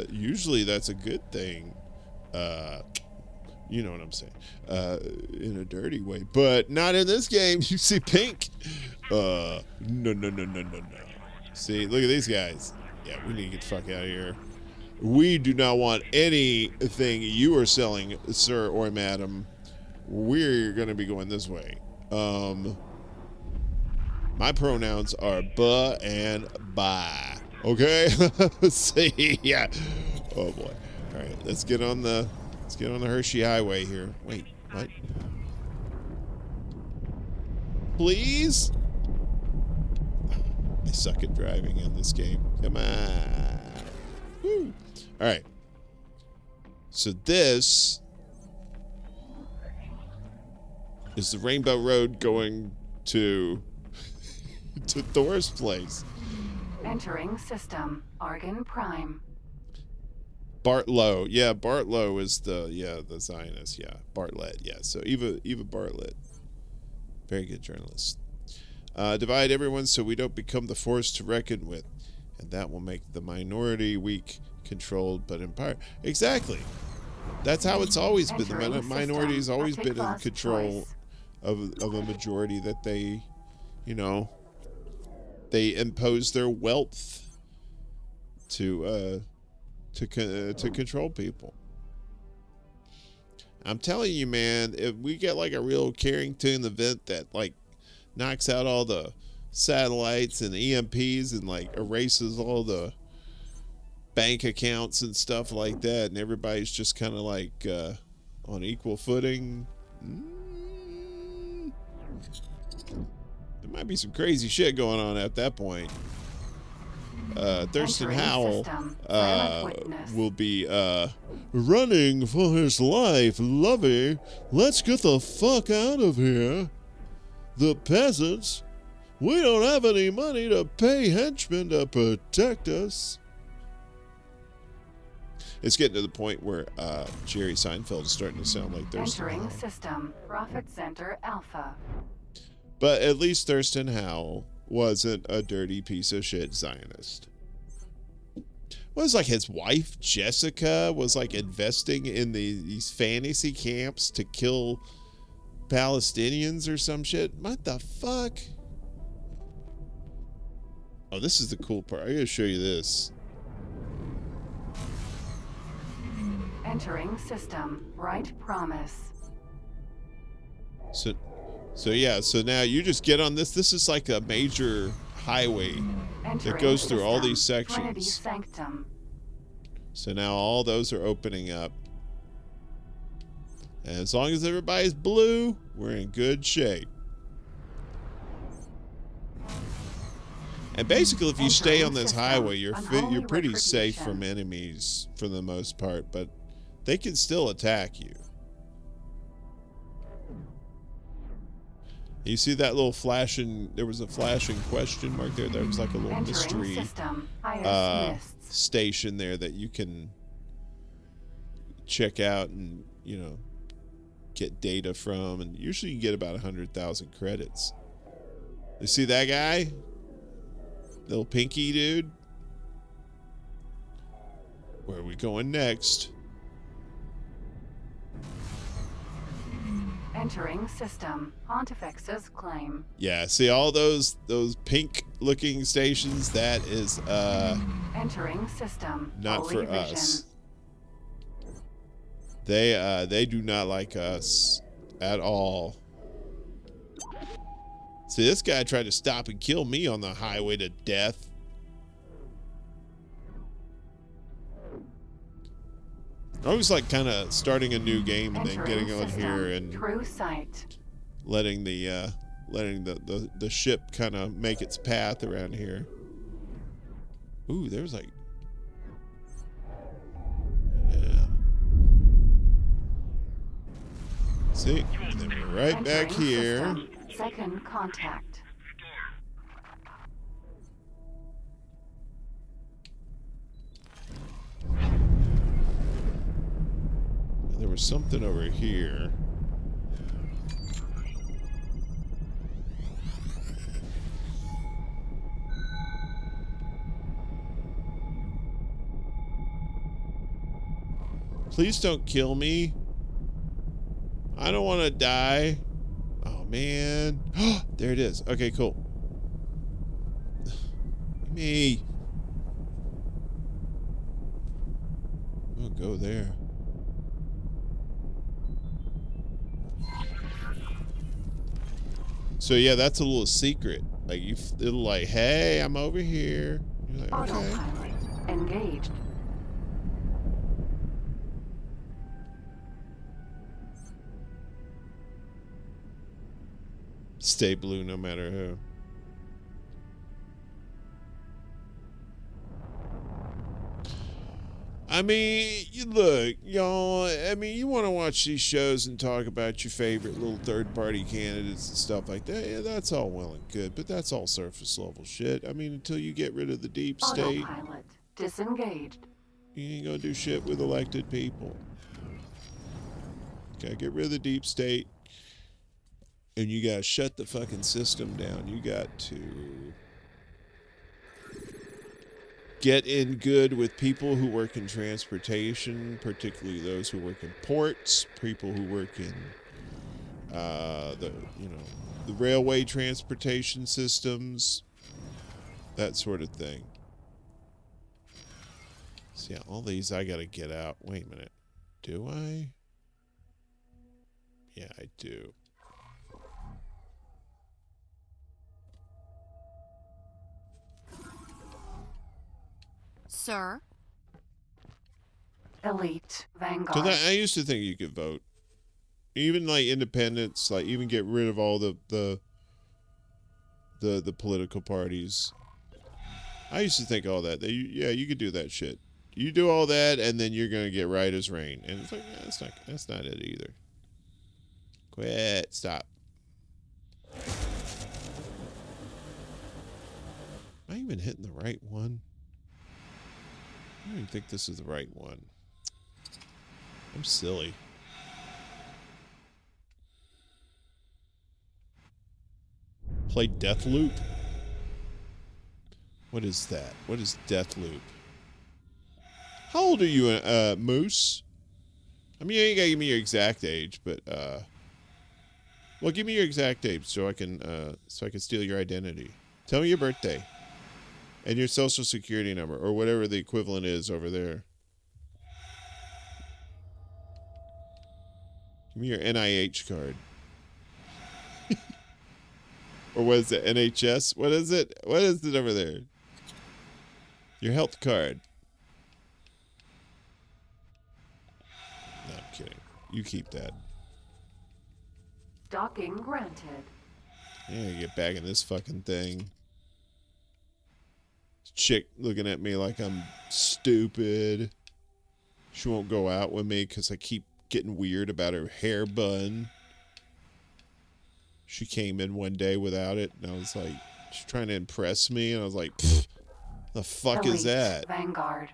usually that's a good thing. You know what I'm saying? In a dirty way, but not in this game. You see pink. No. See, look at these guys. Yeah, we need to get the fuck out of here. We do not want anything you are selling, sir or madam. We're going to be going this way. My pronouns are buh and bye. Okay? See, yeah. Oh boy. All right, let's get on the Hershey Highway here. Wait, what? Please? I suck at driving in this game. Come on. Woo. All right. So this is the Rainbow Road going to Thor's place. Entering system. Argon Prime. Bartlow. Yeah, Bartlow is the Zionist. Yeah, Bartlett. Yeah, so Eva Bartlett. Very good journalist. Divide everyone so we don't become the force to reckon with. And that will make the minority weak, controlled, but in power. Exactly. That's how it's always been. The minority has always been in control of a majority that they, they impose their wealth to control people. I'm telling you, man, if we get like a real Carrington event that like knocks out all the satellites and EMPs and like erases all the bank accounts and stuff like that, and everybody's just kind of like on equal footing, there might be some crazy shit going on at that point. Thurston Howell will be running for his life. Lovey, let's get the fuck out of here. The peasants, we don't have any money to pay henchmen to protect us. It's getting to the point where Jerry Seinfeld is starting to sound like Thurston Entering Howell. system. Profit Center Alpha. But at least Thurston Howell wasn't a dirty piece of shit Zionist. Well, it's like his wife, Jessica, was like investing in these fantasy camps to kill Palestinians or some shit. What the fuck? Oh, this is the cool part. I gotta show you this. Entering system. Right Promise. So yeah, so now you just get on this. This is like a major highway that goes through all these sections. Trinity Sanctum. So now all those are opening up. And as long as everybody's blue, we're in good shape. And basically, if you stay on this highway, you're pretty safe from enemies for the most part, but they can still attack you. You see that little flashing, there was a flashing question mark there. There was like a little mystery station there that you can check out and, get data from. And usually you get about 100,000 credits. You see that guy? Little pinky dude? Where are we going next? Entering system. Pontifex's claim. Yeah, see all those pink looking stations? That is entering system. Not Holy for Vision. us. They do not like us at all. See, this guy tried to stop and kill me on the highway to death. I always like kind of starting a new game and then getting on here and True sight. letting the ship kind of make its path around here. Ooh, there's like, yeah. See, and then we're right back here. System. Second contact. There was something over here. Please don't kill me. I don't want to die. Oh, man. There it is. Okay, cool. Me. We'll go there. So yeah, that's a little secret. Like it'll like, hey, I'm over here. You're like, okay. Autopilot engaged. Stay blue no matter who. I mean, look, y'all. I mean, you want to watch these shows and talk about your favorite little third-party candidates and stuff like that. Yeah, that's all well and good, but that's all surface-level shit. I mean, until you get rid of the deep state, Autopilot disengaged. you ain't gonna do shit with elected people. Gotta get rid of the deep state, and you gotta shut the fucking system down. You got to get in good with people who work in transportation, particularly those who work in ports, people who work in the railway transportation systems, that sort of thing. So yeah, all these I gotta get out. Wait a minute. Do I? Yeah, I do. Sir? Elite Vanguard. Because I used to think you could vote. Even like independents, like even get rid of all the political parties. I used to think all that. Yeah, you could do that shit. You do all that, and then you're gonna get right as rain. And it's like, that's not it either. Quit. Stop. Am I even hitting the right one? I don't even think this is the right one. I'm silly. Play Deathloop? What is that? What is Deathloop? How old are you, Moose? I mean, you ain't gotta give me your exact age, but well, give me your exact age so I can steal your identity. Tell me your birthday and your social security number or whatever the equivalent is over there. Give me your NIH card. Or what is it? NHS? What is it? What is it over there? Your health card. No, I'm kidding. You keep that. Docking granted. Yeah, get back in this fucking thing. Chick looking at me like I'm stupid. She won't go out with me because I keep getting weird about her hair bun. She came in one day without it, and I was like, she's trying to impress me, and I was like, the fuck Elite is that? Vanguard.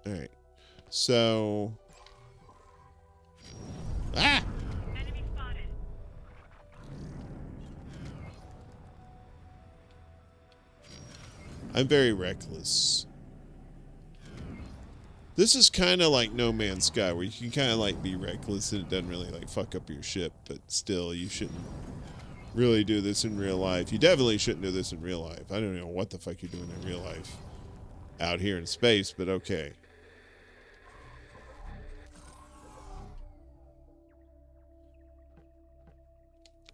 All right, so Enemy spotted. I'm very reckless. This is kind of like No Man's Sky, where you can kind of like be reckless and it doesn't really like fuck up your ship, but still, you shouldn't really do this in real life. You definitely shouldn't do this in real life. I don't know what the fuck you're doing in real life out here in space, but okay.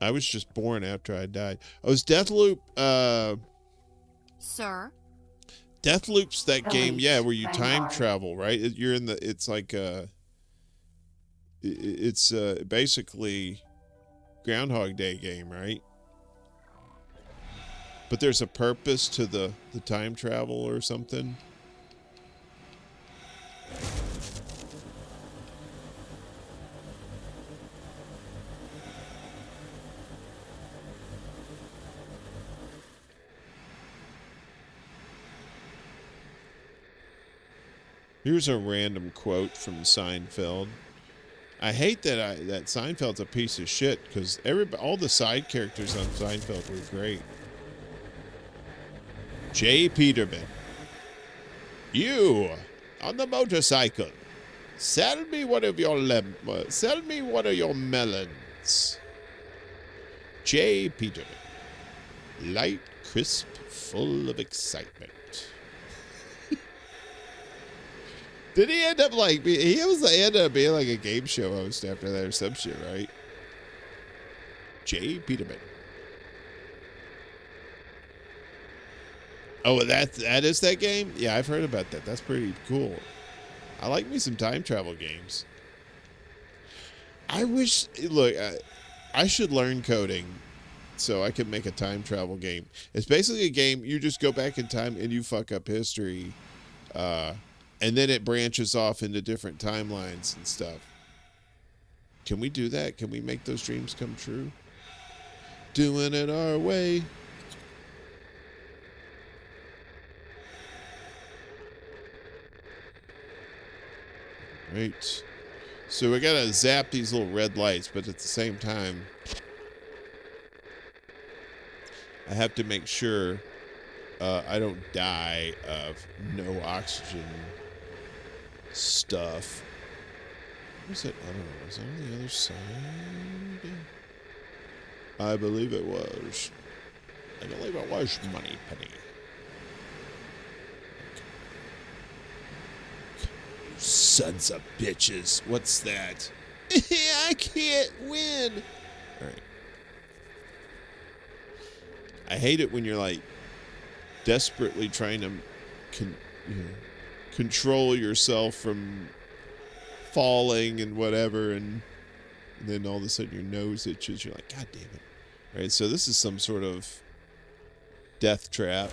I was just born after I died. Oh, is Deathloop, Sir? Deathloop's that game, yeah, where you time Vanguard. travel, right? You're in the, it's like, it's basically Groundhog Day game, right? But there's a purpose to the time travel or something. Here's a random quote from Seinfeld. I hate that that Seinfeld's a piece of shit because all the side characters on Seinfeld were great. J. Peterman, you on the motorcycle. Sell me one of your melons. J. Peterman, light, crisp, full of excitement. Did he end up like he ended up being like a game show host after that or some shit, right? J. Peterman. Oh, that is that game? Yeah, I've heard about that. That's pretty cool. I like me some time travel games. I wish, look, I should learn coding so I can make a time travel game. It's basically a game you just go back in time and you fuck up history, and then it branches off into different timelines and stuff. Can we do that? Can we make those dreams come true? Doing it our way. Right. So we gotta zap these little red lights, but at the same time, I have to make sure I don't die of no oxygen stuff. Was it? I don't know. Was it on the other side? I believe it was. I believe it was Money Penny. Sons of bitches. What's that? I can't win. All right. I hate it when you're like desperately trying to control yourself from falling and whatever, and then all of a sudden your nose itches. You're like, God damn it. All right, so this is some sort of death trap.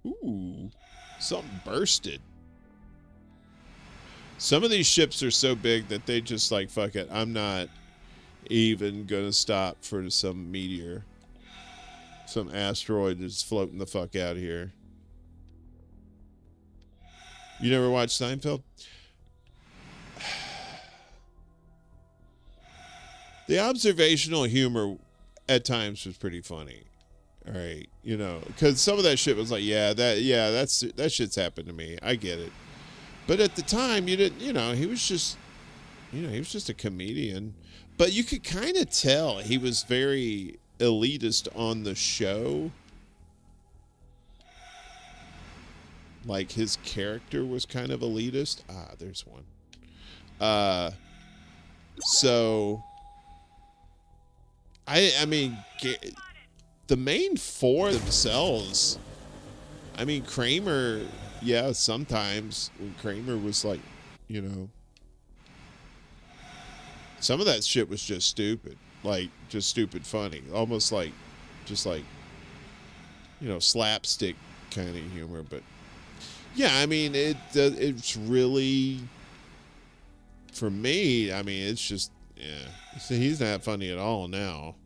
Ooh, something bursted. Some of these ships are so big that they just like, fuck it. I'm not even gonna stop for some meteor. Some asteroid is floating the fuck out here. You never watched Seinfeld? The observational humor at times was pretty funny. All right, you know, because some of that shit was like, that shit's happened to me. I get it. But at the time, you didn't, he was just a comedian. But you could kind of tell he was very elitist on the show. Like, his character was kind of elitist. Ah, there's one. So, I mean, the main four themselves, I mean, Kramer, yeah, sometimes when Kramer was like, some of that shit was just stupid. Like, just stupid funny. Almost like, just like, slapstick kind of humor. But, yeah, I mean, it's really, for me, I mean, it's just, yeah. See, he's not funny at all now.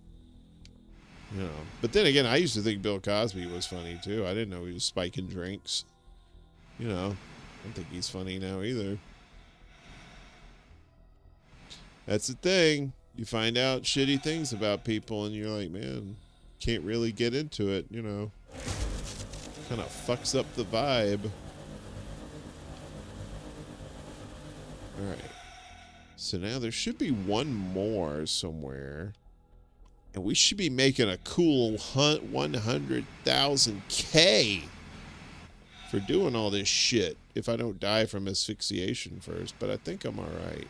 But then again, I used to think Bill Cosby was funny, too. I didn't know he was spiking drinks. I don't think he's funny now either. That's the thing. You find out shitty things about people and you're like, man, can't really get into it, Kind of fucks up the vibe. All right. So now there should be one more somewhere. And we should be making a cool 100,000K for doing all this shit if I don't die from asphyxiation first. But I think I'm all right.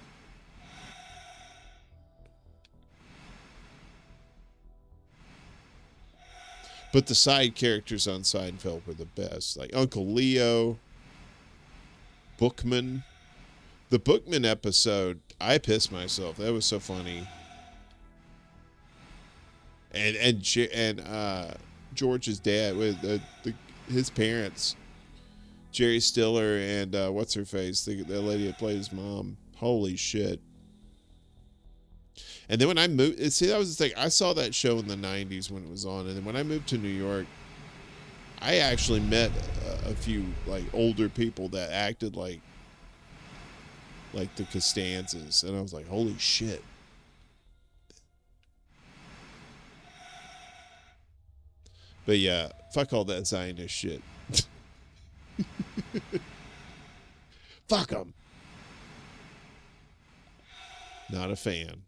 But the side characters on Seinfeld were the best. Like Uncle Leo, Bookman. The Bookman episode, I pissed myself. That was so funny. And George's dad with his parents, Jerry Stiller and what's her face, the lady that played his mom. Holy shit! And then when I moved, see, that was the thing. I saw that show in the '90s when it was on, and then when I moved to New York, I actually met a few like older people that acted like the Costanzas, and I was like, holy shit. But yeah, fuck all that Zionist shit. Fuck them. Not a fan.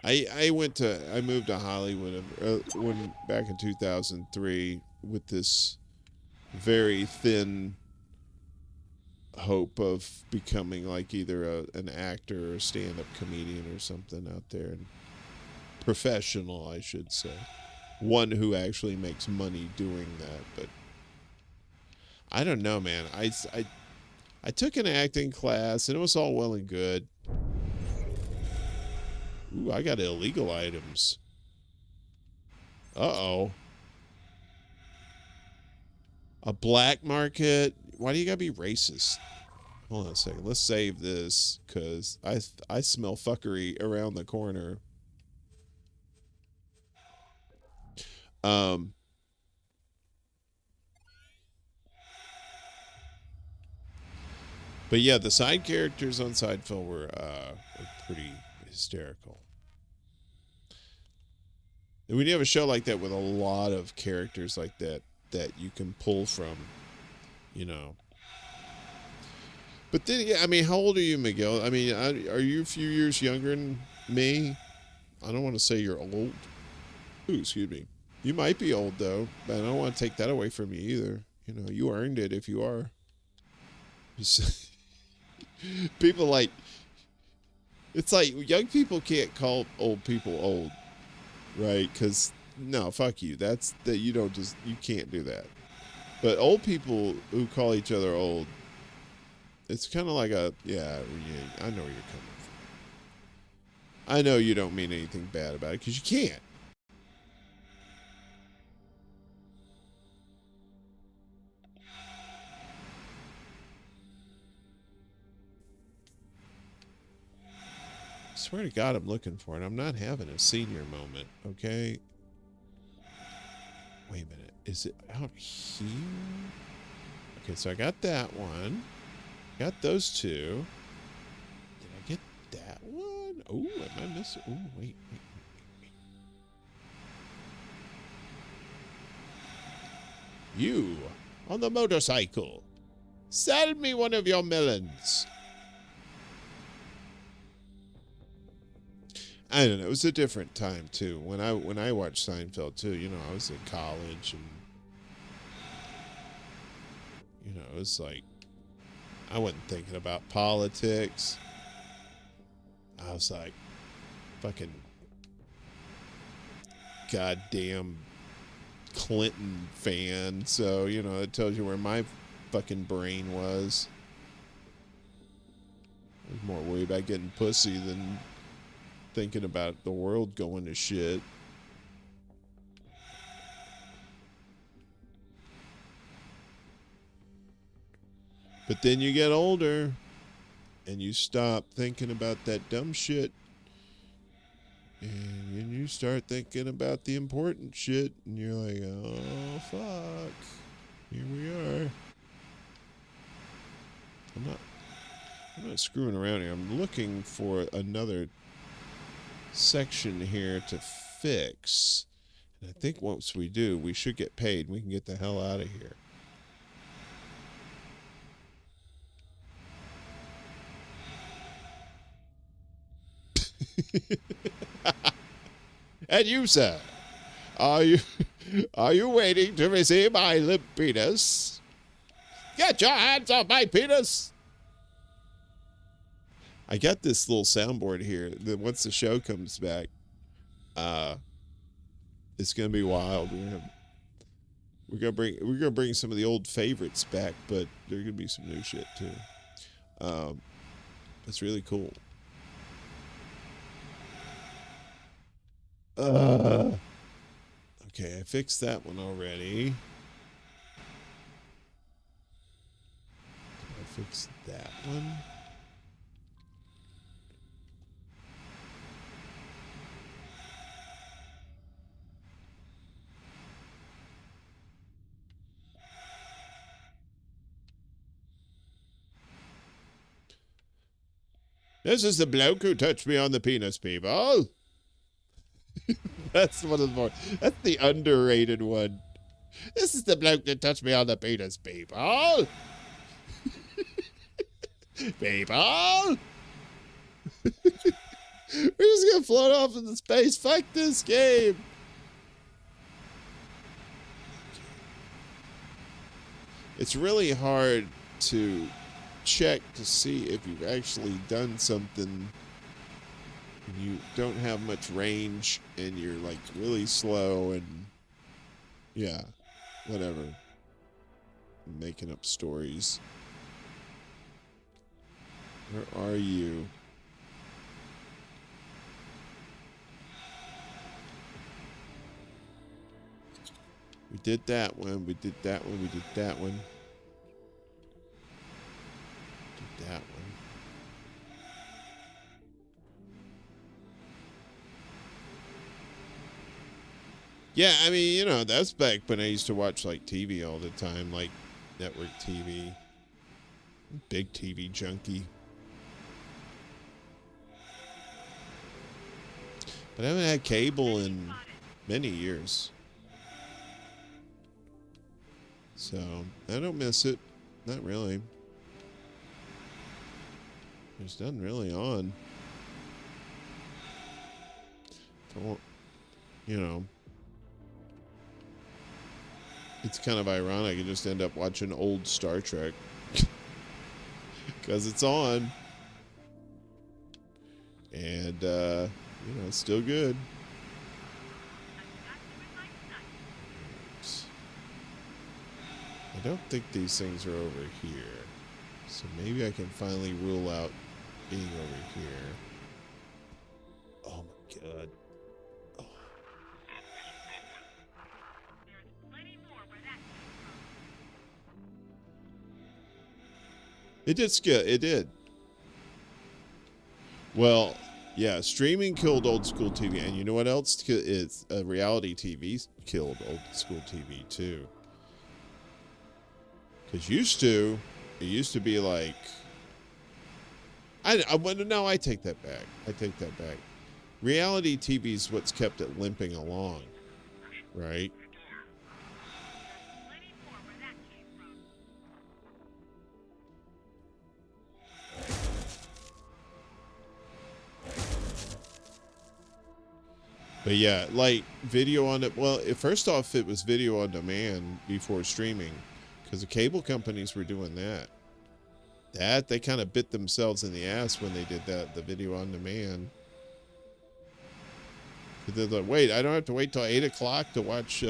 I moved to Hollywood back in 2003 with this very thin hope of becoming like either an actor or a stand-up comedian or something out there. And professional, I should say. one who actually makes money doing that. But I don't know, man. I took an acting class, and it was all well and good. Ooh, I got illegal items. Uh-oh. A black market? Why do you gotta be racist? Hold on a second. Let's save this, because I smell fuckery around the corner. But yeah, the side characters on Seinfeld were pretty hysterical. And when you have a show like that with a lot of characters like that you can pull from, you know. But then, yeah, I mean, how old are you, Miguel? I mean, are you a few years younger than me? I don't want to say you're old. Ooh, excuse me. You might be old, though, but I don't want to take that away from you either. You know, you earned it if you are. People like, it's like young people can't call old people old, right? Because no, fuck you. You can't do that. But old people who call each other old, it's kind of like I know where you're coming from. I know you don't mean anything bad about it because you can't. I swear to God, I'm looking for it. I'm not having a senior moment, okay? Wait a minute. Is it out here? Okay, so I got that one. Got those two. Did I get that one? Oh, am I missing? Oh, wait. You, on the motorcycle. Sell me one of your melons. I don't know. It was a different time too. When I watched Seinfeld too, you know, I was in college, and you know, it was like I wasn't thinking about politics. I was like fucking goddamn Clinton fan. So, you know, it tells you where my fucking brain was. I was more worried about getting pussy than thinking about the world going to shit. But then you get older and you stop thinking about that dumb shit, and then you start thinking about the important shit, and you're like, oh fuck, here we are. I'm not screwing around here. I'm looking for another section here to fix, and I think once we do, we should get paid. We can get the hell out of here. And you, sir, are you waiting to receive my limp penis? Get your hands off my penis! I got this little soundboard here that once the show comes back, it's gonna be wild. We're gonna bring some of the old favorites back, but there's gonna be some new shit too. It's really cool. Okay, I fixed that one already. I fixed that one. This is the bloke who touched me on the penis, people. That's one of the more. That's the underrated one. This is the bloke that touched me on the penis, people. People. We're just gonna float off into space. Fuck this game. It's really hard to check to see if you've actually done something You don't have much range and you're like really slow and yeah, whatever. Making up stories. Where are you? We did that one. We did that one. We did that one. Did that one. Yeah, I mean, you know, that's back when I used to watch like TV all the time, like network TV. Big TV junkie. But I haven't had cable in many years. So, I don't miss it. Not really. There's nothing really on. You know. It's kind of ironic. I just end up watching old Star Trek. Because it's on. And, you know, it's still good. I don't think these things are over here. So maybe I can finally rule out being over here. Oh my god. Oh. It did scale. It did. Well, yeah, streaming killed old school TV. And you know what else? It's reality TV killed old school TV too. Because it used to be like, no, I take that back. I take that back. Reality TV is what's kept it limping along, right? But yeah, like video on it. Well, first off, it was video on demand before streaming, because the cable companies were doing that. They kind of bit themselves in the ass when they did that, the video on demand. They're like, wait, I don't have to wait till 8 o'clock to watch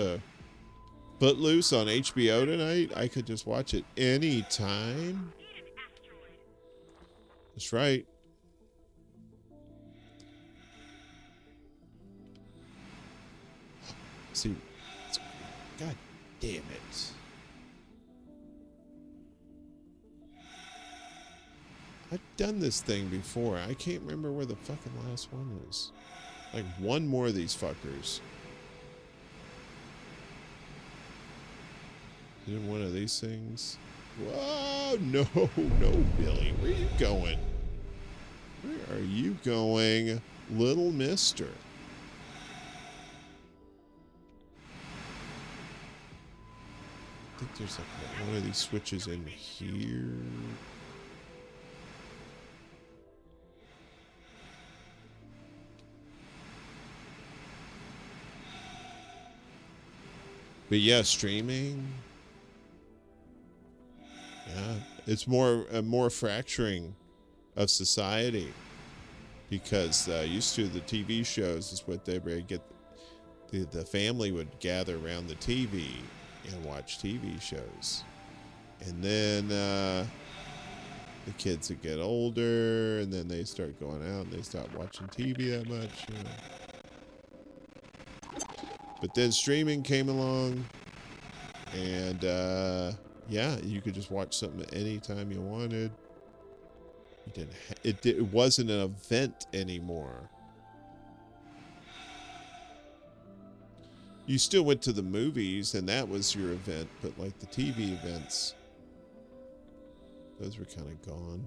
Footloose on HBO tonight. I could just watch it anytime. That's right. See, god damn it. I've done this thing before. I can't remember where the fucking last one is. Like one more of these fuckers. Is it one of these things? Whoa, no, Billy. Where are you going? Where are you going, little mister? I think there's like one of these switches in here. But yeah, streaming. Yeah, it's more fracturing of society, because used to the TV shows is what they would get. The family would gather around the TV and watch TV shows, and then the kids would get older, and then they start going out and they stop watching TV that much. You know. But then streaming came along, and yeah, you could just watch something anytime you wanted. You didn't. It wasn't an event anymore. You still went to the movies, and that was your event. But like the TV events, those were kind of gone.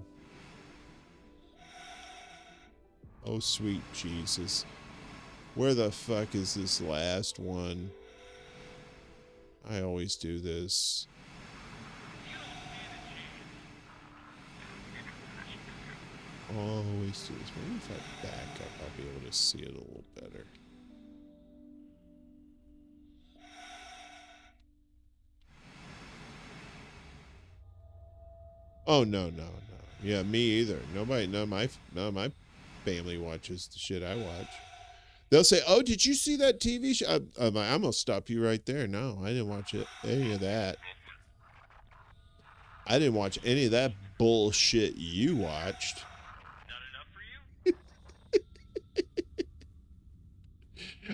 Oh, sweet Jesus. Where the fuck is this last one? I always do this. Always do this. Maybe if I back up, I'll be able to see it a little better. Oh, no. Yeah, me either. None of my family watches the shit I watch. They'll say, "Oh, did you see that TV show?" I'm gonna stop you right there. No, I didn't watch any of that. I didn't watch any of that bullshit you watched. Not enough for you?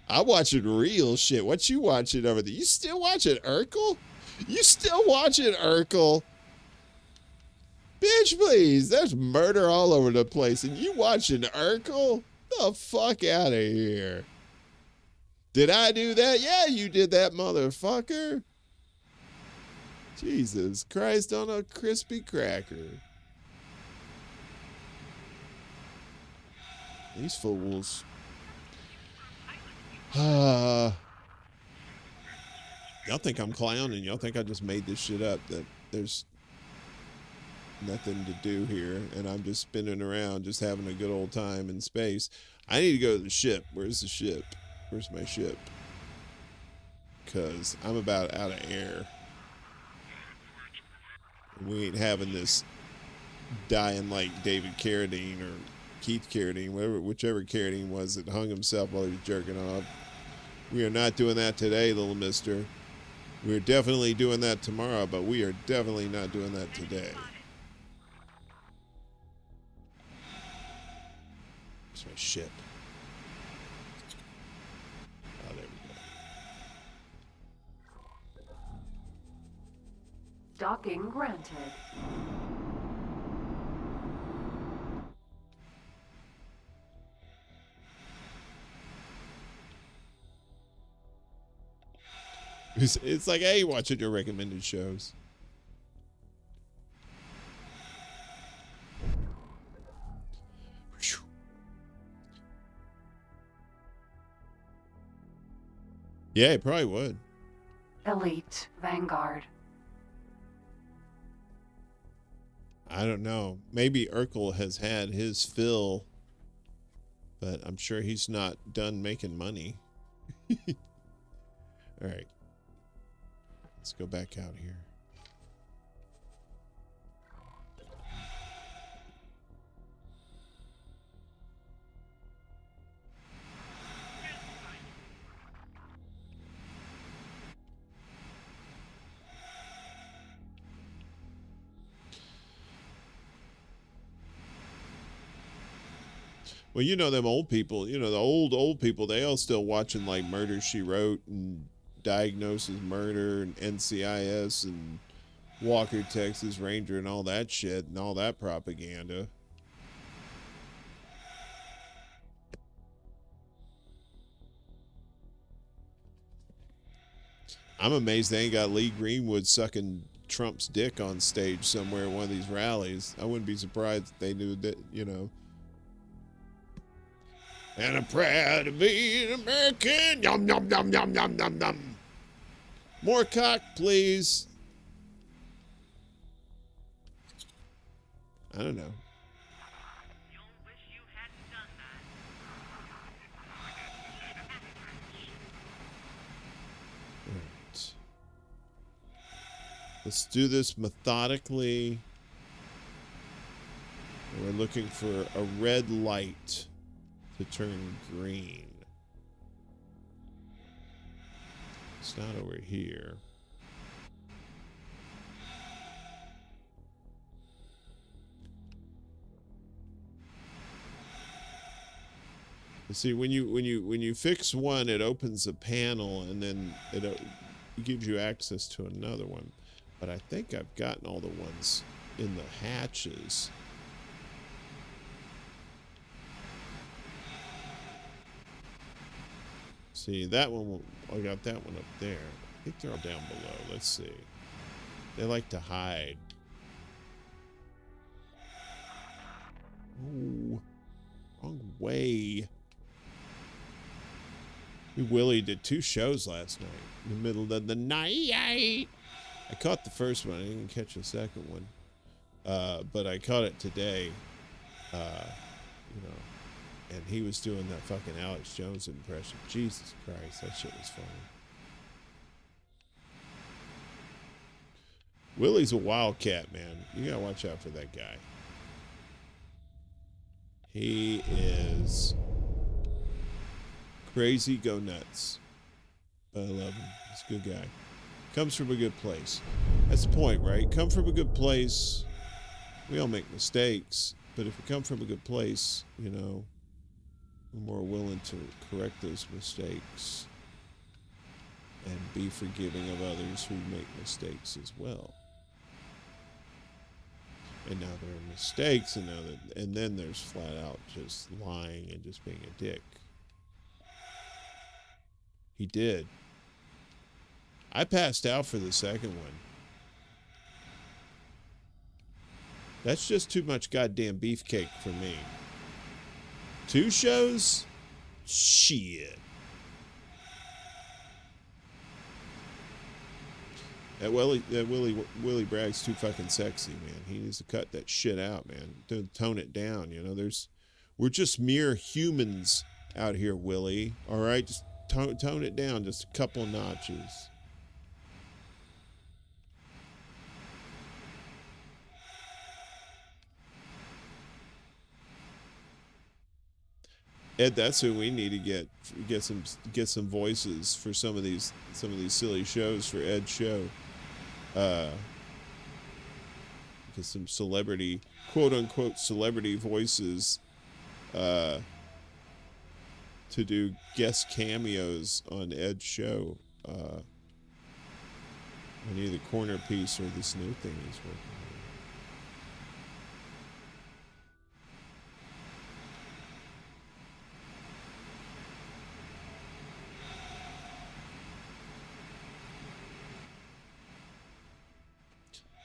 I'm watching real shit. What you watching over there? You still watching Urkel? You still watching Urkel? Bitch, please. There's murder all over the place. And you watching Urkel? The fuck out of here. Did I do that? Yeah, you did that, motherfucker. Jesus Christ on a crispy cracker. These fools. Y'all think I'm clowning. Y'all think I just made this shit up, that there's nothing to do here and I'm just spinning around just having a good old time in space. I need to go to the ship. Where's the ship? Where's my ship? Because I'm about out of air. We ain't having this dying like David Carradine or Keith Carradine, whichever Carradine was that hung himself while he was jerking off. We are not doing that today, little mister. We're definitely doing that tomorrow, but we are definitely not doing that today. It's my ship. Oh, there we go. Docking granted. It's like, hey, watching your recommended shows. Yeah, it probably would. Elite Vanguard. I don't know. Maybe Urkel has had his fill, but I'm sure he's not done making money. All right. Let's go back out here. Well, you know them old people, you know, the old people, they all still watching like Murder, She Wrote and Diagnosis Murder and NCIS and Walker, Texas Ranger and all that shit and all that propaganda. I'm amazed they ain't got Lee Greenwood sucking Trump's dick on stage somewhere at one of these rallies. I wouldn't be surprised if they knew that, you know. And I'm proud to be an American. Yum, yum, yum, yum, yum, yum, yum. More cock, please. I don't know. Right. Let's do this methodically. We're looking for a red light to turn green. It's not over here. You see, when you fix one, it opens a panel and then it gives you access to another one. But I think I've gotten all the ones in the hatches. See, that one, I got that one up there. I think they're all down below. Let's see. They like to hide. Oh, wrong way. Willie did 2 shows last night. In the middle of the night. I caught the first one. I didn't catch the second one. But I caught it today. You know. And he was doing that fucking Alex Jones impression. Jesus Christ, that shit was funny. Willie's a wildcat, man. You gotta watch out for that guy. He is crazy, go nuts. But I love him. He's a good guy. Comes from a good place. That's the point, right? Come from a good place. We all make mistakes, but if we come from a good place, you know, we're more willing to correct those mistakes and be forgiving of others who make mistakes as well. And now there are mistakes, and then there's flat out just lying and just being a dick. He did. I passed out for the second one. That's just too much goddamn beefcake for me. 2 shows? Shit. That Willie Bragg's too fucking sexy, man. He needs to cut that shit out, man. Tone it down, you know. We're just mere humans out here, Willie. All right, just tone it down just a couple notches. Ed, that's who we need to get some voices for some of these silly shows for Ed's show. Get some celebrity, quote unquote celebrity voices to do guest cameos on Ed's show. On either corner piece or this new thing he's working on.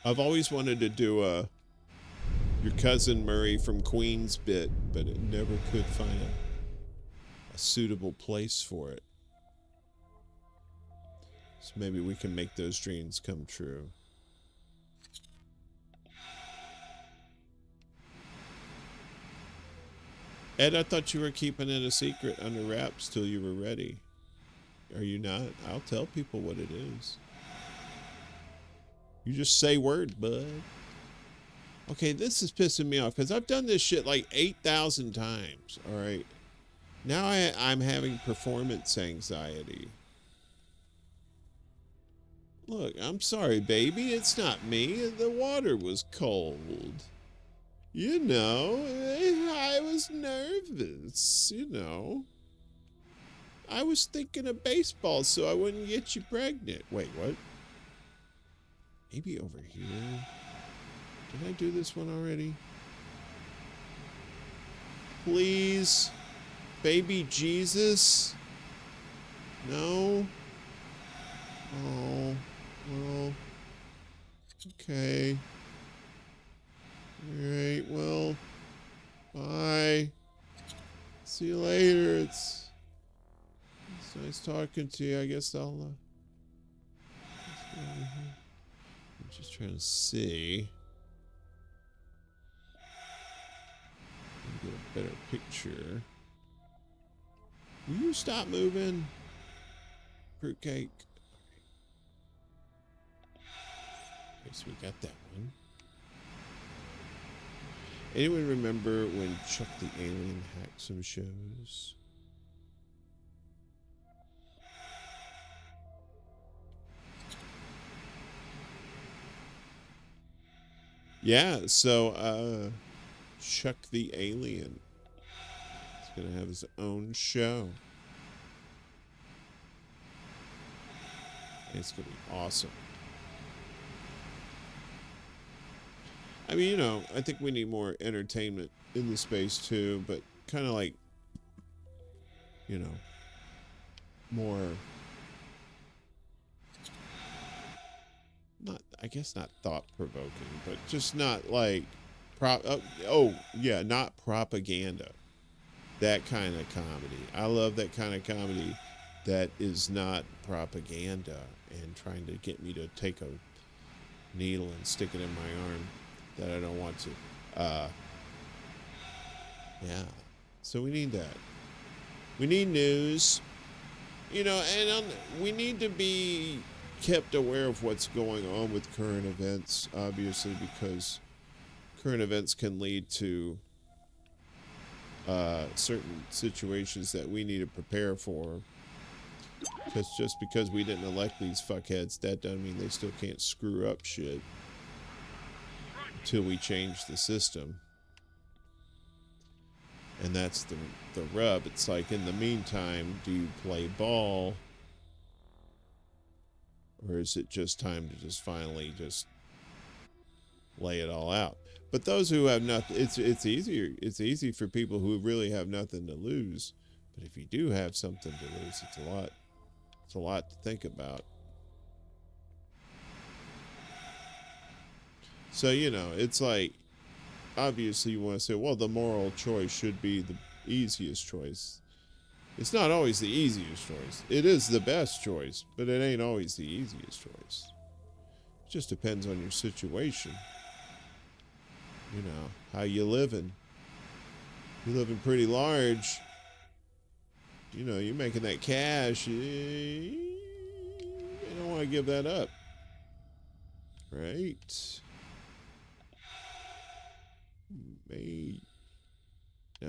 I've always wanted to do your cousin Murray from Queens bit, but it never could find a suitable place for it. So maybe we can make those dreams come true. Ed, I thought you were keeping it a secret under wraps till you were ready. Are you not? I'll tell people what it is. You just say word, bud. Okay, this is pissing me off because I've done this shit like 8,000 times. All right. Now I'm having performance anxiety. Look, I'm sorry, baby. It's not me. The water was cold. You know, I was nervous, you know. I was thinking of baseball so I wouldn't get you pregnant. Wait, what? Maybe over here. Did I do this one already? Please. Baby Jesus. No. Oh. Well. Okay. Alright, well. Bye. See you later. It's nice talking to you. I guess I'll let's go over here. I'm just trying to see. Get a better picture. Will you stop moving? Fruitcake. Okay, so we got that one. Anyone remember when Chuck the Alien hacked some shows? Yeah, so Chuck the Alien is gonna have his own show. And it's gonna be awesome. I mean, you know, I think we need more entertainment in the space too, but kind of like, you know, more, not, I guess not thought-provoking, but just not like, not propaganda. That kind of comedy. I love that kind of comedy that is not propaganda and trying to get me to take a needle and stick it in my arm that I don't want to. Yeah. So we need that. We need news. You know, and we need to be kept aware of what's going on with current events, obviously, because current events can lead to certain situations that we need to prepare for. Because just because we didn't elect these fuckheads, that doesn't mean they still can't screw up shit until we change the system. And that's the rub. It's like, in the meantime, do you play ball? Or is it just time to just finally just lay it all out? But those who have nothing, it's easier. It's easy for people who really have nothing to lose. But if you do have something to lose, it's a lot. It's a lot to think about. So, you know, it's like, obviously you want to say, well, the moral choice should be the easiest choice. It's not always the easiest choice. It is the best choice, but it ain't always the easiest choice. It just depends on your situation. You know, how you living. You living pretty large. You know, you're making that cash. You don't want to give that up. Right?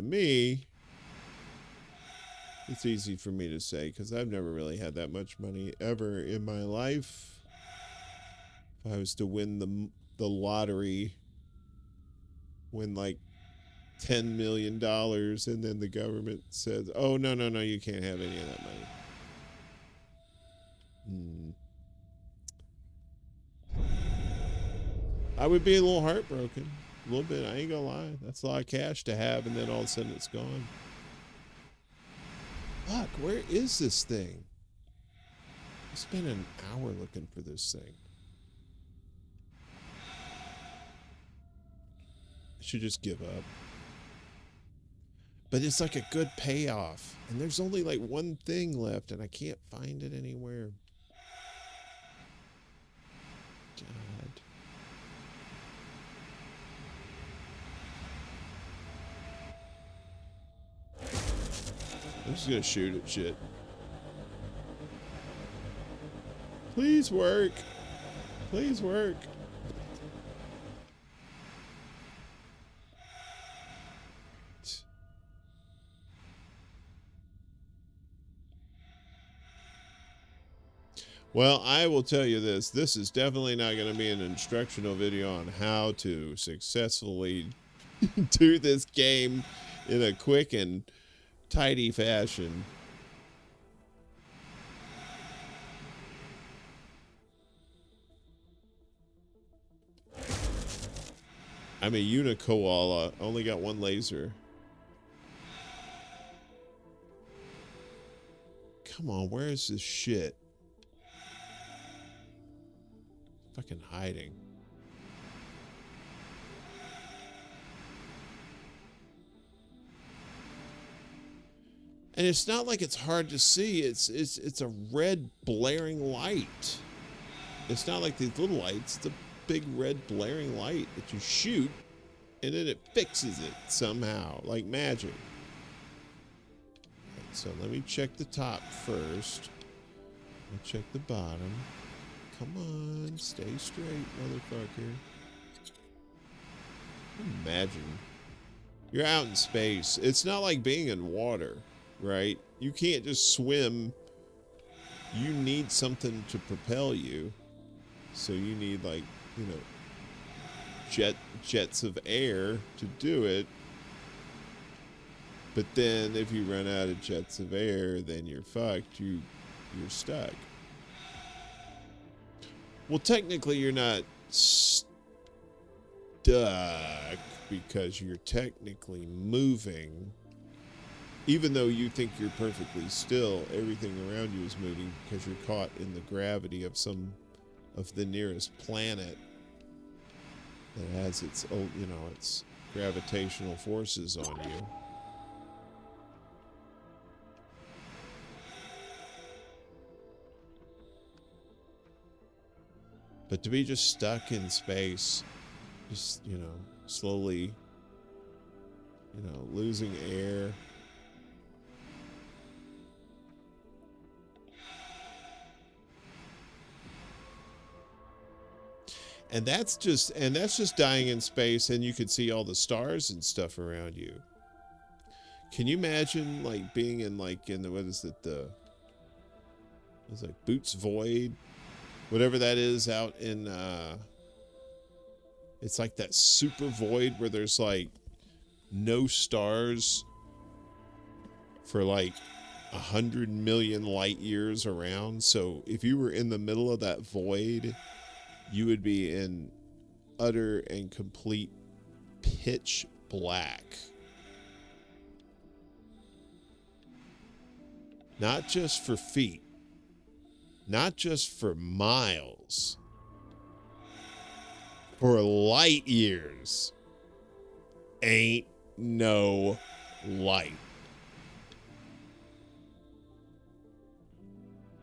Me, it's easy for me to say because I've never really had that much money ever in my life. If I was to win the lottery, win like $10 million, and then the government says, oh, no, you can't have any of that money. I would be a little heartbroken. A little bit, I ain't gonna lie. That's a lot of cash to have, and then all of a sudden it's gone. Fuck, where is this thing? I spent an hour looking for this thing. I should just give up. But it's like a good payoff. And there's only like one thing left, and I can't find it anywhere. God. I'm just gonna shoot at shit. Please work. Please work. Well, I will tell you this. This is definitely not going to be an instructional video on how to successfully do this game in a quick and tidy fashion. I'm a unikoala. Only got one laser. Come on, where is this shit? Fucking hiding. And it's not like it's hard to see. It's a red blaring light. It's not like these little lights. It's a big red blaring light that you shoot, and then it fixes it somehow, like magic. Right, so let me check the top first. Let me check the bottom. Come on, stay straight, motherfucker. Imagine. You're out in space. It's not like being in water, right? You can't just swim. You need something to propel you. So you need, like, you know, jets of air to do it. But then if you run out of jets of air, then you're fucked. You're stuck. Well, technically, you're not stuck because you're technically moving. Even though you think you're perfectly still, everything around you is moving because you're caught in the gravity of the nearest planet that has its own, you know, its gravitational forces on you. But to be just stuck in space, just, you know, slowly, you know, losing air. And that's just dying in space, and you could see all the stars and stuff around you. Can you imagine like being in like in the what is it it's like Boots Void, whatever that is out in it's like that super void where there's like no stars for like 100 million light years around. So if you were in the middle of that void, you would be in utter and complete pitch black. Not just for feet, not just for miles, for light years. Ain't no light.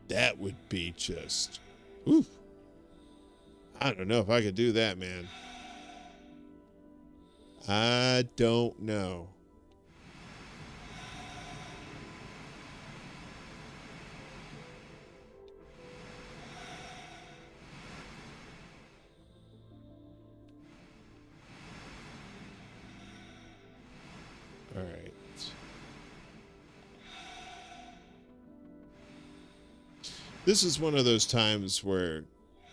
That would be just, whew. I don't know if I could do that, man. I don't know. All right. This is one of those times where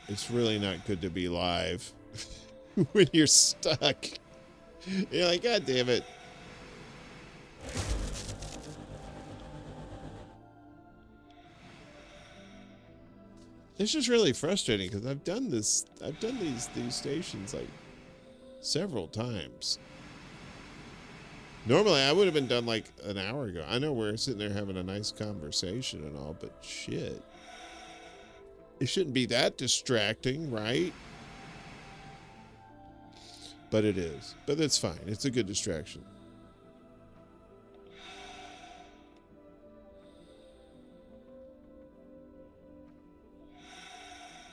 it's really not good to be live when you're stuck. You're like, God damn it. It's just really frustrating because I've done these stations like several times. Normally I would have been done like an hour ago. I know we're sitting there having a nice conversation and all, but shit. It shouldn't be that distracting, right? But it is. But it's fine. It's a good distraction.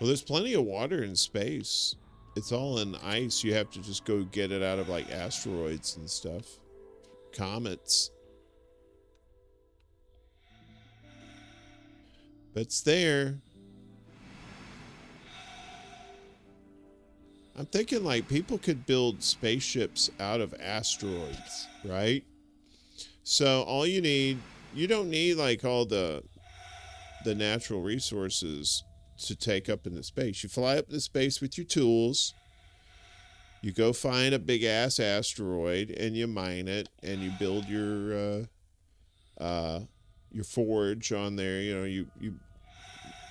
Well, there's plenty of water in space. It's all in ice. You have to just go get it out of like asteroids and stuff. Comets. But it's there. I'm thinking like people could build spaceships out of asteroids, right? So all you don't need like all the natural resources to take up into space. You fly up into space with your tools. You go find a big ass asteroid and you mine it and you build your forge on there. You know, you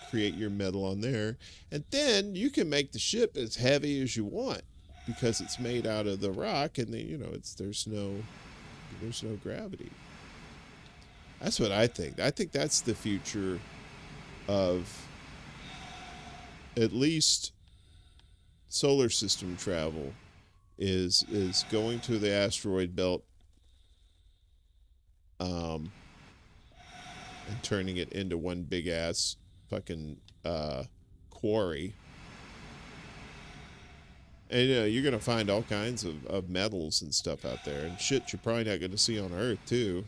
create your metal on there, and then you can make the ship as heavy as you want because it's made out of the rock, and then, you know, there's no gravity. That's what I think. I think that's the future of at least solar system travel is going to the asteroid belt and turning it into one big ass fucking quarry. And you know, you're gonna find all kinds of metals and stuff out there, and shit you're probably not gonna see on Earth too.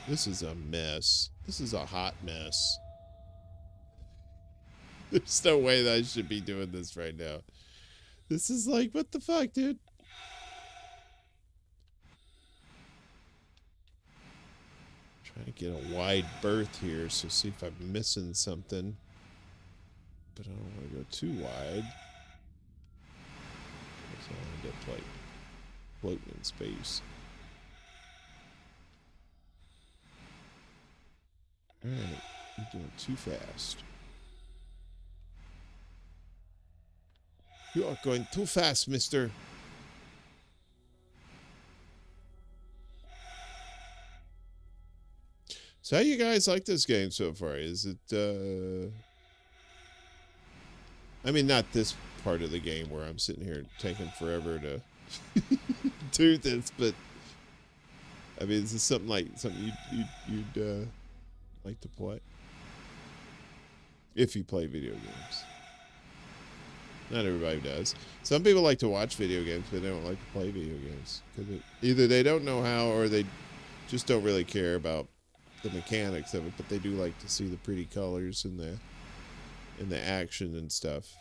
This is a mess. This is a hot mess. There's no way that I should be doing this right now. This is like, what the fuck, dude? Trying to get a wide berth here, so see if I'm missing something. But I don't want to go too wide. So I'll end up like floating in space. Alright, you're doing too fast. You are going too fast, mister. So how you guys like this game so far? Is it, I mean, not this part of the game where I'm sitting here taking forever to do this, but I mean, is this something you'd like to play? If you play video games. Not everybody does. Some people like to watch video games, but they don't like to play video games. Because either they don't know how, or they just don't really care about the mechanics of it, but they do like to see the pretty colors and in the action and stuff.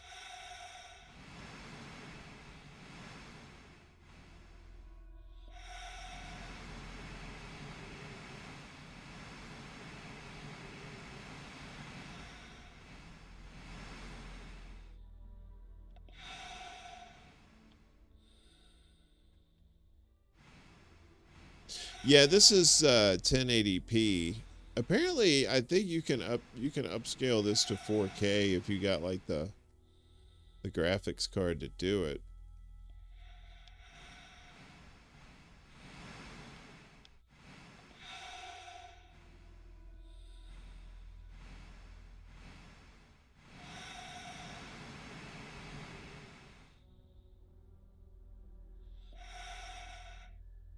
Yeah, this is 1080p. Apparently, I think you can upscale this to 4K if you got like the graphics card to do it.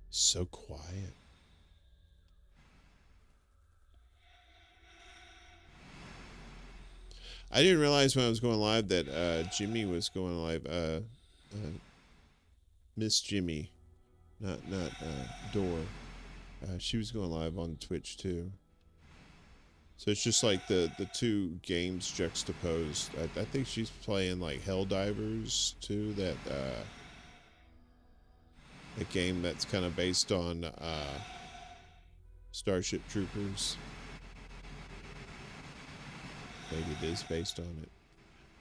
So quiet. I didn't realize when I was going live that Jimmy was going live. Miss Jimmy, not Door. She was going live on Twitch too. So it's just like the two games juxtaposed. I think she's playing like Helldivers too. That a game that's kind of based on Starship Troopers. Maybe it is based on it,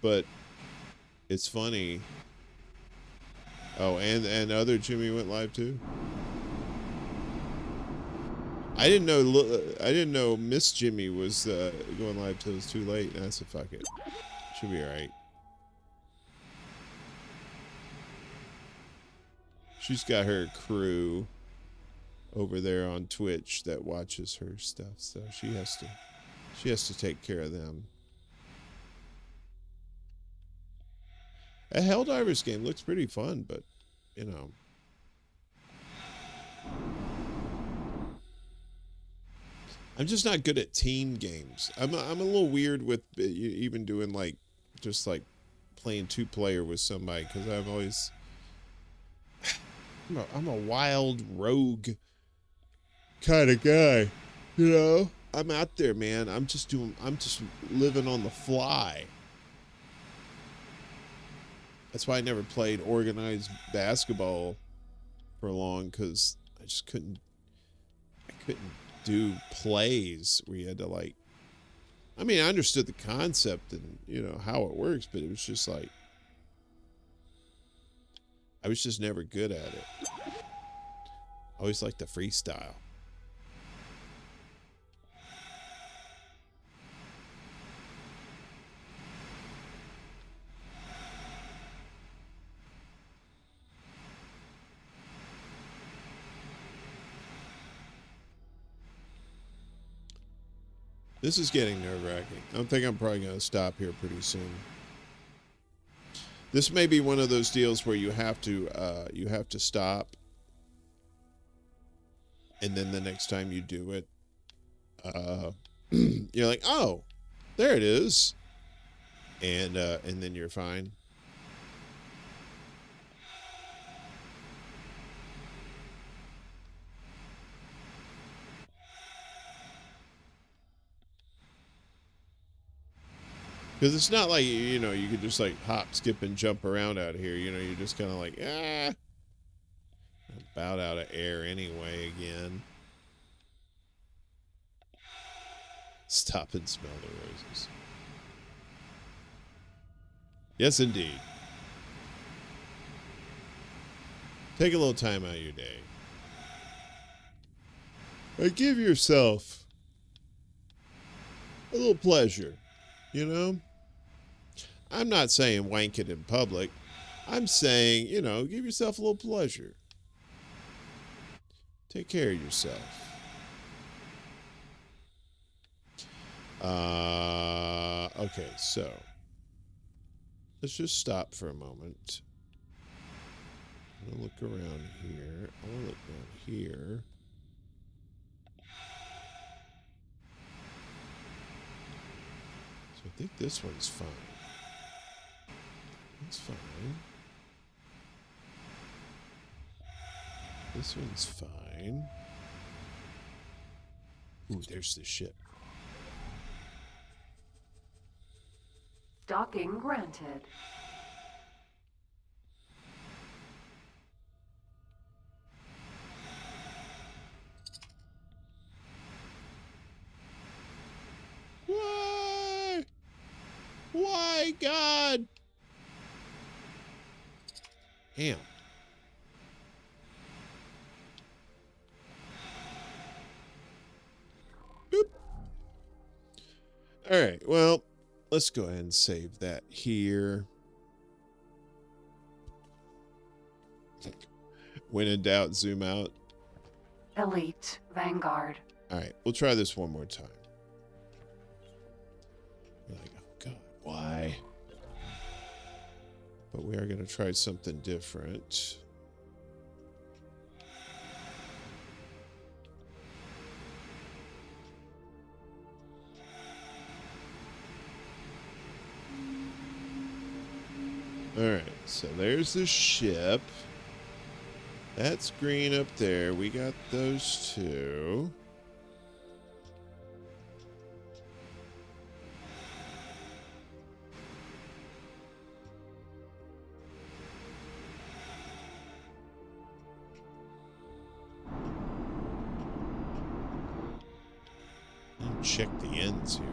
but it's funny. Oh, and other Jimmy went live too. I didn't know Miss Jimmy was going live till it was too late. And I said, fuck it, should be all right. She's got her crew over there on Twitch that watches her stuff, so she has to take care of them. A Helldivers game looks pretty fun, but you know. I'm just not good at team games. I'm a little weird with even doing like just like playing 2-player with somebody, because I've always I'm a wild rogue kind of guy, you know. I'm out there, man. I'm just living on the fly. That's why I never played organized basketball for long, because I just couldn't do plays where you had to like, I mean, I understood the concept and you know how it works, but it was just like I was just never good at it. I always liked the freestyle. This is getting nerve-wracking. I think I'm probably going to stop here pretty soon. This may be one of those deals where you have to stop, and then the next time you do it, you're like, oh, there it is, and then you're fine. Because it's not like, you know, you could just like hop, skip, and jump around out here. You know, you're just kind of like, I'm about out of air anyway again. Stop and smell the roses. Yes, indeed. Take a little time out of your day. Give yourself a little pleasure, you know? I'm not saying wank it in public. I'm saying, you know, give yourself a little pleasure. Take care of yourself. Okay, so let's just stop for a moment. I'm gonna look around here. I want to look down here. So I think this one's fine. That's fine. This one's fine. Ooh, there's the ship. Docking granted. Why? Why, God? Damn. Boop. All right, well, let's go ahead and save that here. When in doubt, zoom out. Elite Vanguard. All right, we'll try this one more time. You're like, oh God, why? But we are going to try something different. All right, so there's the ship. That's green up there. We got those two. Check the ends here.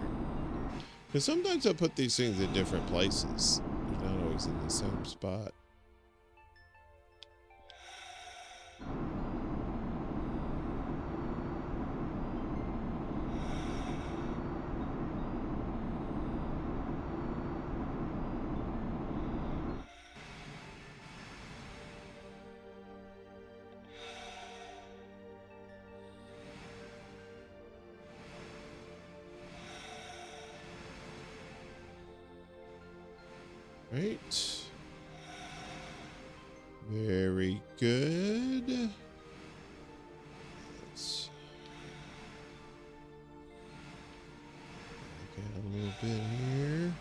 Because sometimes I put these things in different places. They're not always in the same spot. Right. Very good. Let's look at a little bit here.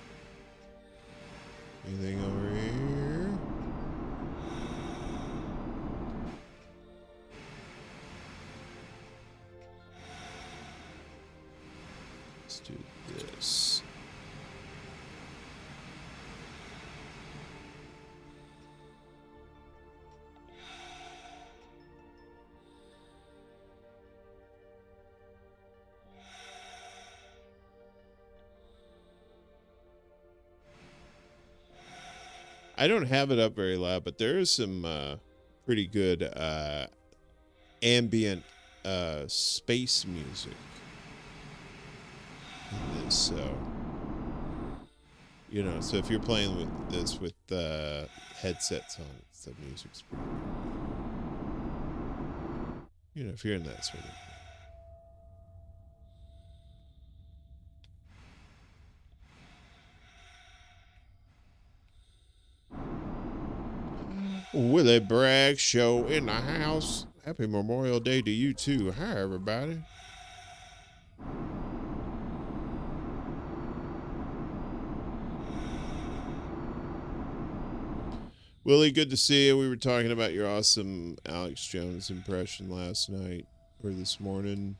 Anything over here? Let's do this. I don't have it up very loud, but there is some pretty good ambient space music in this. So, you know, so if you're playing with this with headsets on, the music's pretty good. You know, if you're in that sort of thing. Willie Bragg Show in the house. Happy Memorial Day to you too. Hi, everybody. Willie, good to see you. We were talking about your awesome Alex Jones impression last night or this morning.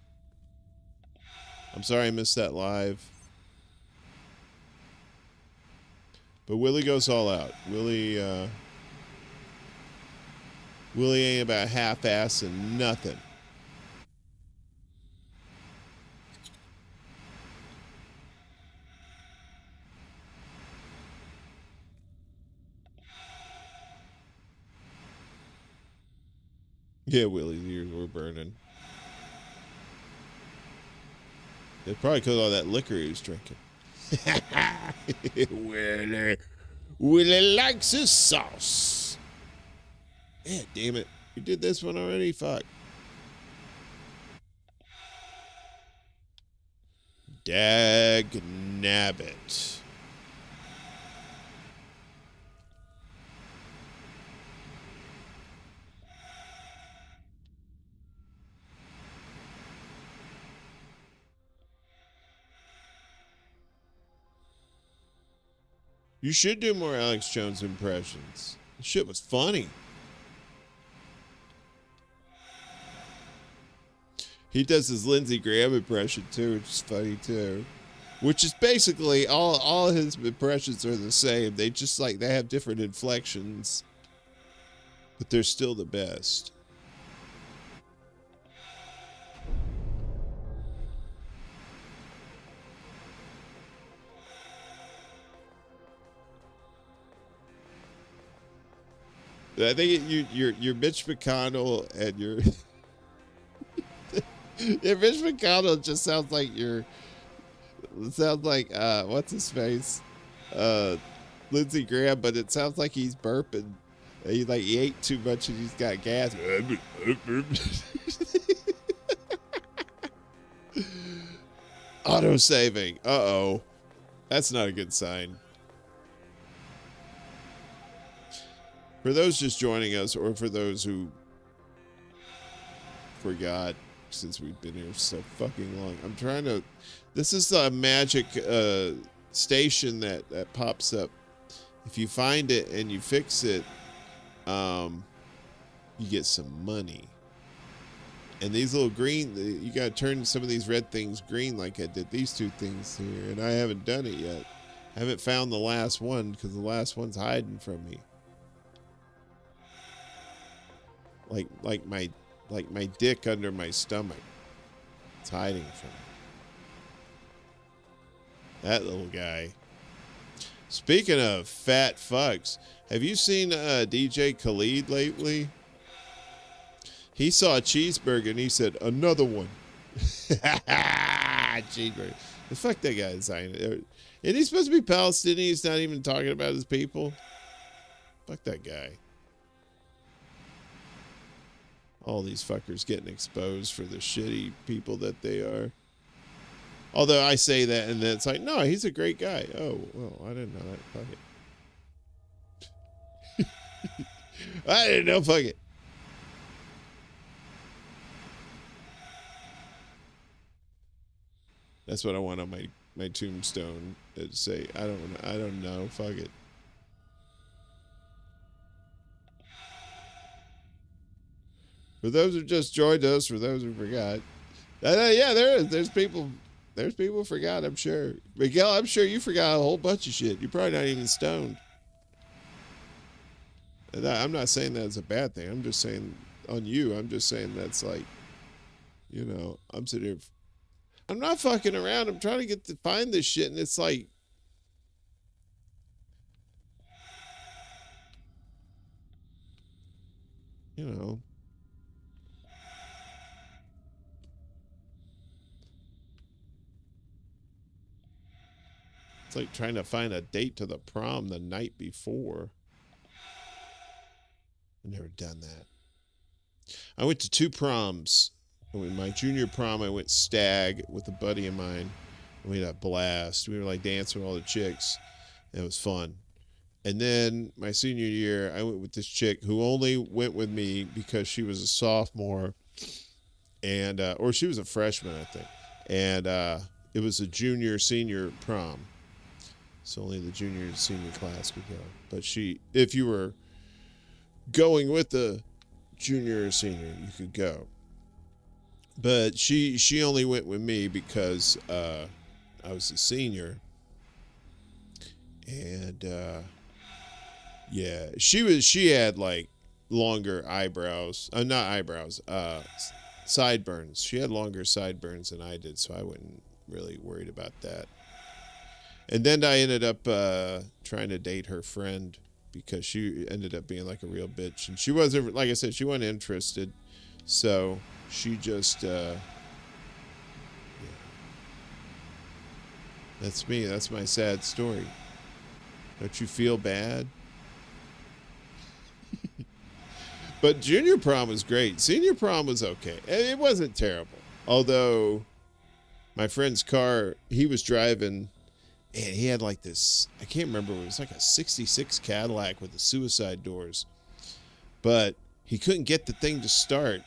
I'm sorry I missed that live. But Willie goes all out. Willie ain't about half-assing nothing. Yeah, Willie's ears were burning. It's probably because of all that liquor he was drinking. Willie likes his sauce. Yeah, damn it. You did this one already? Fuck. Dag nabbit. You should do more Alex Jones impressions. The shit was funny. He does his Lindsey Graham impression too, which is funny too. which is basically all his impressions are the same. They just like they have different inflections, but they're still the best. I think you're Mitch McConnell and you're yeah, Mitch McConnell just sounds like what's his face, Lindsey Graham, but it sounds like he's burping. He ate too much and he's got gas. Auto saving. Uh-oh, that's not a good sign. For those just joining us, or for those who forgot, since we've been here so fucking long, I'm trying to. This is a magic station that pops up. If you find it and you fix it, you get some money. And these little green, you gotta turn some of these red things green, like I did these two things here, and I haven't done it yet. I haven't found the last one because the last one's hiding from me. Like my dick under my stomach. It's hiding from me. That little guy. Speaking of fat fucks, have you seen DJ Khaled lately? He saw a cheeseburger and he said, another one. Cheeseburger. Fuck that guy inside. Isn't he supposed to be Palestinian? He's not even talking about his people. Fuck that guy. All these fuckers getting exposed for the shitty people that they are. Although I say that and then it's like, no, he's a great guy. Oh, well, I didn't know that. Fuck it. I didn't know. Fuck it. That's what I want on my tombstone to say. I don't know. Fuck it. For those who just joined us, for those who forgot, yeah, there's people who forgot. I'm sure, Miguel. I'm sure you forgot a whole bunch of shit. You're probably not even stoned. And I'm not saying that's a bad thing. I'm just saying on you. I'm just saying that's like, you know, I'm sitting here. I'm not fucking around. I'm trying to find this shit, and it's like, you know. It's like trying to find a date to the prom the night before. I've never done that. I went to 2 proms. My junior prom, I went stag with a buddy of mine. We had a blast. We were like dancing with all the chicks. It was fun. And then my senior year, I went with this chick who only went with me because she was a sophomore, and or she was a freshman, I think. And it was a junior-senior prom. So only the junior and senior class could go. But if you were going with the junior or senior, you could go. But she only went with me because I was a senior. And yeah, she had like longer eyebrows. Not eyebrows, sideburns. She had longer sideburns than I did, so I wasn't really worried about that. And then I ended up trying to date her friend because she ended up being like a real bitch. And she wasn't, like I said, she wasn't interested. So she just, yeah. That's me. That's my sad story. Don't you feel bad? But junior prom was great. Senior prom was okay. It wasn't terrible. Although my friend's car, he was driving, and he had like this, I can't remember, it was like a 66 Cadillac with the suicide doors. But he couldn't get the thing to start.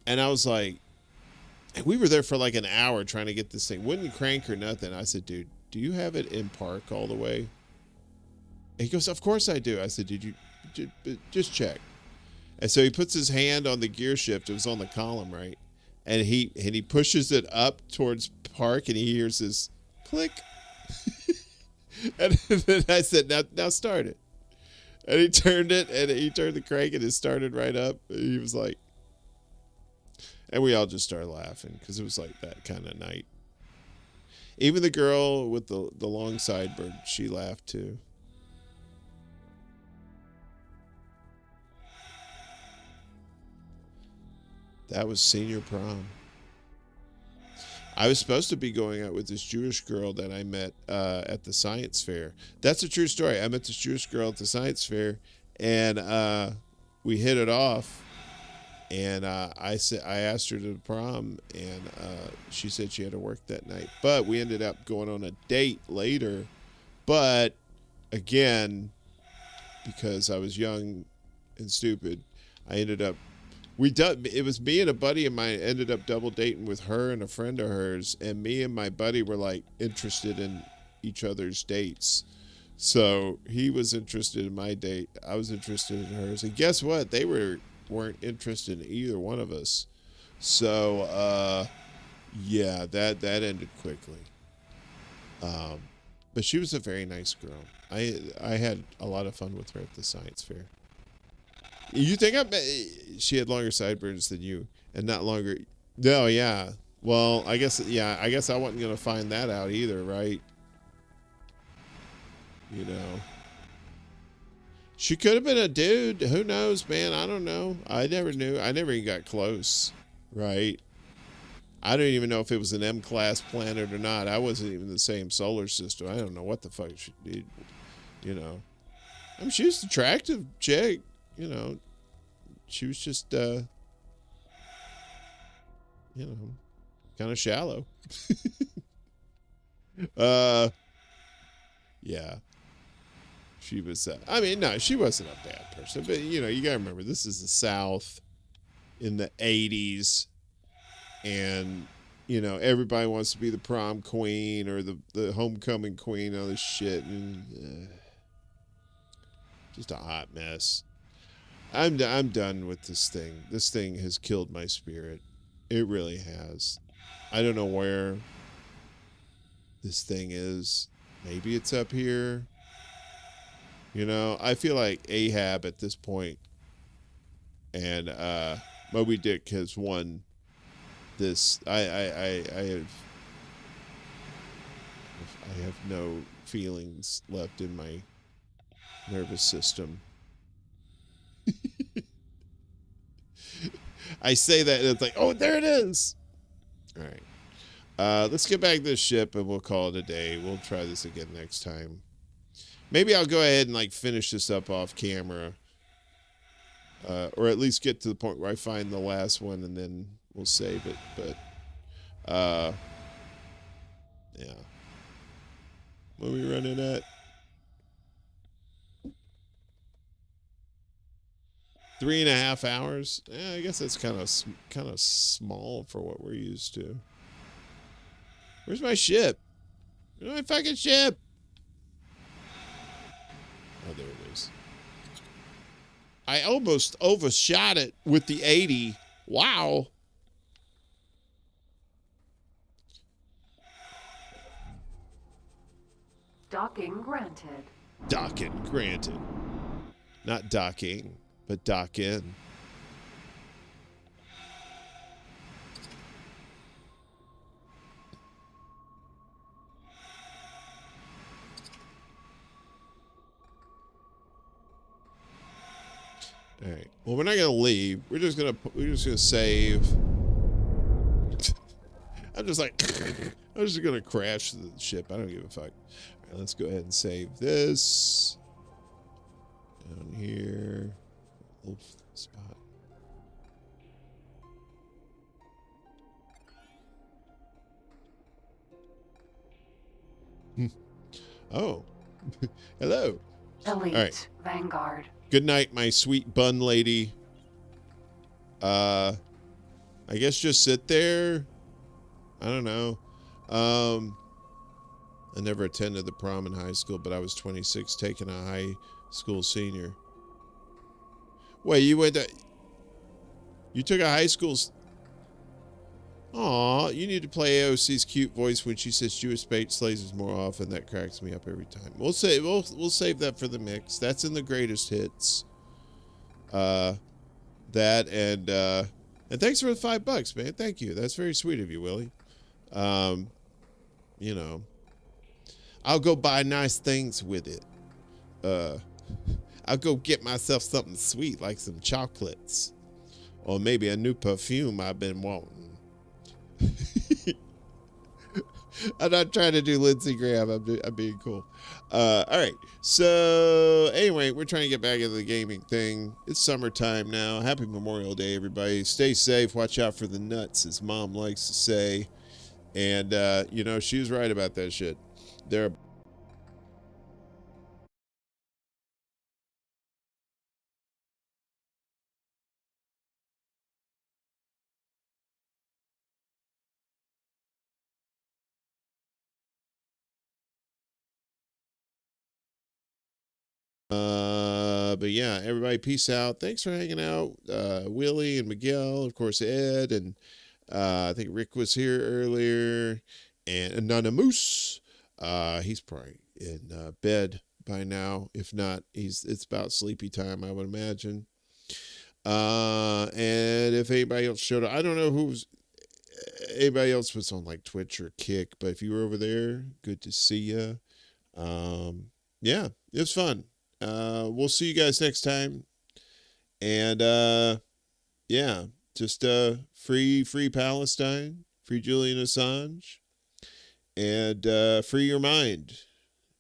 And I was like, and we were there for like an hour trying to get this thing. Wouldn't crank or nothing. I said, dude, do you have it in park all the way? And he goes, of course I do. I said, did you just check? And so he puts his hand on the gear shift. It was on the column, right? And he pushes it up towards park, and he hears this Click. And then I said, now start it. And he turned it, and he turned the crank, and it started right up. And he was like, and we all just started laughing because it was like that kind of night. Even the girl with the long sideburn, she laughed too. That was senior prom. I was supposed to be going out with this Jewish girl that I met at the science fair. That's a true story. I met this Jewish girl at the science fair, and we hit it off. And I asked her to the prom, and she said she had to work that night. But we ended up going on a date later. But again, because I was young and stupid, I ended up. It was me and a buddy of mine ended up double dating with her and a friend of hers, and me and my buddy were like interested in each other's dates. So he was interested in my date, I was interested in hers, and guess what? They weren't interested in either one of us. So yeah, that ended quickly. But she was a very nice girl. I had a lot of fun with her at the science fair. You think she had longer sideburns than you, and not longer? No, yeah. Well, I guess I wasn't gonna find that out either, right? You know, she could have been a dude. Who knows, man? I don't know. I never knew. I never even got close, right? I don't even know if it was an M-class planet or not. I wasn't even in the same solar system. I don't know what the fuck she did. You know, I mean, she was an attractive chick. You know, she was just, you know, kind of shallow. Yeah. She was, I mean, no, she wasn't a bad person. But, you know, you got to remember, this is the South in the 80s. And, you know, everybody wants to be the prom queen or the homecoming queen, all this shit. And, just a hot mess. I'm done with this thing. This thing has killed my spirit. It really has. I don't know where this thing is. Maybe it's up here. You know, I feel like Ahab at this point, and Moby Dick has won this. I have no feelings left in my nervous system. I say that and it's like, oh, there it is. All right. Let's get back to this ship and we'll call it a day. We'll try this again next time. Maybe I'll go ahead and like finish this up off camera. Or at least get to the point where I find the last one and then we'll save it. But yeah. What are we running at? 3.5 hours. Yeah, I guess that's kind of small for what we're used to. Where's my ship? Where's my fucking ship? Oh, there it is. I almost overshot it with the 80. Wow. Docking granted. Docking granted. Not docking, but dock in. All right. Well, we're not gonna leave. We're just gonna save. I'm just gonna crash the ship. I don't give a fuck. All right, let's go ahead and save this. Down here. Little spot. Oh. Hello. Elite. All right. Vanguard. Good night, my sweet bun lady. I guess just sit there. I don't know. I never attended the prom in high school, but I was 26 taking a high school senior. Wait, you took a high school... Aw, you need to play AOC's cute voice when she says Jewish space lasers more often. That cracks me up every time. We'll save that for the mix. That's in the greatest hits. That and thanks for the $5, man. Thank you. That's very sweet of you, Willie. You know, I'll go buy nice things with it. I'll go get myself something sweet like some chocolates or maybe a new perfume I've been wanting. I'm not trying to do Lindsey Graham. I'm being cool. All right. So anyway, we're trying to get back into the gaming thing. It's summertime now. Happy Memorial Day, everybody. Stay safe. Watch out for the nuts, as Mom likes to say. And you know, she was right about that shit. They're but yeah, everybody, peace out. Thanks for hanging out. Willie and Miguel, of course, Ed, and I think Rick was here earlier, and Anonymous. He's probably in bed by now. If not, it's about sleepy time, I would imagine. And if anybody else showed up, I don't know anybody else was on like Twitch or Kick, but if you were over there, good to see you. Yeah, it was fun. We'll see you guys next time. And yeah, just free Palestine, free Julian Assange, and free your mind,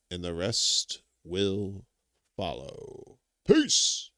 and the rest will follow. Peace.